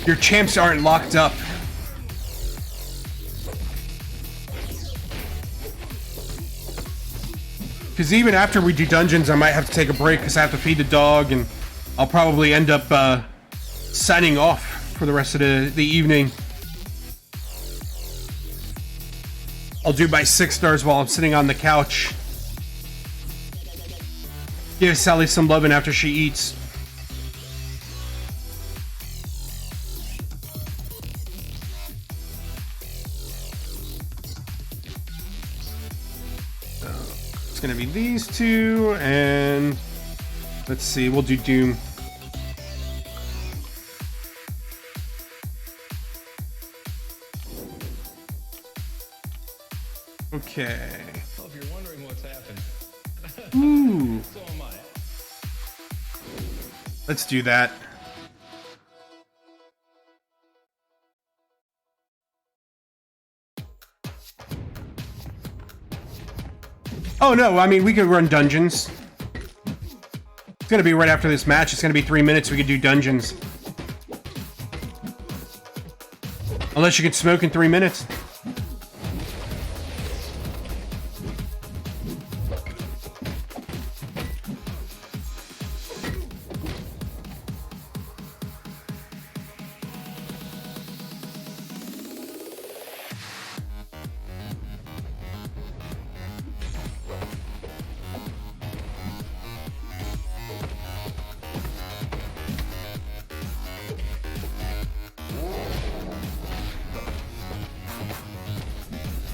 your champs aren't locked up. Because even after we do dungeons, I might have to take a break because I have to feed the dog, and I'll probably end up signing off for the rest of the evening. I'll do my 6 stars while I'm sitting on the couch. Give Sally some loving after she eats. Gonna be these two, and let's see, we'll do Doom. Okay. Well, if you're wondering what's happened. Ooh. So am I. Let's do that. Oh no, I mean, we could run dungeons. It's gonna be right after this match. It's gonna be 3 minutes. We could do dungeons. Unless you can smoke in 3 minutes.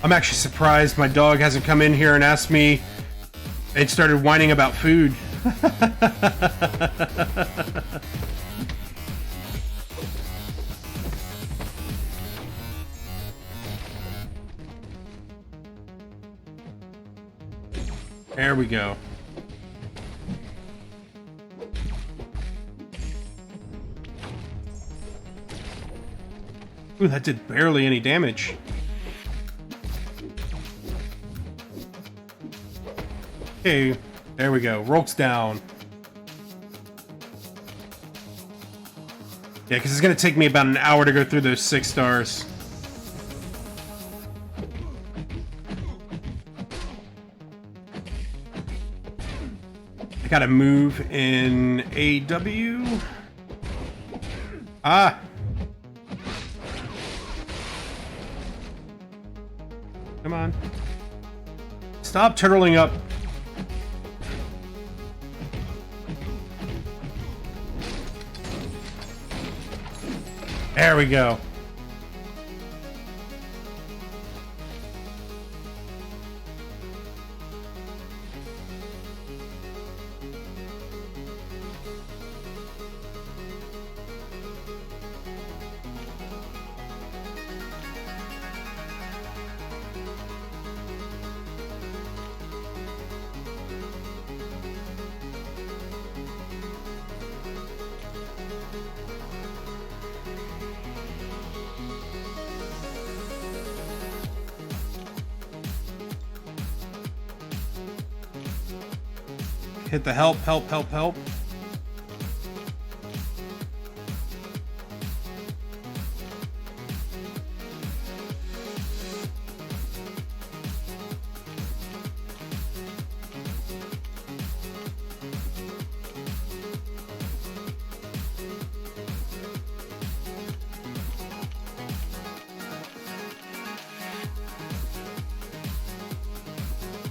I'm actually surprised my dog hasn't come in here and asked me and started whining about food. There we go. Ooh, that did barely any damage. Okay, there we go. Rolks down. Yeah, because it's going to take me about an hour to go through those 6 stars. I gotta move in AW. Ah! Come on. Stop turtling up. There we go. Hit the help.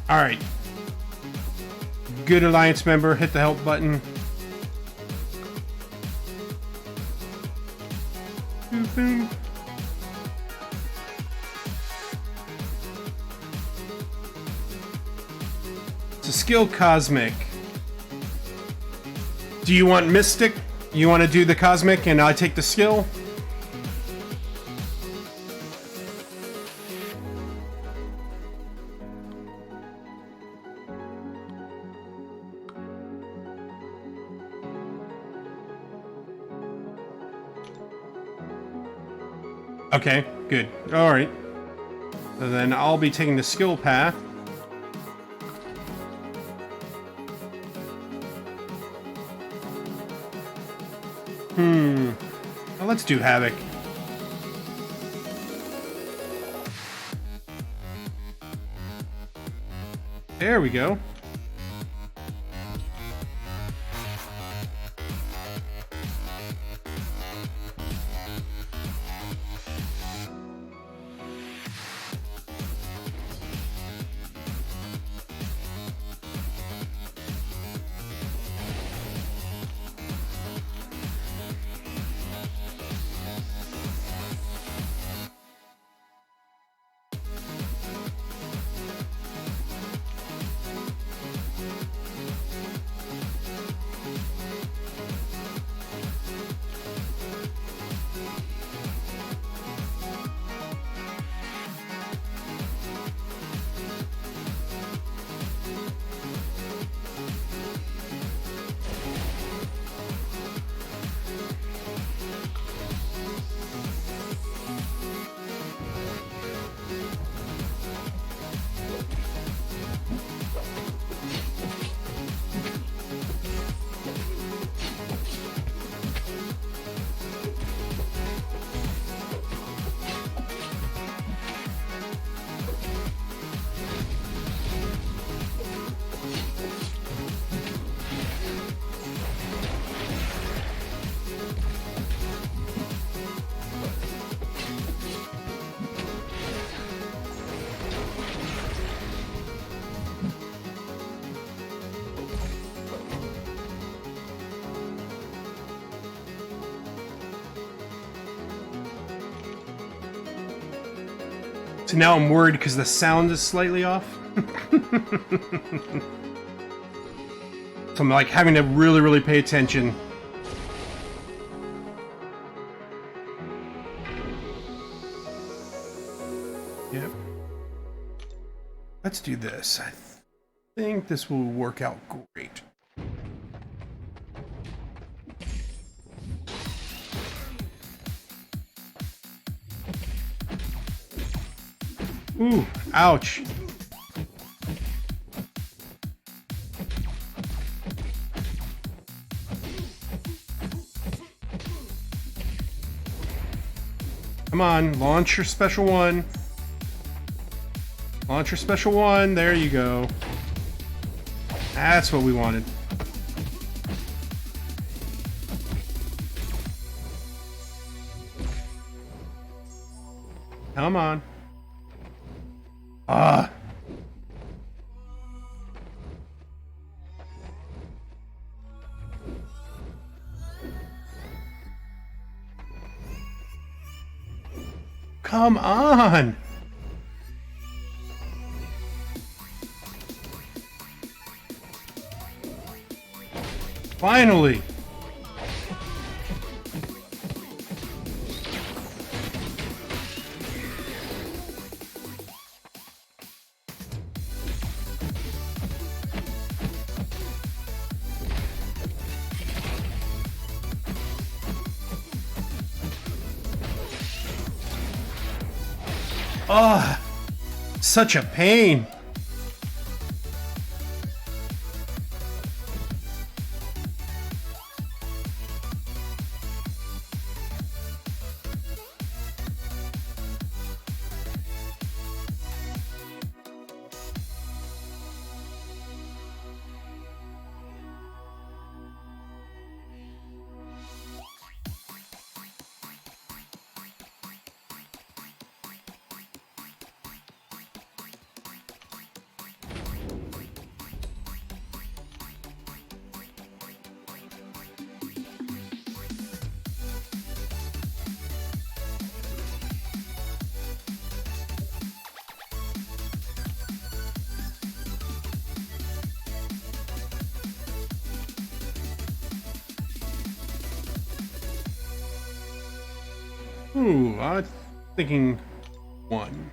All right. Good Alliance member, hit the help button. Boom. It's a skill cosmic. Do you want Mystic? You want to do the cosmic and I take the skill? Okay, good. Alright. So then I'll be taking the skill path. Well, let's do Havoc. There we go. So now I'm worried because the sound is slightly off. So I'm like having to really, really pay attention. Yep. Let's do this. I think this will work out great. Ooh, ouch. Come on, launch your special one. Launch your special one. There you go. That's what we wanted. Come on. Ah. Come on. Finally. Oh, such a pain. Ooh, I'm thinking one.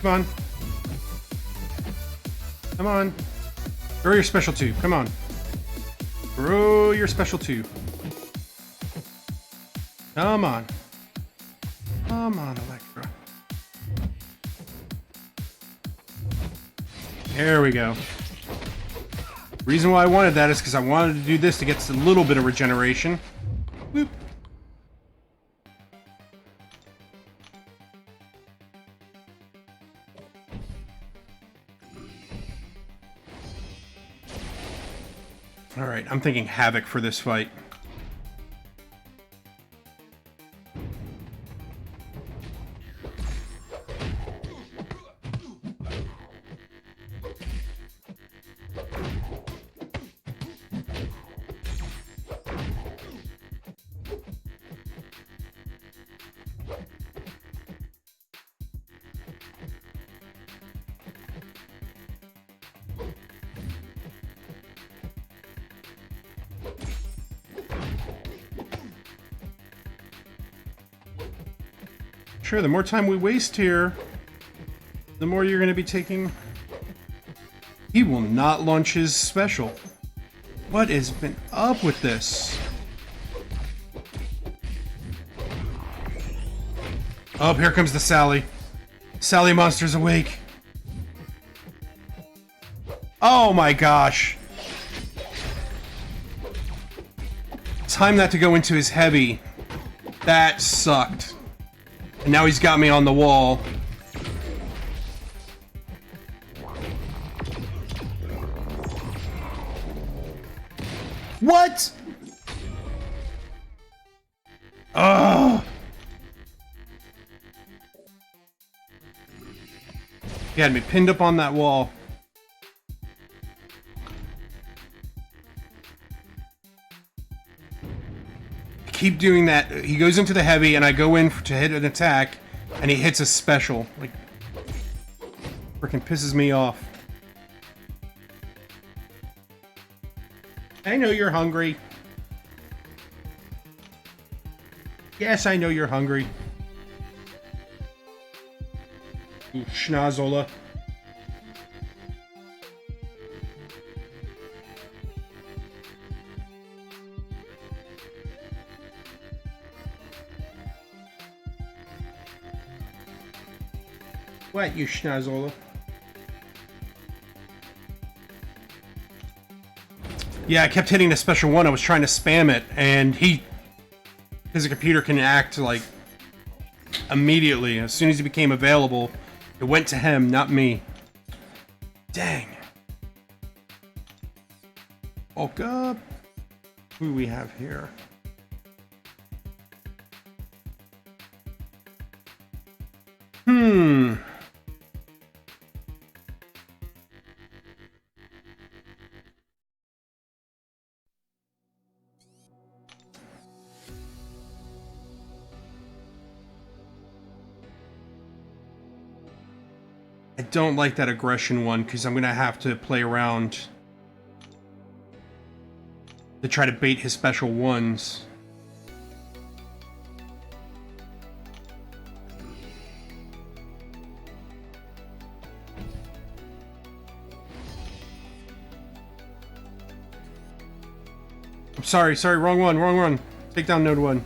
Come on. Come on. Throw your special two. Come on. Throw your special two. Come on. Come on, Electra. There we go. Reason why I wanted that is because I wanted to do this to get a little bit of regeneration. Whoop. Alright, I'm thinking Havoc for this fight. Sure, the more time we waste here, the more you're going to be taking... He will not launch his special. What has been up with this? Oh, here comes the Sally. Sally monster's awake. Oh my gosh. Time that to go into his heavy. That sucked. And now he's got me on the wall. What? Ugh. He had me pinned up on that wall. I keep doing that. He goes into the heavy and I go in to hit an attack and he hits a special. Like, freaking pisses me off. I know you're hungry. Yes, I know you're hungry. You schnozola. What, you schnozola? Yeah, I kept hitting the special one. I was trying to spam it, and his computer can act like immediately. As soon as he became available, it went to him, not me. Dang. Woke up. Who do we have here? I don't like that aggression one because I'm gonna have to play around to try to bait his special ones. I'm sorry, wrong one. Take down node 1.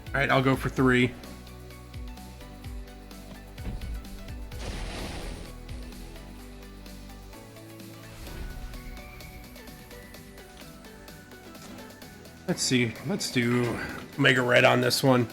Alright, I'll go for 3. Let's see. Let's do Mega Red on this one.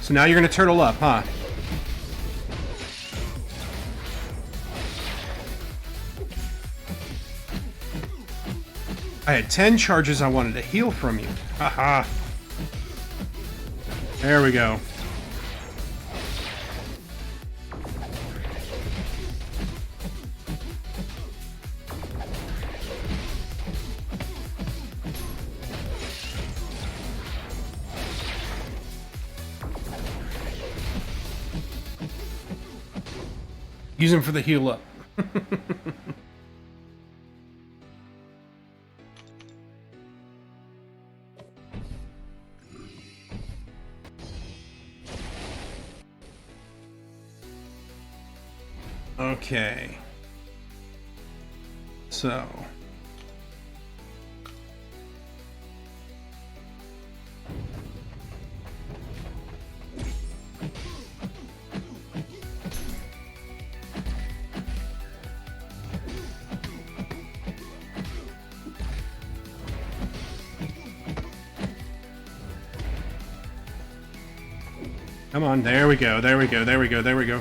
So now you're gonna turtle up, huh? I had 10 charges I wanted to heal from you. Haha. There we go. Use him for the heal up. Okay. So. Come on, there we go, there we go, there we go, there we go.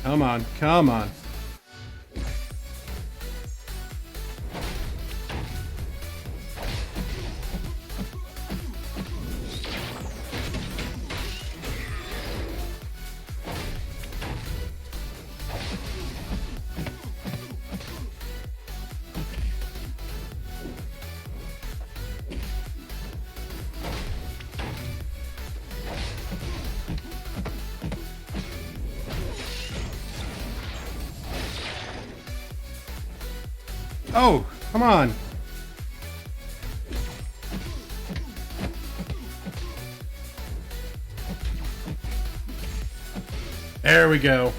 Come on, come on. Oh, come on. There we go.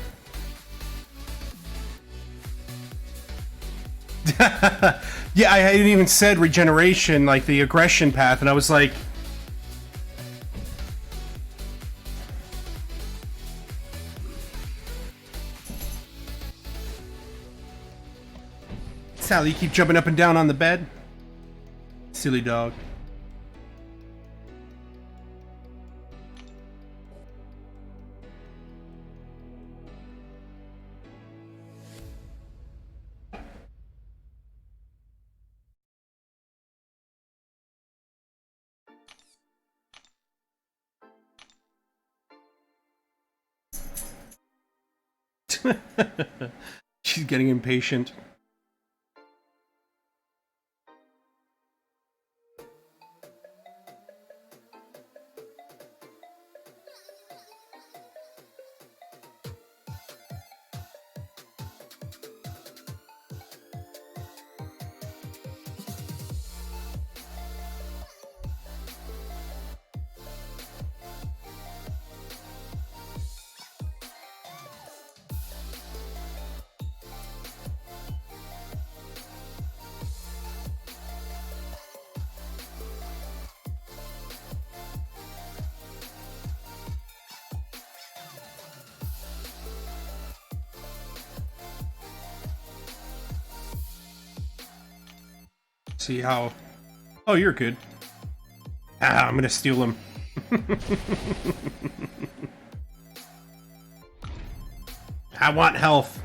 Yeah, I hadn't even said regeneration, like the aggression path, and I was like... Sally, you keep jumping up and down on the bed? Silly dog. She's getting impatient. See how... Oh, you're good. Ah, I'm gonna steal him. I want health.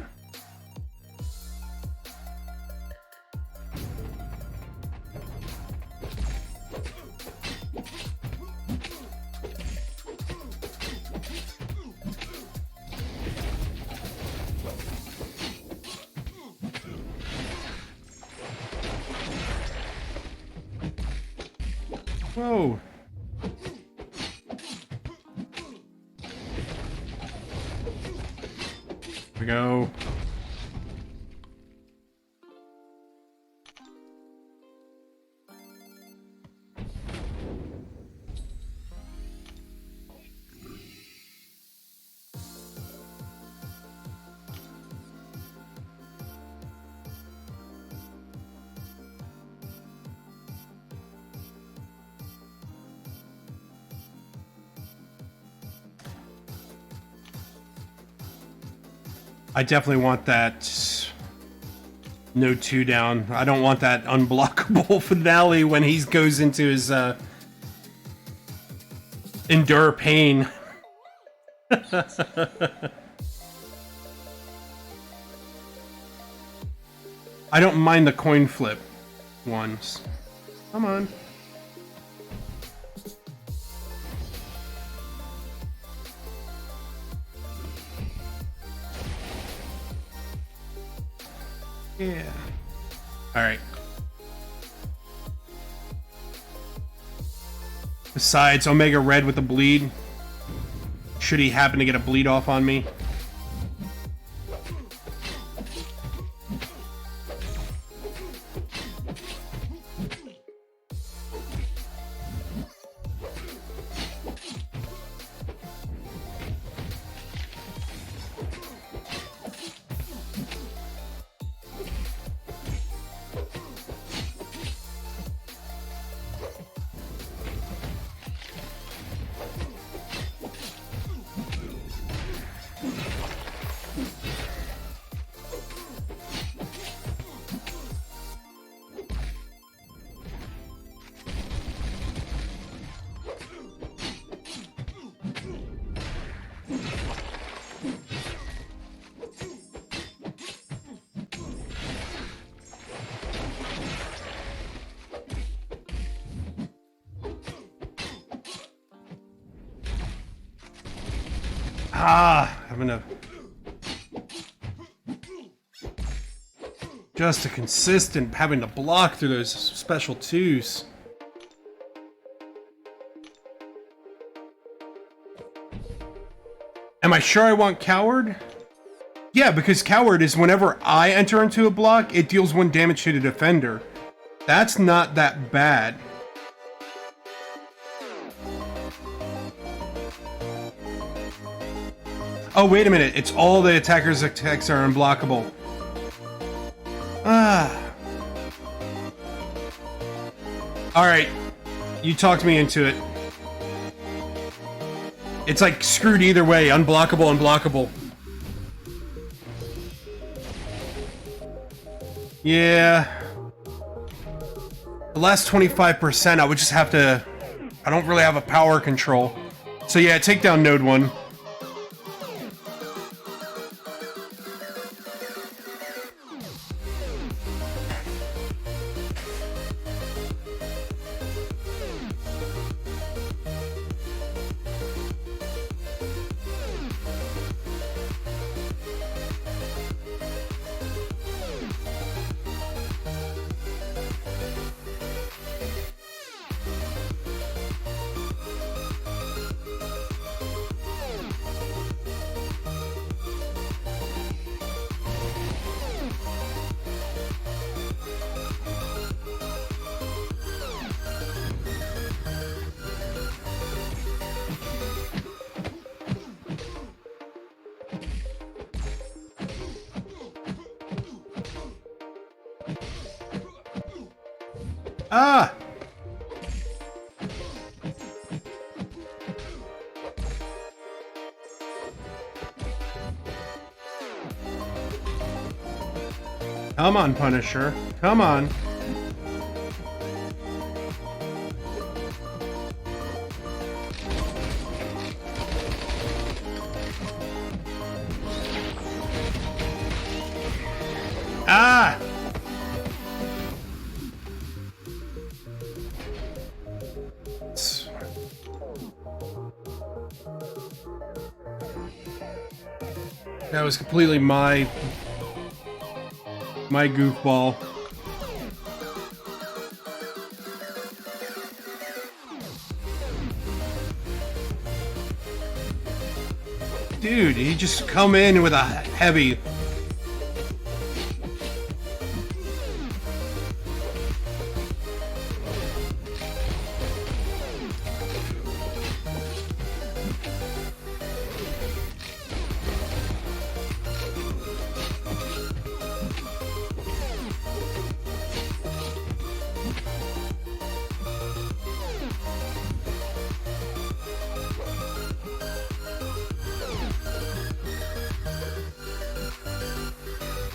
Whoa. Here we go. I definitely want that Node 2 down. I don't want that unblockable finale when he goes into his endure pain. I don't mind the coin flip ones. Come on. Yeah. Alright. Besides, Omega Red with the bleed. Should he happen to get a bleed off on me? Having a... Just a consistent having to block through those special twos. Am I sure I want Coward? Yeah, because Coward is whenever I enter into a block, it deals 1 damage to the defender. That's not that bad. Oh, wait a minute. It's all the attacker's attacks are unblockable. Alright. You talked me into it. It's like screwed either way. Unblockable, unblockable. Yeah. The last 25%, I would just have to... I don't really have a power control. So yeah, take down node 1. Ah! Come on, Punisher. Come on. Ah! That was completely my goofball. Dude, he just come in with a heavy.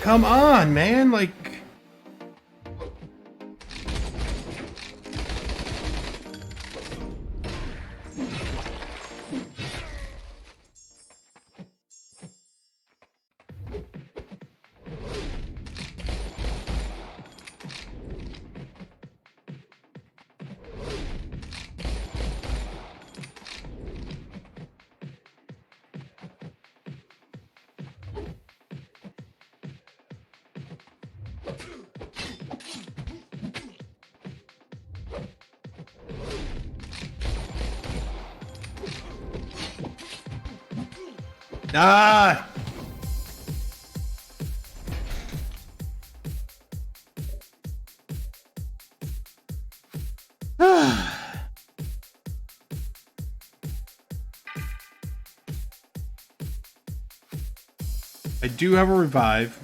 Come on, man, like... Ah! I do have a revive.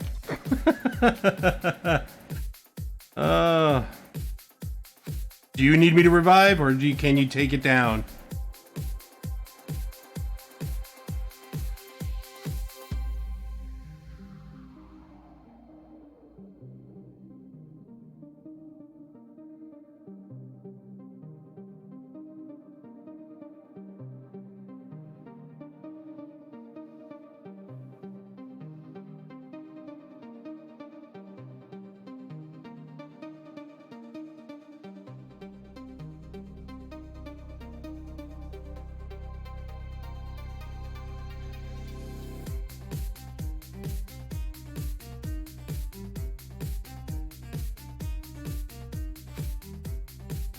Do you need me to revive, or can you take it down?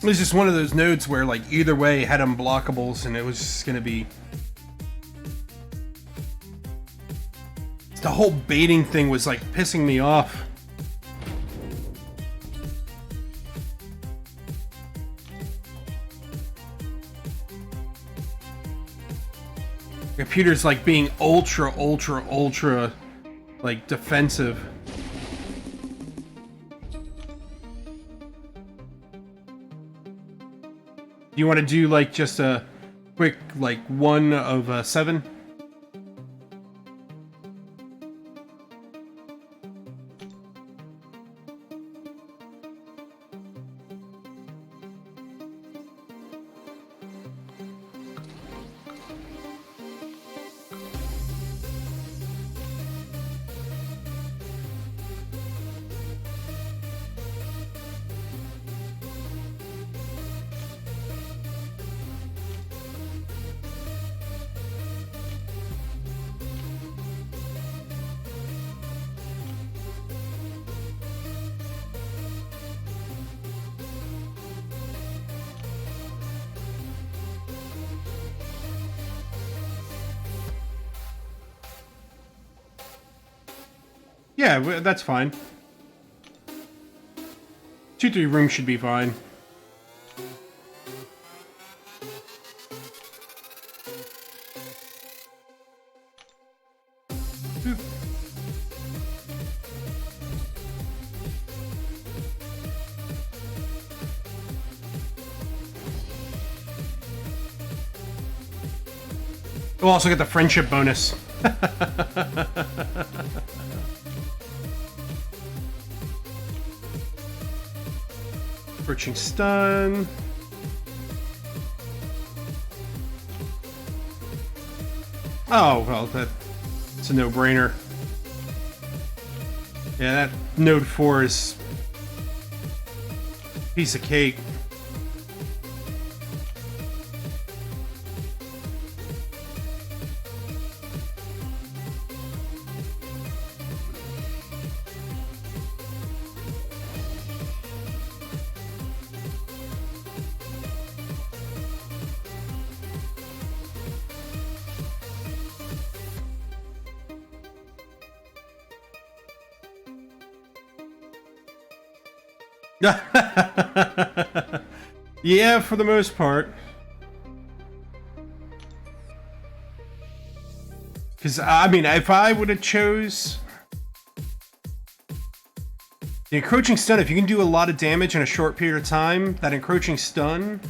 It was just one of those nodes where, like, either way had unblockables, and it was just gonna be... The whole baiting thing was, like, pissing me off. The computer's, like, being ultra, like, defensive. Do you want to do, like, just a quick, like, 1 of 7? Yeah, that's fine. 2-3 rooms should be fine. We'll also get the friendship bonus. Approaching stun. Oh, well, that's a no-brainer. Yeah, that node 4 is a piece of cake. Yeah, for the most part. Because, I mean, if I would have chose the encroaching stun, if you can do a lot of damage in a short period of time, that encroaching stun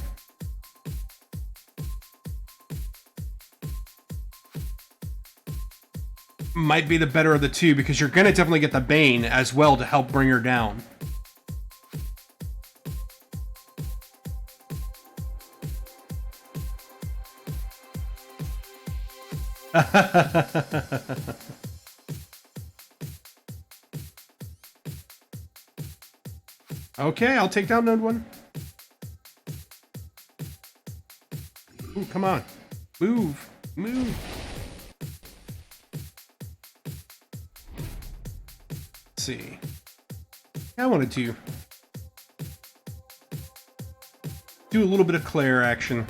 might be the better of the two, because you're going to definitely get the Bane as well to help bring her down. Okay, I'll take down node 1. Ooh, come on. Move. Move. Let's see. I wanted to do a little bit of Claire action.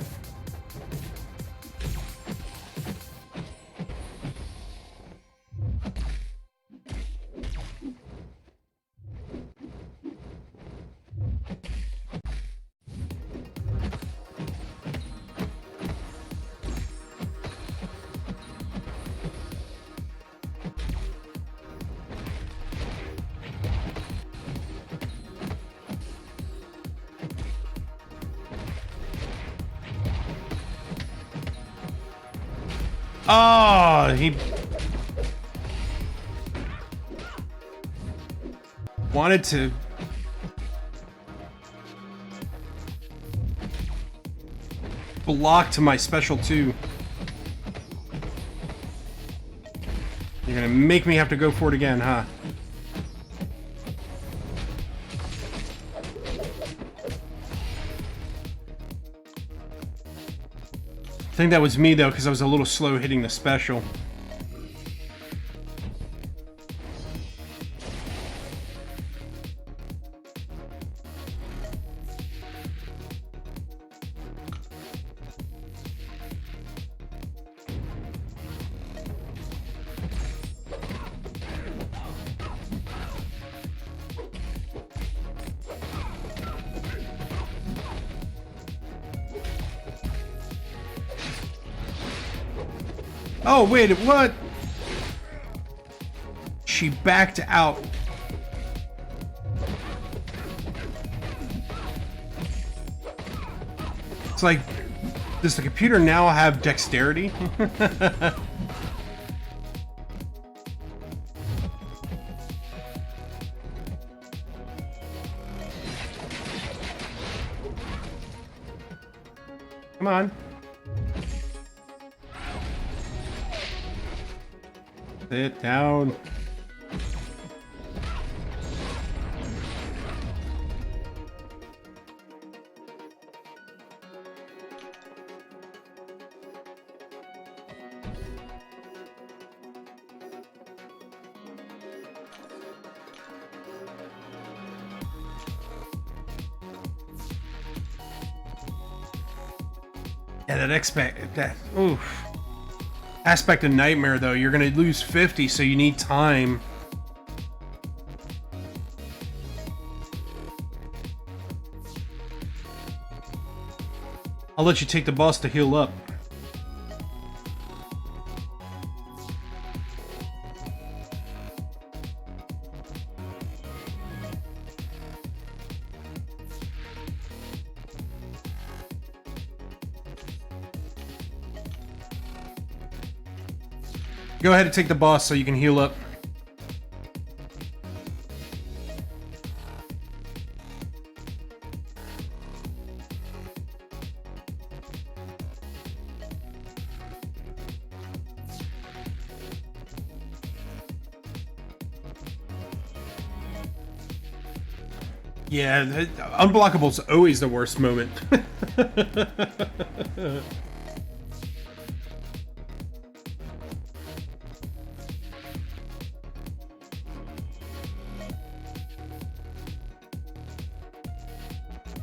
Oh, he wanted to block to my special 2. You're gonna make me have to go for it again, huh? I think that was me, though, because I was a little slow hitting the special. Oh, wait, what? She backed out. It's like, does the computer now have dexterity? Come on. Sit down. Yeah, that aspect of nightmare though. You're gonna lose 50, so you need time. I'll let you take the boss to heal up. Go ahead and take the boss so you can heal up. Yeah, unblockable's always the worst moment.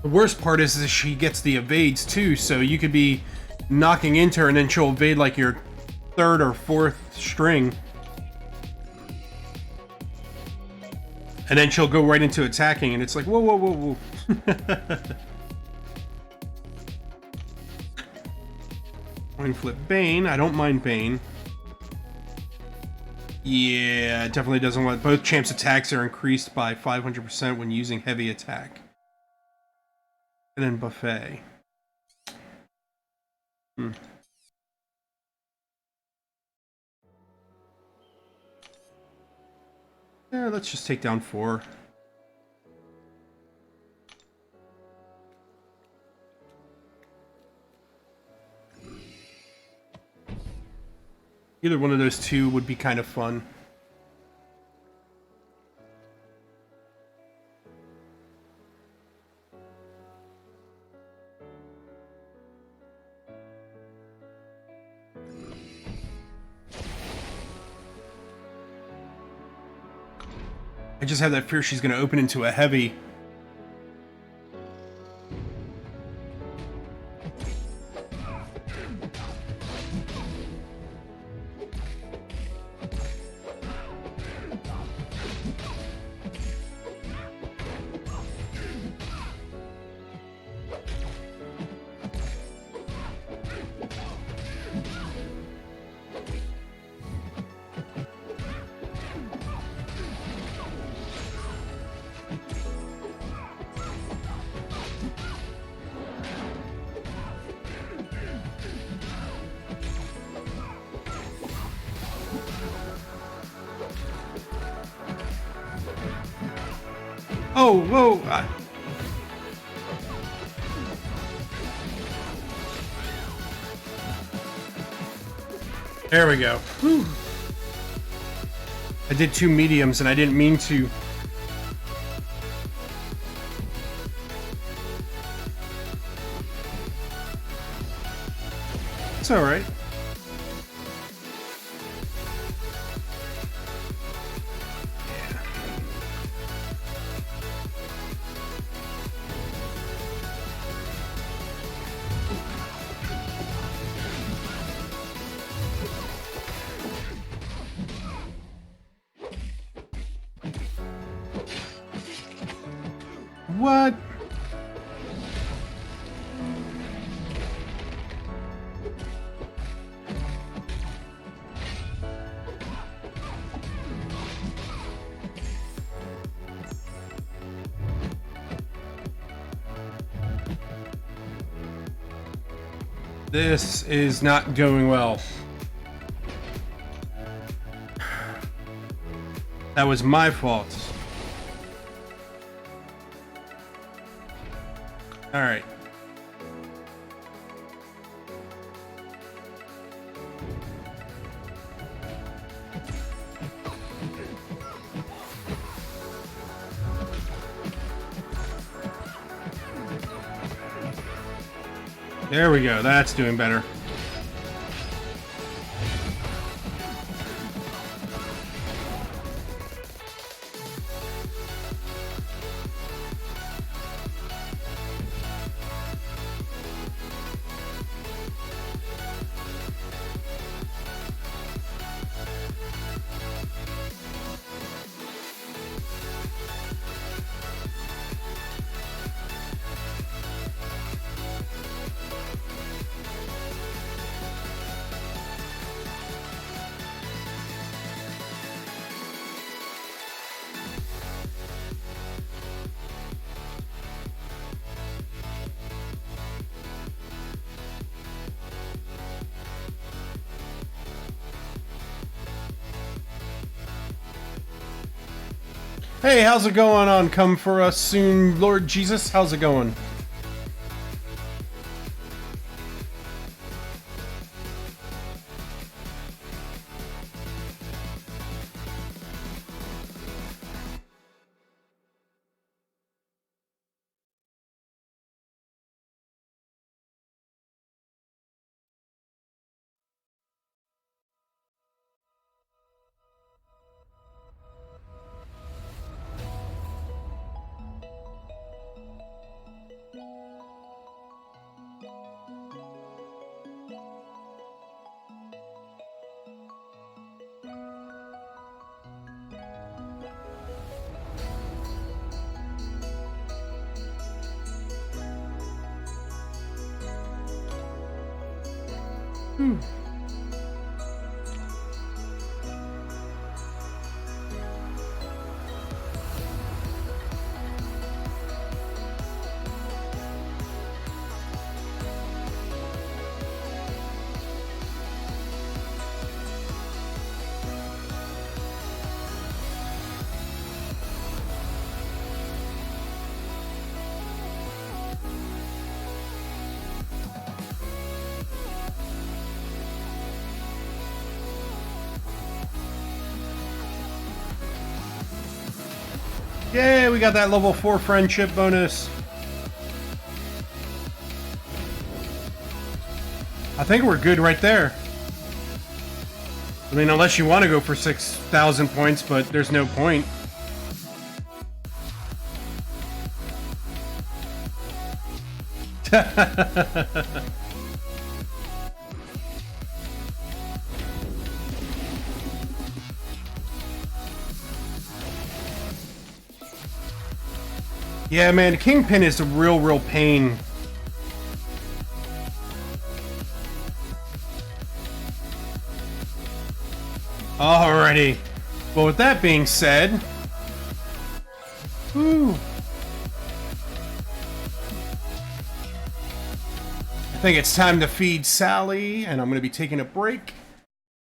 The worst part is she gets the evades too, so you could be knocking into her and then she'll evade like your third or fourth string. And then she'll go right into attacking and it's like, whoa, whoa, whoa, whoa. Coin flip Bane. I don't mind Bane. Yeah, it definitely doesn't want... Both champs' attacks are increased by 500% when using heavy attack. And then buffet. Yeah, let's just take down 4. Either one of those two would be kind of fun. I just have that fear she's going to open into a heavy. Oh, whoa! There we go. Whew. I did 2 mediums and I didn't mean to. It's alright. What? This is not going well. That was my fault. All right. There we go. That's doing better. Hey, how's it going on Come For Us Soon, Lord Jesus? How's it going? Yay, we got that level 4 friendship bonus. I think we're good right there. I mean, unless you want to go for 6,000 points, but there's no point. Yeah, man, the Kingpin is a real pain. Alrighty. Well, with that being said... Whew. I think it's time to feed Sally, and I'm going to be taking a break.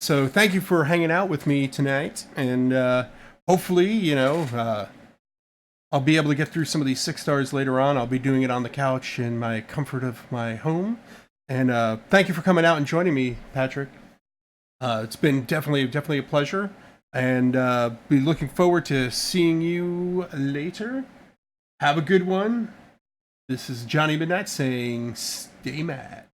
So thank you for hanging out with me tonight, and hopefully, you know... I'll be able to get through some of these 6 stars later on. I'll be doing it on the couch in my comfort of my home. And thank you for coming out and joining me, Patrick. It's been definitely a pleasure. And be looking forward to seeing you later. Have a good one. This is Johnny Midnight saying stay mad.